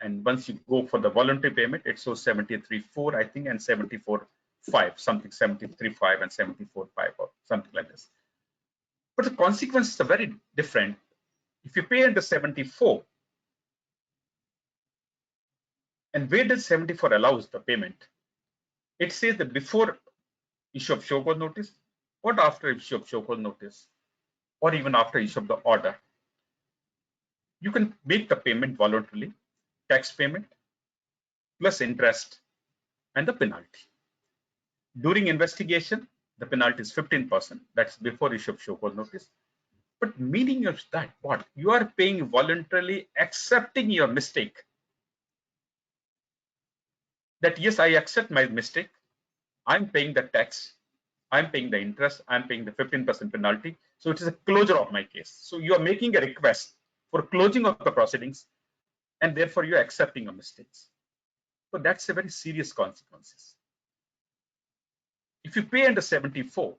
And once you go for the voluntary payment, it shows 73.4, I think, and 74.5, something 73.5 and 74.5 or something like this. But the consequences are very different. If you pay under 74, and where does 74 allows the payment? It says that before issue of show cause notice, or after issue of show cause notice, or even after issue of the order, you can make the payment voluntarily, tax payment, plus interest and the penalty. During investigation, the penalty is 15%. That's before issue of show cause notice. But meaning of that, what? You are paying voluntarily, accepting your mistake. That yes, I accept my mistake. I'm paying the tax. I'm paying the interest. I'm paying the 15% penalty. So it is a closure of my case. So you are making a request for closing of the proceedings, and therefore you are accepting your mistakes. So that's a very serious consequences. If you pay under 74,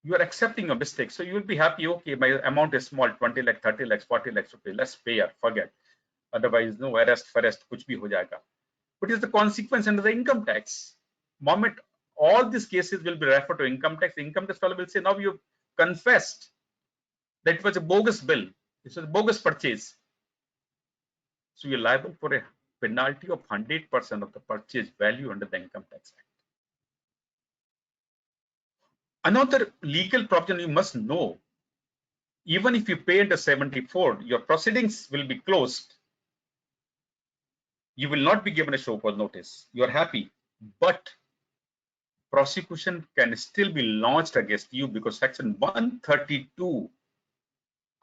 you are accepting a mistake. So you will be happy, okay, my amount is small, 20 lakh, 30 lakhs, 40 lakhs, okay, let's pay or forget. Otherwise, no, arrest, kuch bhi ho jayega. But it's the consequence under the income tax. Moment all these cases will be referred to income tax fellow will say, now you confessed that it was a bogus bill. It was a bogus purchase. So you're liable for a penalty of 100% of the purchase value under the Income Tax Act. Another legal provision you must know, even if you pay under 74, your proceedings will be closed. You will not be given a show cause notice. You are happy, but prosecution can still be launched against you because section 132,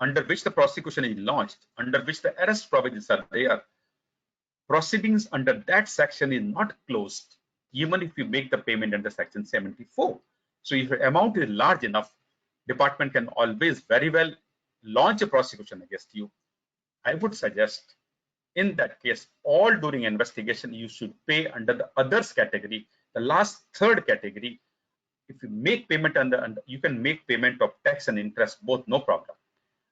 under which the prosecution is launched, under which the arrest provisions are there, proceedings under that section is not closed, even if you make the payment under section 74. So if the amount is large enough, department can always very well launch a prosecution against you. I would suggest in that case, all during investigation, you should pay under the others category, the last third category. If you make payment under, you can make payment of tax and interest, both, no problem.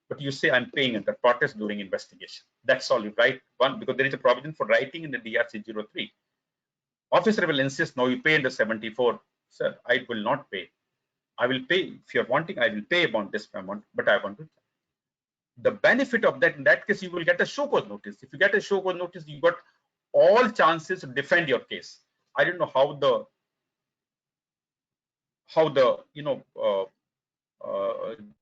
But you say, I'm paying under protest during investigation. That's all you write one, because there is a provision for writing in the DRC 03. Officer will insist, no, you pay under 74. Sir, I will not pay. I will pay. If you're wanting, I will pay about this amount, but I want to. The benefit of that, in that case, you will get a show cause notice. If you get a show cause notice, you got all chances to defend your case. I don't know how the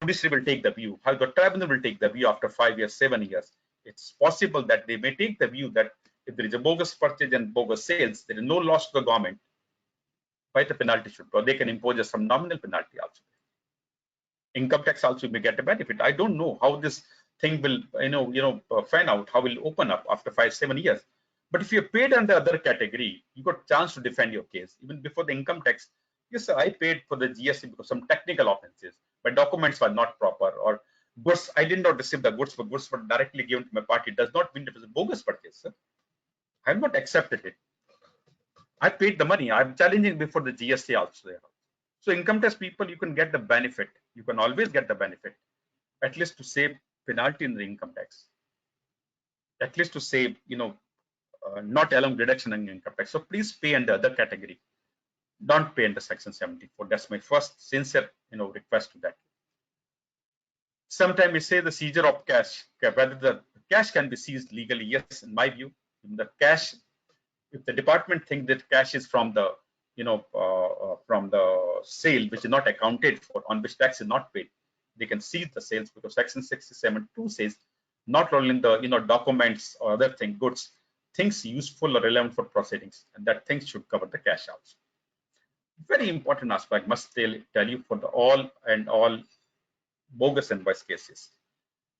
judiciary will take the view, how the tribunal will take the view after 5 years, 7 years. It's possible that they may take the view that if there is a bogus purchase and bogus sales, there is no loss to the government. Why the penalty should go? They can impose some nominal penalty also. Income tax also may get a benefit. I don't know how this thing will, fan out, how will open up after 5, 7 years. But if you're paid under other category, you got chance to defend your case even before the income tax. Yes, sir, I paid for the GST because some technical offenses. My documents were not proper, or goods, I did not receive the goods, but goods were directly given to my party. It does not mean it was a bogus purchase, sir. I have not accepted it. I paid the money. I'm challenging before the GST also there. So income tax people, you can get the benefit. You can always get the benefit, at least to save penalty in the income tax. At least to save, not allowing deduction in income tax. So please pay under other category. Don't pay under section 74. That's my first sincere, request to that. Sometimes we say the seizure of cash, whether the cash can be seized legally. Yes, in my view, the cash, if the department thinks that cash is from the, from the sale, which is not accounted for, on which tax is not paid, they can seize the sales, because section 67(2) says not only in the, documents or other things, goods, things useful or relevant for proceedings, and that things should cover the cash also. Very important aspect, must tell you, for the all bogus invoice cases.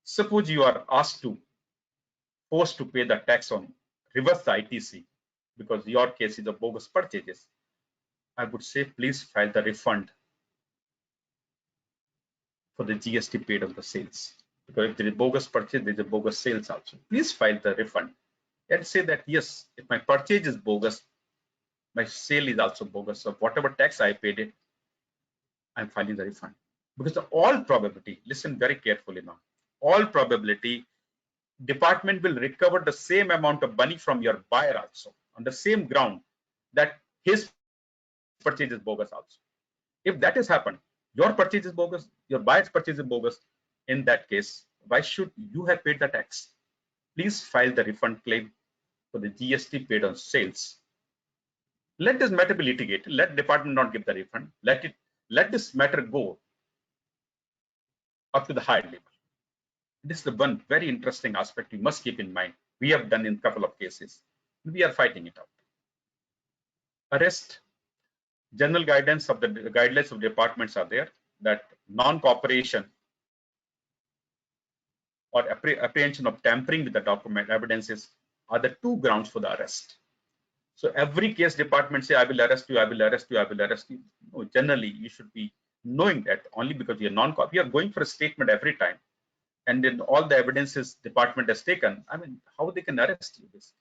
Suppose you are forced to pay the tax on, reverse the ITC, because your case is a bogus purchases. I would say please file the refund for the GST paid on the sales, because if there is bogus purchase, there is a bogus sales also. Please file the refund and say that yes, if my purchase is bogus, my sale is also bogus. So whatever tax I paid it, I'm filing the refund. Because all probability, listen very carefully now, all probability, department will recover the same amount of money from your buyer also on the same ground that his purchase is bogus also. If that has happened, your purchase is bogus, your buyer's purchase is bogus, in that case, why should you have paid the tax? Please file the refund claim for the GST paid on sales. Let this matter be litigated. Let department not give the refund. Let this matter go up to the higher level. This is the one very interesting aspect you must keep in mind. We have done in a couple of cases. We are fighting it out. Arrest. General guidance of the guidelines of departments are there that non-cooperation or apprehension of tampering with the document evidences are the two grounds for the arrest. So every case department say, I will arrest you, I will arrest you, I will arrest you. No, generally, you should be knowing that only because you're non-cooperate. You are going for a statement every time. And then all the evidences department has taken, I mean, how they can arrest you? This,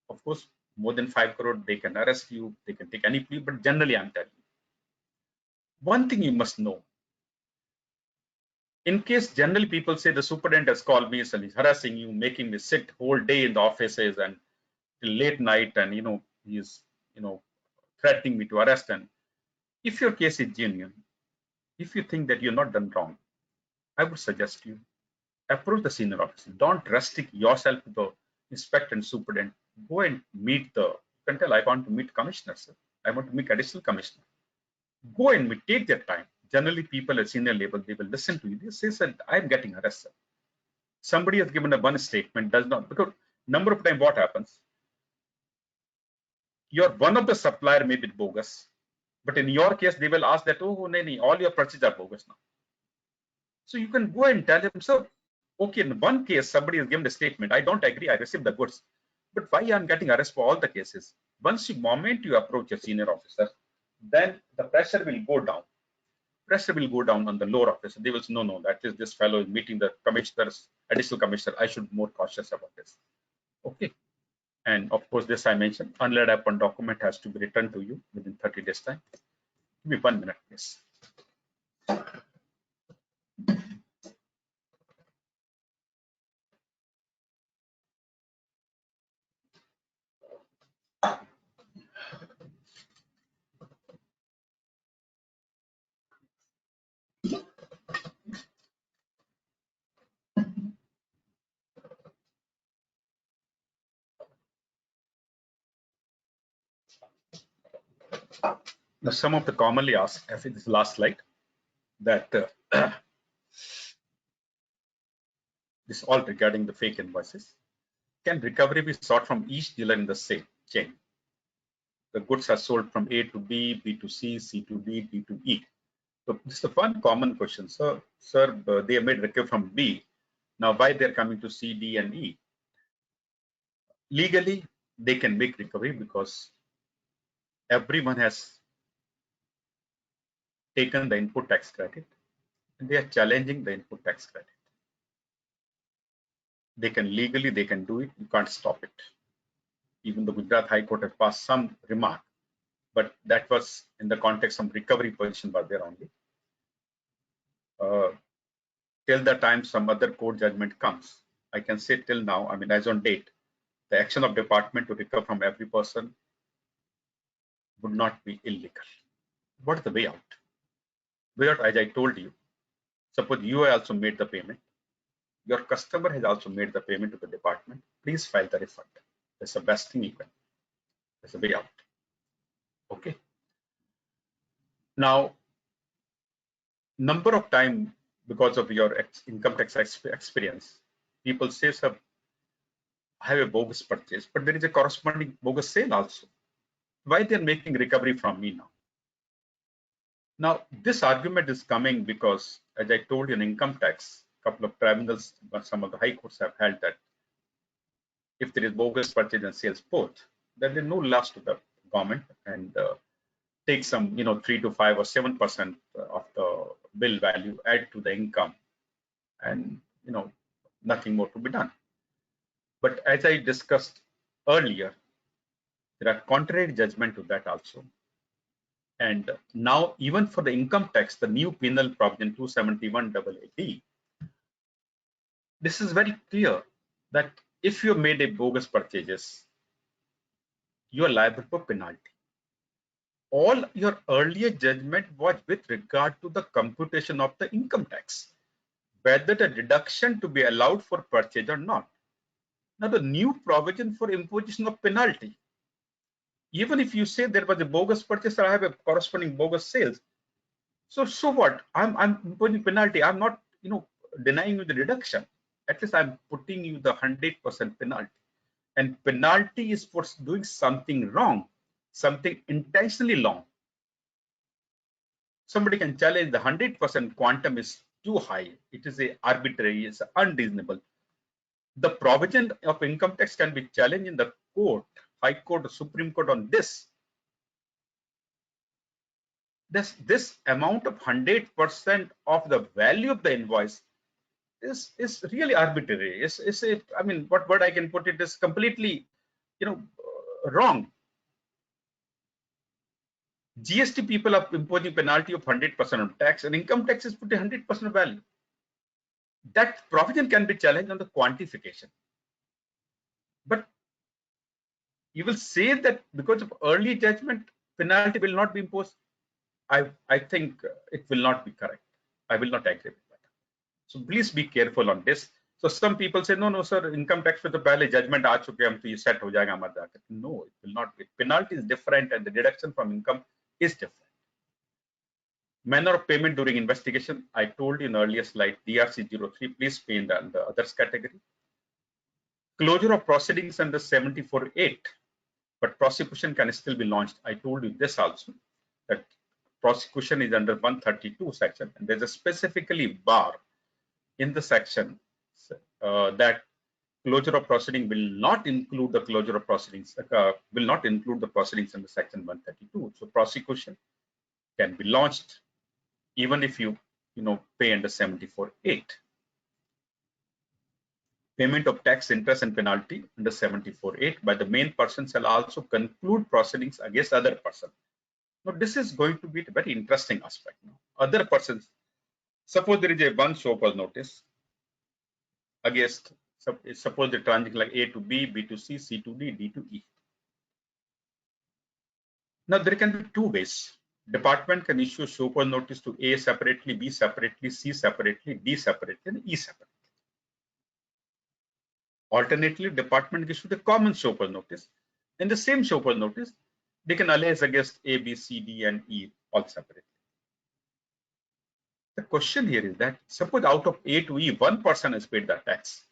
of course, more than 5 crore, they can arrest you, they can take any plea, but generally I'm telling you. One thing you must know, in case generally people say the superintendent has called me, so he's harassing you, making me sit whole day in the offices and till late night, and he's threatening me to arrest. And if your case is genuine, if you think that you're not done wrong, I would suggest you approach the senior officer. Don't restrict yourself to the inspector and superintendent. Go and meet you can tell, I want to meet commissioner, sir. I want to meet additional commissioner. Go and meet, take their time. Generally, people at senior level, they will listen to you. They say, sir, I'm getting arrested. Somebody has given a one statement, does not, because number of times what happens, your one of the supplier may be bogus, but in your case, they will ask that, oh, no, all your purchases are bogus now. So you can go and tell him, sir, okay, in one case, somebody has given a statement, I don't agree, I received the goods, but why I'm getting arrested for all the cases? Moment you approach a senior officer, then the pressure will go down. Pressure will go down on the lower officer. They will say, no, that is this fellow is meeting the commissioners, additional commissioner. I should be more cautious about this. Okay. And of course, this I mentioned, unlaid upon document has to be returned to you within 30 days time. Give me 1 minute, please. Now, some of the commonly asked, I think this last slide, that this all regarding the fake invoices. Can recovery be sought from each dealer in the same chain? The goods are sold from A to B, B to C, C to D, D to E. So this is the one common question. So, sir, they have made recovery from B. Now, why they're coming to C, D, and E? Legally, they can make recovery because everyone has taken the input tax credit and they are challenging the input tax credit. They can legally, they can do it. You can't stop it. Even the Gujarat High Court has passed some remark, but that was in the context of recovery position was there only. Till the time some other court judgment comes, I can say till now, I mean, as on date, the action of department to recover from every person would not be illegal. What is the way out? Way out, as I told you, suppose you also made the payment, your customer has also made the payment to the department, please file the refund. That's the best thing you can. That's the way out. Okay. Now, number of time because of your income tax experience, people say, sir, I have a bogus purchase, but there is a corresponding bogus sale also. Why they're making recovery from me now? Now, this argument is coming because, as I told you, in income tax, a couple of tribunals, some of the high courts have held that if there is bogus purchase and sales both, then there is no loss to the government and take some, 3 to 5 or 7% of the bill value, add to the income, and nothing more to be done. But as I discussed earlier, there are contrary judgment to that also. And now even for the income tax, the new penal provision 271AA, this is very clear that if you made a bogus purchases, you are liable for penalty. All your earlier judgment was with regard to the computation of the income tax, whether the deduction to be allowed for purchase or not. Now the new provision for imposition of penalty, even if you say there was a bogus purchase or I have a corresponding bogus sales, so what? I'm imposing penalty. I'm not denying you the deduction. At least I'm putting you the 100% penalty. And penalty is for doing something wrong, something intentionally wrong. Somebody can challenge the 100% quantum is too high. It is a arbitrary, it's unreasonable. The provision of income tax can be challenged in the court, High Court or Supreme Court on this. This amount of 100% of the value of the invoice is really arbitrary. I mean, what word I can put it is completely, wrong. GST people are imposing penalty of 100% of tax, and income tax is put 100% of value. That provision can be challenged on the quantification. But you will say that because of early judgment, penalty will not be imposed. I think it will not be correct. I will not agree with that. So please be careful on this. So some people say, no, sir, income tax with the pehle judgment aa chuke hum to ye set ho jayega hamara jaake. No, it will not be. Penalty is different and the deduction from income is different. Manner of payment during investigation, I told you in earlier slide, DRC 03, please pay in the others category. Closure of proceedings under 74(8), but prosecution can still be launched. I told you this also, that prosecution is under 132 section, and there's a specifically bar in the section that closure of proceeding will not include the closure of proceedings, will not include the proceedings under section 132. So prosecution can be launched even if you pay under 74(8). Payment of tax, interest and penalty under 74(8) by the main person shall also conclude proceedings against other person. Now this is going to be a very interesting aspect. Other persons, suppose there is a one show cause notice against, suppose the transaction like A to B, B to C, C to D, D to E. Now there can be two ways. Department can issue show cause notice to A separately, B separately, C separately, D separately, and E separately. Alternatively, department issue the common show cause notice. In the same show cause notice, they can allege against A, B, C, D, and E all separately. The question here is that suppose out of A to E, one person has paid the tax.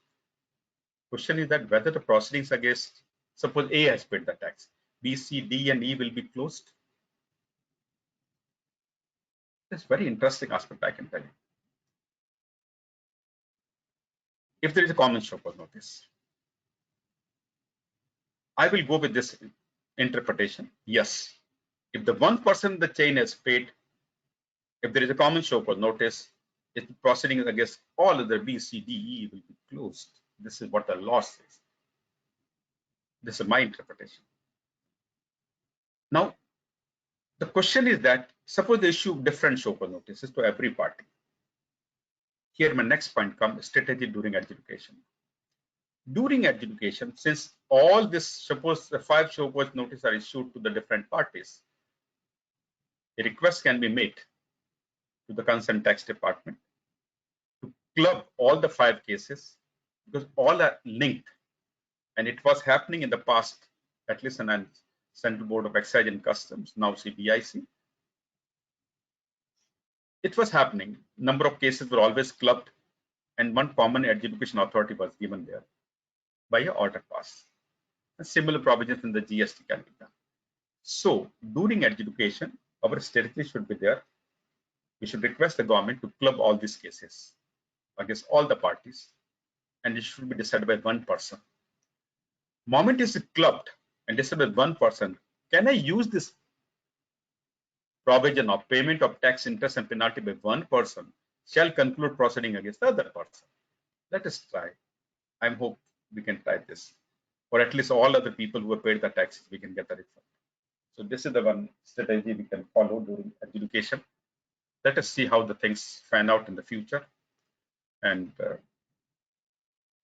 Question is that whether the proceedings against, suppose A has paid the tax, B, C, D, and E will be closed. That's very interesting aspect, I can tell you. If there is a common show cause notice, I will go with this interpretation. Yes, if the one person in the chain has paid, if there is a common show cause notice, if the proceedings against all other B, C, D, E will be closed. This is what the law says. This is my interpretation. Now, the question is that suppose they issue different show cause notices to every party. Here my next point comes, strategy during adjudication. During adjudication, since all this, suppose the 5 show cause notices are issued to the different parties, a request can be made to the concerned tax department to club all the 5 cases because all are linked, and it was happening in the past, at least in Central Board of Excise and Customs, now CBIC. It was happening. Number of cases were always clubbed, and one common adjudication authority was given there by an order pass. And similar provisions in the GST can be done. So during adjudication, our strategy should be there. We should request the government to club all these cases against all the parties, and it should be decided by one person. Moment is clubbed and decided by one person, can I use this provision of payment of tax, interest and penalty by one person shall conclude proceeding against the other person? Let us try. I hope we can try this, or at least all other people who have paid the taxes, we can get the refund. So this is the one strategy we can follow during adjudication. Let us see how the things fan out in the future, and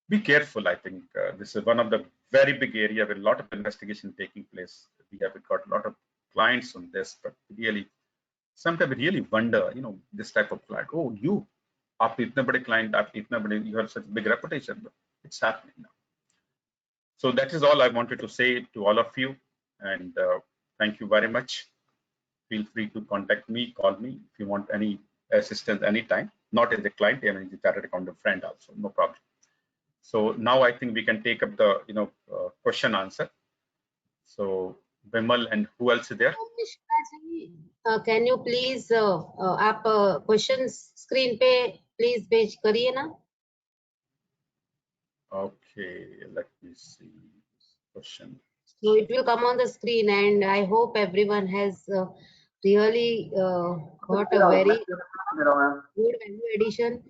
be careful. I think this is one of the very big area where a lot of investigation taking place. We have got a lot of clients on this, but really, sometimes we really wonder, this type of client. Oh, you, आप इतने बड़े client, आप इतने बड़े, you have such big reputation, but it's happening now. So that is all I wanted to say to all of you, and thank you very much. Feel free to contact me, call me if you want any assistance anytime. Not as a client, I mean, as a chartered accountant friend also, no problem. So now I think we can take up the question answer. So Vimal and who else is there? Mishra ji, can you please आप questions screen पे please भेज करिए ना. Okay, let me see question. So it will come on the screen, and I hope everyone has really got a very good value addition,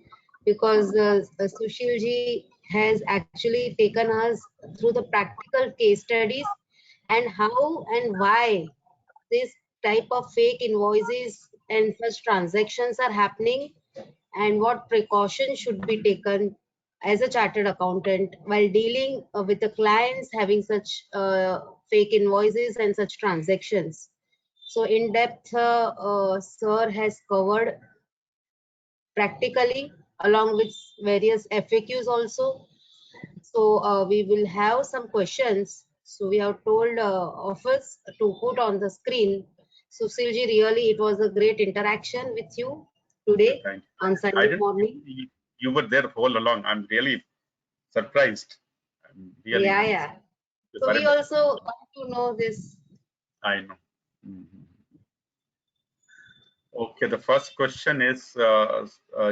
because Sushil ji has actually taken us through the practical case studies and how and why this type of fake invoices and such transactions are happening, and what precautions should be taken as a chartered accountant while dealing with the clients having such fake invoices and such transactions. So in depth, sir has covered practically along with various FAQs also. So we will have some questions. So we have told of us to put on the screen. Sushil ji, really it was a great interaction with you today on I Sunday didn't morning. you were there all along. I'm really surprised. I'm really Yeah. So we also come to know this. I know. Okay, the first question is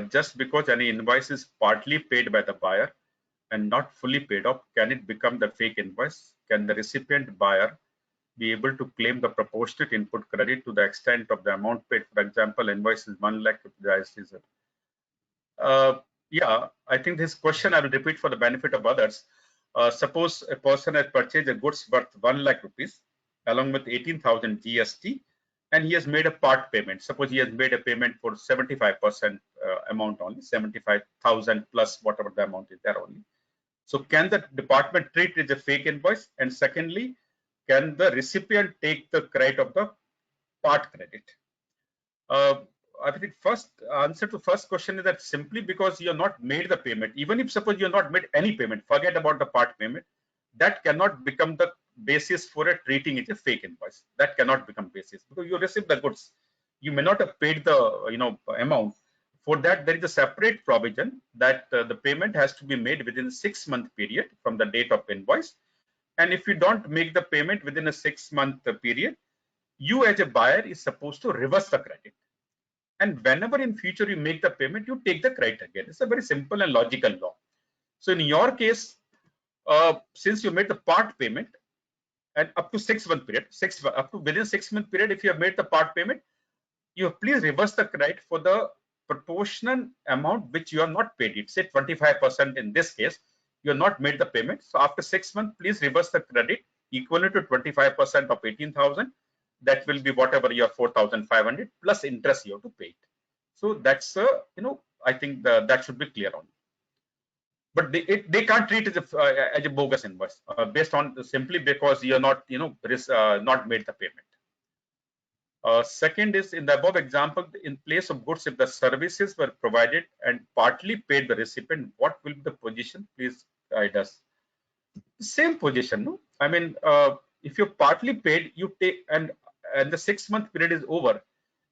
just because any invoice is partly paid by the buyer and not fully paid off, can it become the fake invoice? Can the recipient buyer be able to claim the proportionate input credit to the extent of the amount paid? For example, invoice is 1 lakh rupees. Yeah, I think this question I will repeat for the benefit of others. Suppose a person has purchased a goods worth 1 lakh rupees along with 18,000 GST, and he has made a part payment. Suppose he has made a payment for 75% amount only, 75,000 plus whatever the amount is there only. So can the department treat it as a fake invoice? And secondly, can the recipient take the credit of the part credit? I think first answer to first question is that simply because you have not made the payment, even if suppose you have not made any payment, forget about the part payment, that cannot become the basis for a treating it a fake invoice. That cannot become basis because you received the goods. You may not have paid the amount. For that, there is a separate provision that the payment has to be made within a 6-month period from the date of invoice. And if you don't make the payment within a 6-month period, you as a buyer is supposed to reverse the credit. And whenever in future you make the payment, you take the credit again. It's a very simple and logical law. So in your case, since you made the part payment and up to 6-month period, up to within 6-month period, if you have made the part payment, you please reverse the credit for the proportional amount which you have not paid. It say 25% in this case, you have not made the payment. So after 6 months, please reverse the credit equivalent to 25% of 18,000. That will be whatever your 4,500 plus interest you have to pay it. So that's I think that should be clear on. But they can't treat it as a bogus invoice based on simply because you are not not made the payment. Second is in the above example, in place of goods, if the services were provided and partly paid the recipient, what will be the position? Please guide us. Same position, no? I mean, if you partly paid, you take and the 6-month period is over,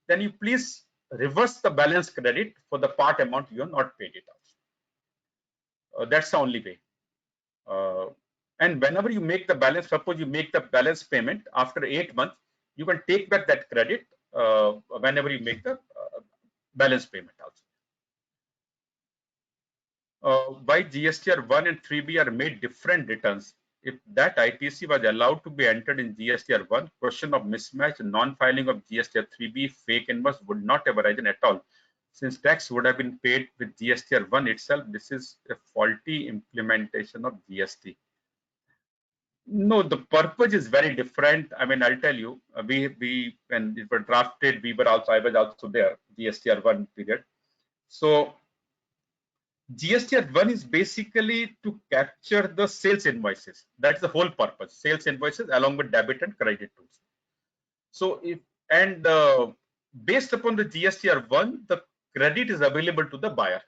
then you please reverse the balance credit for the part amount you have not paid it out. That's the only way. And whenever you make the balance, suppose you make the balance payment after 8 months, you can take back that credit whenever you make the balance payment also. Why GSTR 1 and 3B are made different returns? If that ITC was allowed to be entered in GSTR 1, question of mismatch and non-filing of GSTR 3B fake invoice would not have arisen at all. Since tax would have been paid with GSTR 1 itself, this is a faulty implementation of GST. No, the purpose is very different. I mean, I'll tell you, we when it were drafted, I was also there, GSTR1 period. So GSTR1 is basically to capture the sales invoices. That's the whole purpose. Sales invoices along with debit and credit tools. So if and based upon the GSTR1, the credit is available to the buyer,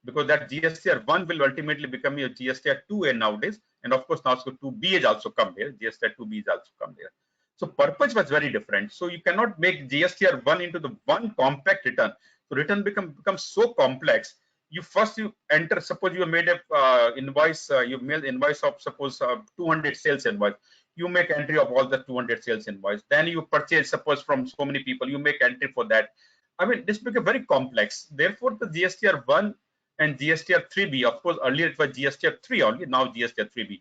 because that GSTR1 will ultimately become your GSTR2A nowadays, and of course now 2B is also come there. GSTR2B is also come there. So purpose was very different. So you cannot make GSTR1 into the one compact return. So return becomes so complex. You enter. Suppose you made a invoice. You mail invoice of suppose 200 sales invoice. You make entry of all the 200 sales invoice. Then you purchase suppose from so many people. You make entry for that. I mean, this becomes very complex. Therefore, the GSTR1 and GSTR3B, of course, earlier it was GSTR3 only, now GSTR3B.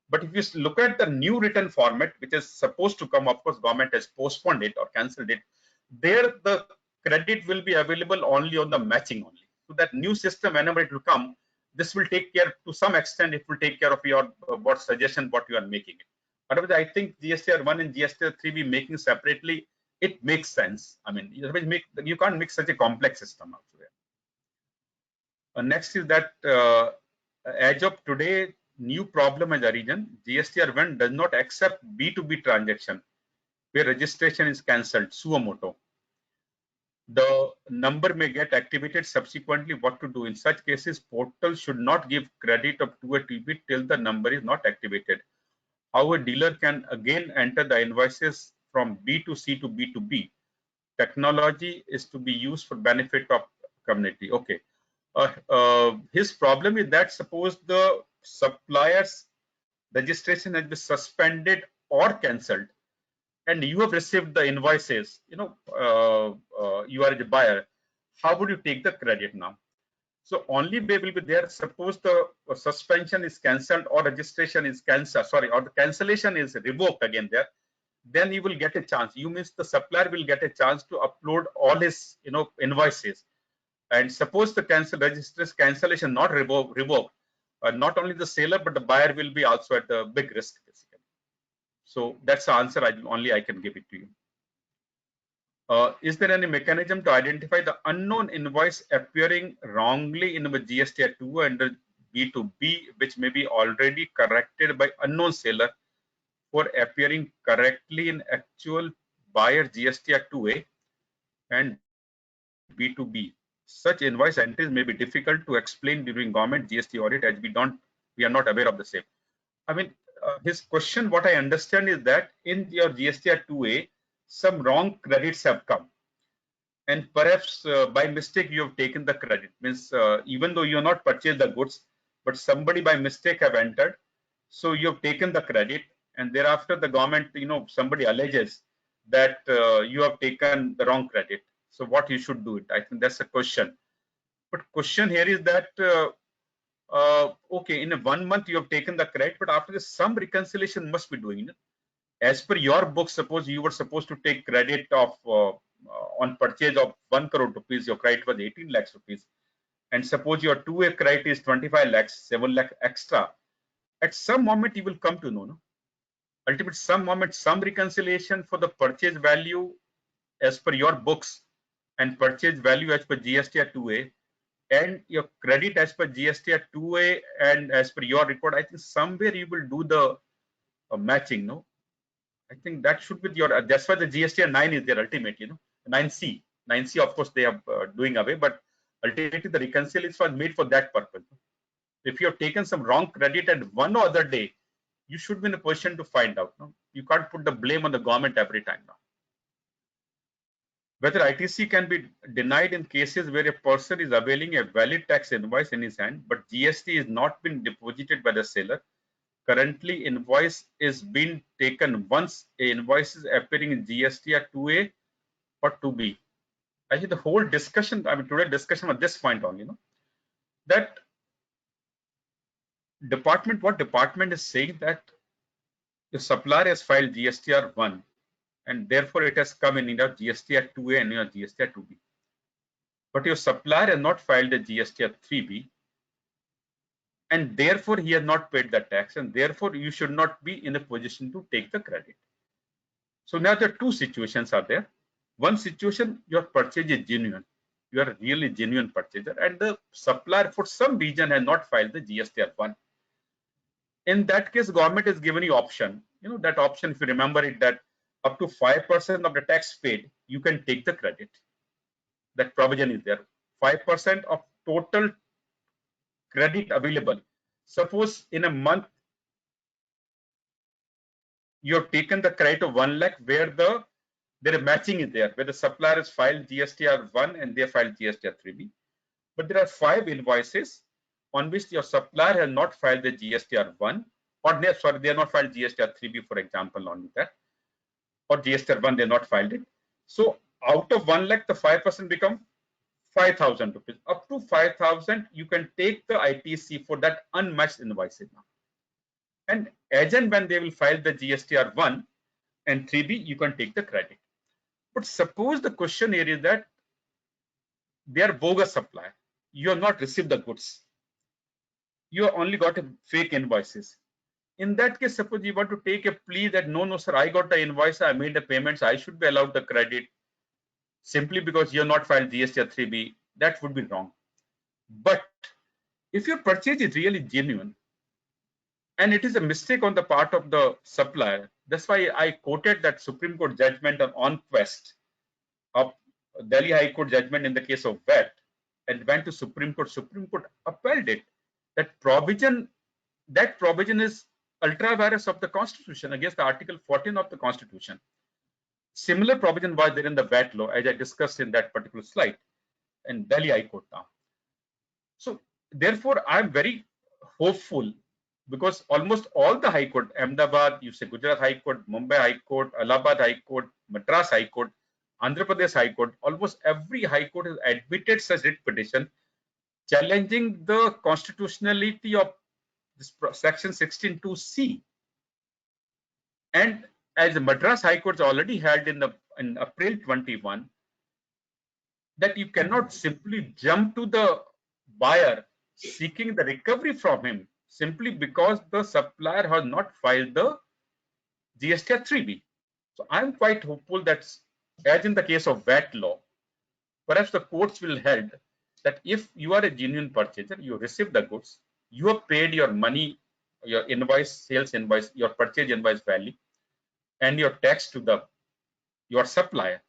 But if you look at the new written format, which is supposed to come, of course, government has postponed it or cancelled it. There, the credit will be available only on the matching only. So that new system, whenever it will come, this will take care, to some extent, it will take care of your what suggestion, what you are making it. Otherwise, I think GSTR1 and GSTR3B making separately, it makes sense. I mean, you can't make such a complex system out there. Next is that as of today, new problem has arisen. GSTR1 does not accept B2B transaction where registration is cancelled, suo moto. The number may get activated subsequently. What to do? In such cases, portal should not give credit up to a TB till the number is not activated. How a dealer can again enter the invoices from B to C to B to B. Technology is to be used for benefit of community. Okay. His problem is that suppose the supplier's registration has been suspended or cancelled, and you have received the invoices, you are the buyer. How would you take the credit now? So only way will be there. Suppose the suspension is cancelled or registration is cancelled, sorry, or the cancellation is revoked again there. Then you will get a chance. You means the supplier will get a chance to upload all his, invoices. And suppose the cancellation not revoked, not only the seller but the buyer will be also at a big risk basically. So that's the answer I can give it to you. Is there any mechanism to identify the unknown invoice appearing wrongly in the GSTR2 under B2B, which may be already corrected by unknown seller for appearing correctly in actual buyer GSTR2A and B2B? Such invoice entries may be difficult to explain during government GST audit, as we are not aware of the same. I mean, his question, what I understand is that in your GSTR2A, some wrong credits have come. And perhaps by mistake, you have taken the credit. Means even though you have not purchased the goods, but somebody by mistake have entered. So you have taken the credit, and thereafter the government, somebody alleges that you have taken the wrong credit. So what you should do it? I think that's a question. But question here is that okay, in a 1 month you have taken the credit, but after this some reconciliation must be doing. As per your book, suppose you were supposed to take credit of on purchase of 1 crore rupees, your credit was 18 lakhs rupees, and suppose your 2A credit is 25 lakhs, 7 lakh extra. At some moment you will come to know, no? Ultimately, some moment, some reconciliation for the purchase value as per your books and purchase value as per GSTR 2A and your credit as per GSTR 2A and as per your report. I think somewhere you will do the matching, no? I think that should be your, that's why the GSTR 9 is there ultimately, 9C. 9C, of course, they are doing away, but ultimately the reconciliation was made for that purpose. If you have taken some wrong credit at one or other day, you should be in a position to find out. No? You can't put the blame on the government every time now. Whether ITC can be denied in cases where a person is availing a valid tax invoice in his hand, but GST is not been deposited by the seller. Currently, invoice is being taken once a invoice is appearing in GSTR 2A or 2B. I think the whole discussion, today discussion at this point only, that what department is saying that the supplier has filed GSTR 1 and therefore it has come in your GSTR 2A and your GSTR 2B. But your supplier has not filed a GSTR 3B. and therefore he has not paid the tax, and therefore you should not be in a position to take the credit. So now the two situations are there. One situation, your purchase is genuine. You are a really genuine purchaser, and the supplier for some reason has not filed the GSTR1. In that case, government is given you option. You know that option, if you remember it, that up to 5% of the tax paid, you can take the credit. That provision is there. 5% of total credit available. Suppose in a month you have taken the credit of 1 lakh where their matching is there, where the supplier has filed GSTR1 and they filed GSTR3B. But there are 5 invoices on which your supplier has not filed the GSTR1, or sorry, they have not filed GSTR3B, for example, on that, or GSTR1, they have not filed it. So out of 1 lakh, the 5% become 5,000 rupees. Up to 5,000, you can take the ITC for that unmatched invoices now. And as and when they will file the GSTR1 and 3B, you can take the credit. But suppose the question here is that they are bogus supplier. You have not received the goods. You have only got a fake invoices. In that case, suppose you want to take a plea that no, sir, I got the invoice, I made the payments, I should be allowed the credit simply because you have not filed GST 3B. That would be wrong. But if your purchase is really genuine and it is a mistake on the part of the supplier, that's why I quoted that Supreme Court judgment on Quest of Delhi High Court judgment in the case of VAT, and went to Supreme Court. Supreme Court upheld it. That provision is ultra vires of the Constitution, against the Article 14 of the Constitution. Similar provision was there in the VAT law, as I discussed in that particular slide, in Delhi High Court now. So therefore, I am very hopeful, because almost all the High Court, Ahmedabad, you say Gujarat High Court, Mumbai High Court, Allahabad High Court, Madras High Court, Andhra Pradesh High Court, almost every High Court has admitted such writ petition challenging the constitutionality of this section 16(2)(c). And as the Madras High Court already held in April 21, that you cannot simply jump to the buyer seeking the recovery from him simply because the supplier has not filed the GST 3B. So I am quite hopeful that, as in the case of VAT law, perhaps the courts will hold that if you are a genuine purchaser, you receive the goods, you have paid your money, your invoice, sales invoice, your purchase invoice value, and your tax to your supplier.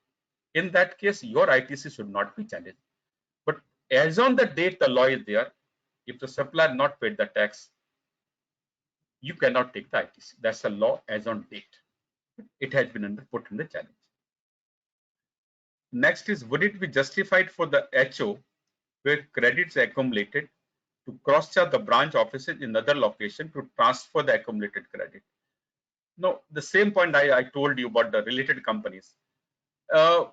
In that case, your ITC should not be challenged. But as on the date the law is there, if the supplier not paid the tax, you cannot take the ITC. That's the law as on date. It has been put in the challenge. Next is, would it be justified for the HO where credits accumulated to cross-charge the branch offices in other location to transfer the accumulated credit? No, the same point I told you about the related companies. HO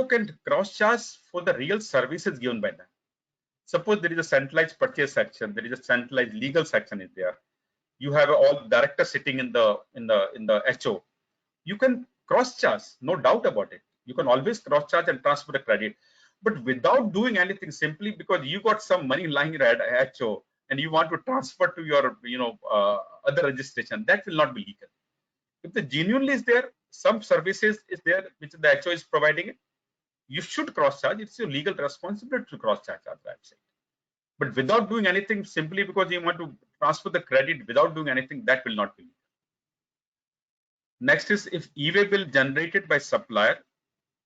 can cross-charge for the real services given by them. Suppose there is a centralized purchase section, there is a centralized legal section is there. You have all directors sitting in the HO. You can cross-charge, no doubt about it. You can always cross-charge and transfer the credit, but without doing anything, simply because you got some money lying at HO and you want to transfer to your other registration, that will not be legal. If the genuinely is there, some services is there which the HO is providing it, you should cross-charge. It's your legal responsibility to cross-charge at that side. But without doing anything, simply because you want to transfer the credit without doing anything, that will not be legal. Next is, if e-way bill generated by supplier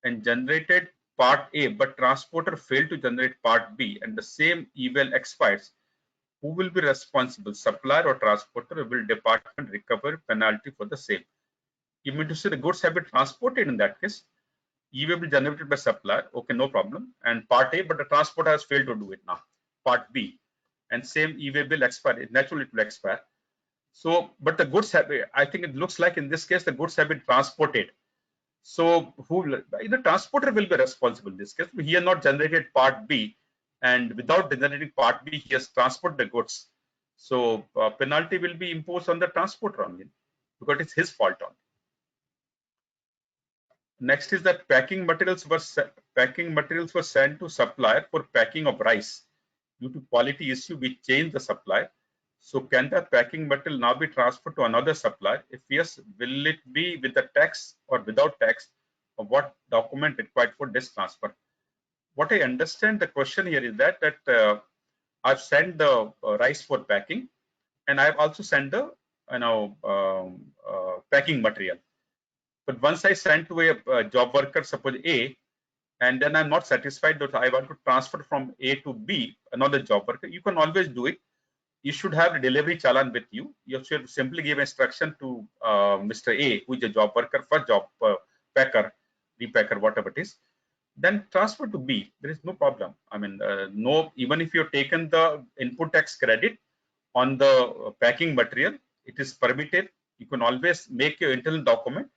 and generated part A, but transporter failed to generate part B, and the same e-bill expires, who will be responsible, supplier or transporter? Will department recover penalty for the same? You mean to say the goods have been transported in that case? E-way bill generated by supplier, okay, no problem, and part A, but the transporter has failed to do it now. Part B, and same e-way bill expire, naturally it will expire. So, but the goods have, I think it looks like in this case, the goods have been transported. So, the transporter will be responsible in this case. He has not generated part B, and without generating part B, he has transported the goods. So, penalty will be imposed on the transporter only, because it's his fault only. Next is that packing materials were sent to supplier for packing of rice, due to quality issue, we changed the supplier. So can the packing material now be transferred to another supplier? If yes, will it be with the tax or without tax? Or what document required for this transfer? What I understand the question here is that I've sent the rice for packing, and I've also sent the packing material. But once I send to a job worker, suppose A, and then I'm not satisfied that I want to transfer from A to B, another job worker, you can always do it. You should have a delivery challan with you. You should simply give instruction to Mr. A, who is a job worker for job packer, repacker, whatever it is. Then transfer to B. There is no problem. I mean, no. Even if you've taken the input tax credit on the packing material, it is permitted. You can always make your internal document,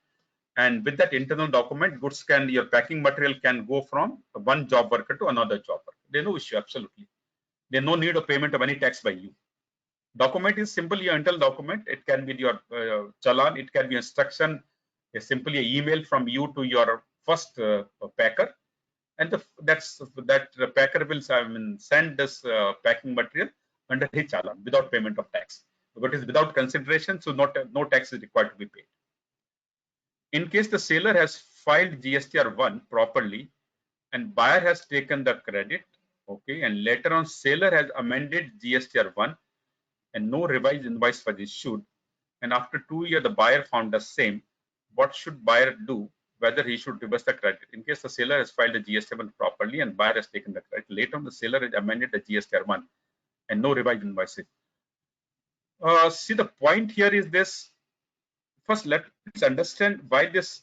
and with that internal document, your packing material can go from one job worker to another job worker. There's no issue. Absolutely, there's no need of payment of any tax by you. Document is simply your internal document. It can be your challan. It can be instruction. Simply an email from you to your first packer, and that packer will send this packing material under his challan without payment of tax. But it is without consideration, so no tax is required to be paid. In case the seller has filed GSTR 1 properly and buyer has taken the credit, okay, and later on seller has amended GSTR 1 and no revised invoice was issued, and after 2 years the buyer found the same, what should buyer do? Whether he should reverse the credit? In case the seller has filed the GSTR 1 properly and buyer has taken the credit, later on the seller has amended the GSTR 1 and no revised invoices. See, the point here is this. First, let's understand why this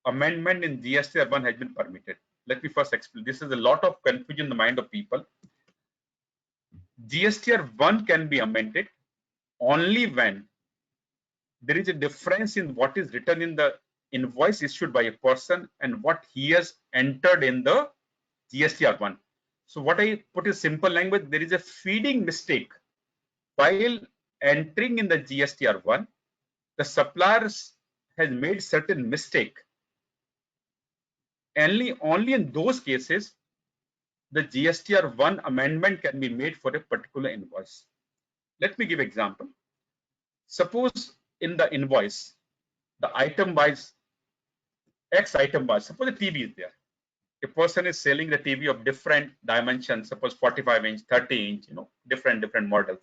amendment in GSTR 1 has been permitted. Let me first explain. This is a lot of confusion in the mind of people. GSTR 1 can be amended only when there is a difference in what is written in the invoice issued by a person and what he has entered in the GSTR 1. So what I put is simple language. There is a feeding mistake while entering in the GSTR 1. The supplier has made certain mistake. Only in those cases, the GSTR 1 amendment can be made for a particular invoice. Let me give example. Suppose in the invoice, the item wise, X item wise, suppose the TV is there. A person is selling the TV of different dimensions, suppose 45 inch, 30 inch, different models.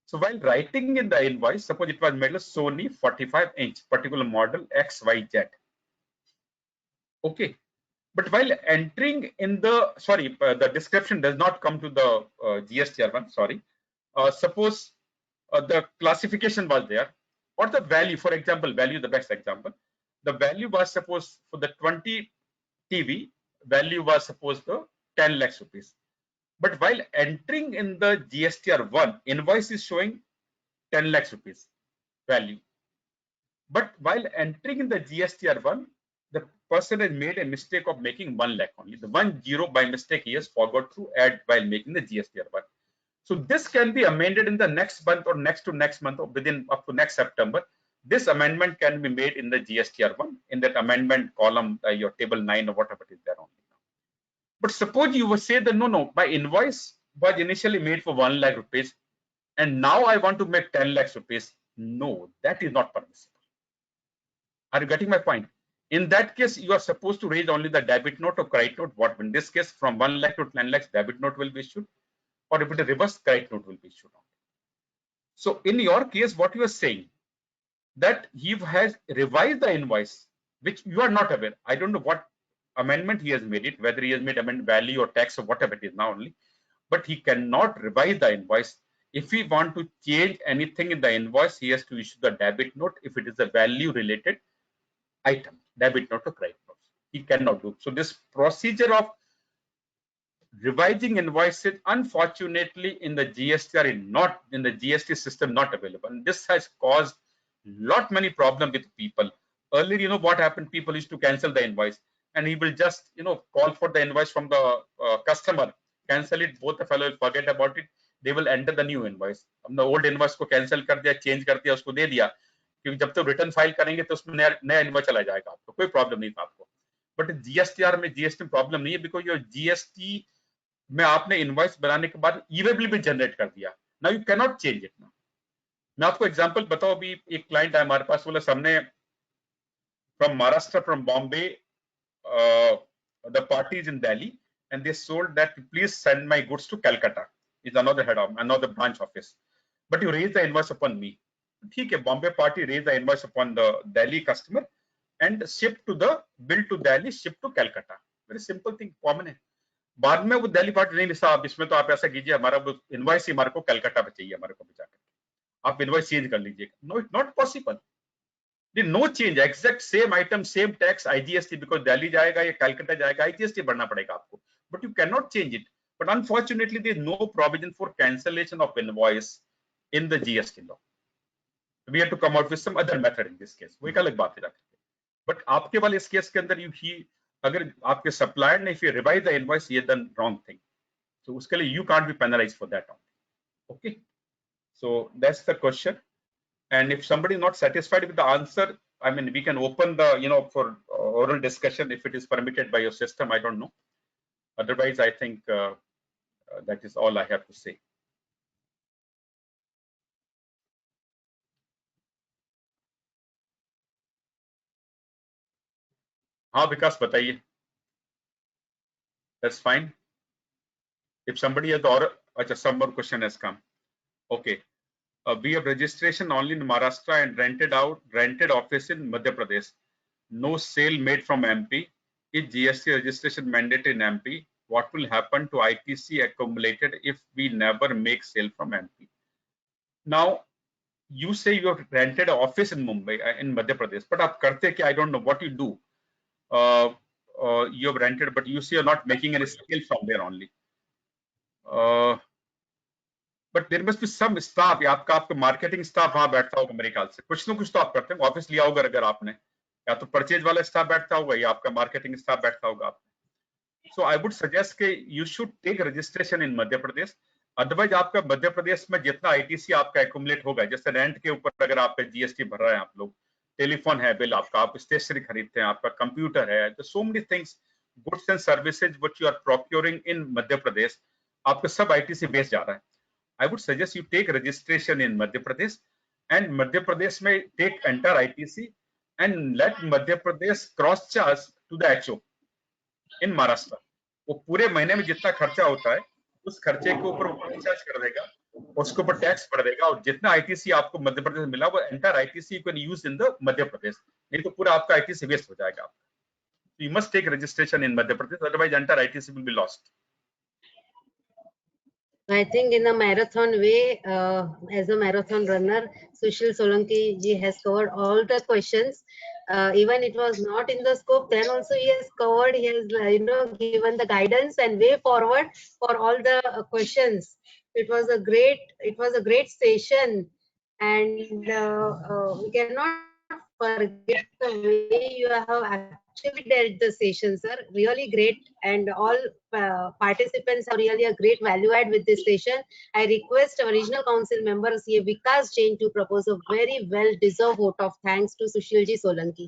So while writing in the invoice, suppose it was made of Sony 45 inch, particular model XYZ. Okay. But while entering in the description does not come to the GSTR 1, sorry. Suppose the classification was there, or the value, for example, value, the best example. The value was suppose for the 20 TV, value was suppose the 10 lakhs rupees. But while entering in the GSTR 1, invoice is showing 10 lakhs rupees value. But while entering in the GSTR 1, the person has made a mistake of making 1 lakh only. The 1 0 by mistake he has forgot to add while making the GSTR 1. So this can be amended in the next month or next to next month or within up to next September. This amendment can be made in the GSTR 1 in that amendment column, your table 9 or whatever it is there only. But suppose you would say that no, my invoice was initially made for 1 lakh rupees and now I want to make 10 lakhs rupees. No, that is not permissible. Are you getting my point? In that case, you are supposed to raise only the debit note or credit note. What in this case, from 1 lakh to 10 lakhs, debit note will be issued, or if it is reverse, credit note will be issued. So in your case, what you are saying that he has revised the invoice, which you are not aware. I don't know what amendment he has made it, whether he has made amendment value or tax or whatever it is now only, but he cannot revise the invoice. If we want to change anything in the invoice, he has to issue the debit note if it is a value related item, debit note or credit note. He cannot do. So this procedure of revising invoices, unfortunately, in the GSTR is not in the GST system not available. And this has caused many problems with people. Earlier, what happened? People used to cancel the invoice, and he will just call for the invoice from the customer, cancel it. Both the fellow will forget about it. They will enter the new invoice. हमने old invoice को cancel कर दिया, change कर दिया, उसको दे दिया. क्योंकि जब तक रिटर्न फाइल करेंगे तो उसमें नया इनवॉइस चला जाएगा, आपको कोई प्रॉब्लम नहीं था आपको. बट जीएसटीआर में जीएसटी प्रॉब्लम नहीं है, बिकॉज योर जीएसटी मैं आपने इनवॉइस बनाने के बाद ईवेबल भी जनरेट कर दिया, now you can not change it. ना मैं आपको एग्जांपल बताऊं, अभी एक क्लाइंट है हमारे पास, बोला हमने from Maharashtra, from Bombay, the party is in Delhi and they sold that, please send my goods to Calcutta, is another head of another branch office, but you raise the invoice upon me. ठीक है, Bombay party raise the invoice upon the Delhi customer and ship to the bill to Delhi, ship to Calcutta. Very simple thing, common है। बाद में वो Delhi party नहीं, साहब इसमें तो आप ऐसा कीजिए, हमारा इनवॉइस ही हमारे को कलकत्ता पे चाहिए, हमारे को बचा करके आप इनवॉइस चेंज कर लीजिएगा। No, it's not possible. No change, exact same item, same tax, IGST, because Delhi जाएगा या कलकत्ता जाएगा, आईजीएसटी भरना पड़ेगा आपको, but you cannot change it. But unfortunately, there is no provision for cancellation of invoice in the GST law. We have to come out with some other method in this case. वो एक अलग बात है। But आपके वाले इस case के अंदर अगर आपके सप्लायर ने if you revise the invoice, he has done wrong thing. So उसके लिए you can't be penalized for that. Okay. So that's the question. And if somebody is not satisfied with the answer, I mean, we can open the for oral discussion if it is permitted by your system. I don't know. Otherwise, I think that is all I have to say. हाँ विकास बताइए। That's fine. If somebody has अच्छा, some more question has come. Okay. We have registration only in Maharashtra and rented office in Madhya Pradesh. No sale made from MP. Is GST registration mandate in MP? What will happen to ITC accumulated if we never make sale from MP? Now, you say you have rented an office in Mumbai, in Madhya Pradesh, but आप करते क्या? I don't know what you do. You have rented, but you say you're not making any sale from there only. But there must be some staff, या आपका marketing staff वहां बैठता होगा मेरे ख्याल से, कुछ ना कुछ तो आप करते हैं, ऑफिस लिया होगा अगर आपने, या तो परचेज वाला स्टाफ बैठता होगा या आपका मार्केटिंग स्टाफ बैठता होगा आपने। So I would suggest कि you should take registration in Madhya Pradesh. Otherwise आपका मध्य प्रदेश में जितना आईटीसी आपका एक्यूमुलेट होगा, जैसे रेंट के ऊपर अगर आप जीएसटी भर रहे हैं, आप लोग टेलीफोन है बिल आपका, आप स्टेशनरी खरीदते हैं, आपका कंप्यूटर है, तो so many things, goods and services which you are procuring in Madhya Pradesh, आपका सब आईटीसी बेस जा रहा है। I would suggest you take registration in Madhya Pradesh, and Madhya Pradesh में take enter ITC and let Madhya Pradesh cross charge to the HO in Maharashtra. वो पूरे महीने में जितना खर्चा होता है उस खर्चे के ऊपर वो चार्ज कर देगा, उसके ऊपर टैक्स बढ़ देगा, और जितना आईटीसी आपको मध्य प्रदेश में मिला वो entire ITC you can use in the Madhya Pradesh, नहीं तो पूरा आपका आईटीसी वेस्ट हो जाएगा। You must take registration in Madhya Pradesh, otherwise entire ITC will be lost. I think in a marathon way, as a marathon runner, Sushil Solanki ji has covered all the questions. Even it was not in the scope, then also he has covered. He has given the guidance and way forward for all the questions. It was a great session, and we cannot forget the way you have actually dealt the session, sir. Really great, and all participants have really a great value add with this session. I request our regional council member C. Vikas Jain to propose a very well-deserved vote of thanks to Sushilji Solanki.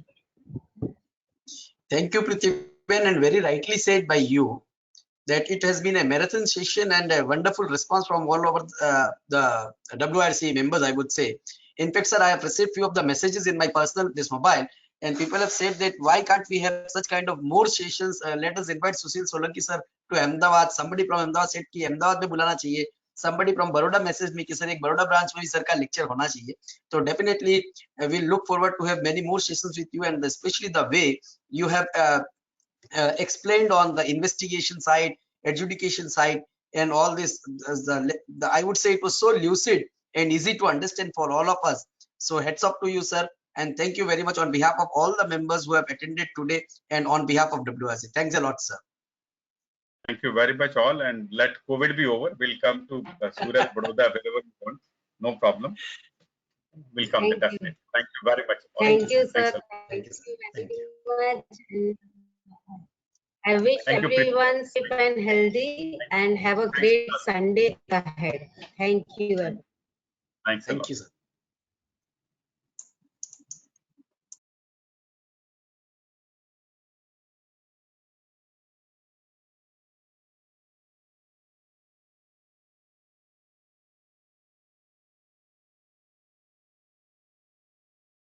Thank you, Prithiben, and very rightly said by you that it has been a marathon session and a wonderful response from all over the WRC members, I would say. In fact, sir, I have received few of the messages in my personal mobile, and people have said that why can't we have such kind of more sessions? Let us invite Sushil Solanki sir to Ahmedabad. Somebody from Ahmedabad said कि Ahmedabad में बुलाना चाहिए. Somebody from Baroda messaged me कि sir एक Baroda branch में भी sir का lecture होना चाहिए. So definitely we'll look forward to have many more sessions with you, and especially the way you have explained on the investigation side, adjudication side, and all this. I would say it was so lucid and easy to understand for all of us. So hats off to you, sir, and thank you very much on behalf of all the members who have attended today and on behalf of WRC. Thanks a lot, sir. Thank you very much all, and let COVID be over. We'll come to Surat, Baroda, wherever you want. No problem. We'll come to definitely. Thank you very much. Thank you, sir. Thank you. Thank you very much. I wish everyone safe and healthy and have a great Sunday ahead. Thank you. Thanks a lot. Thank you, sir.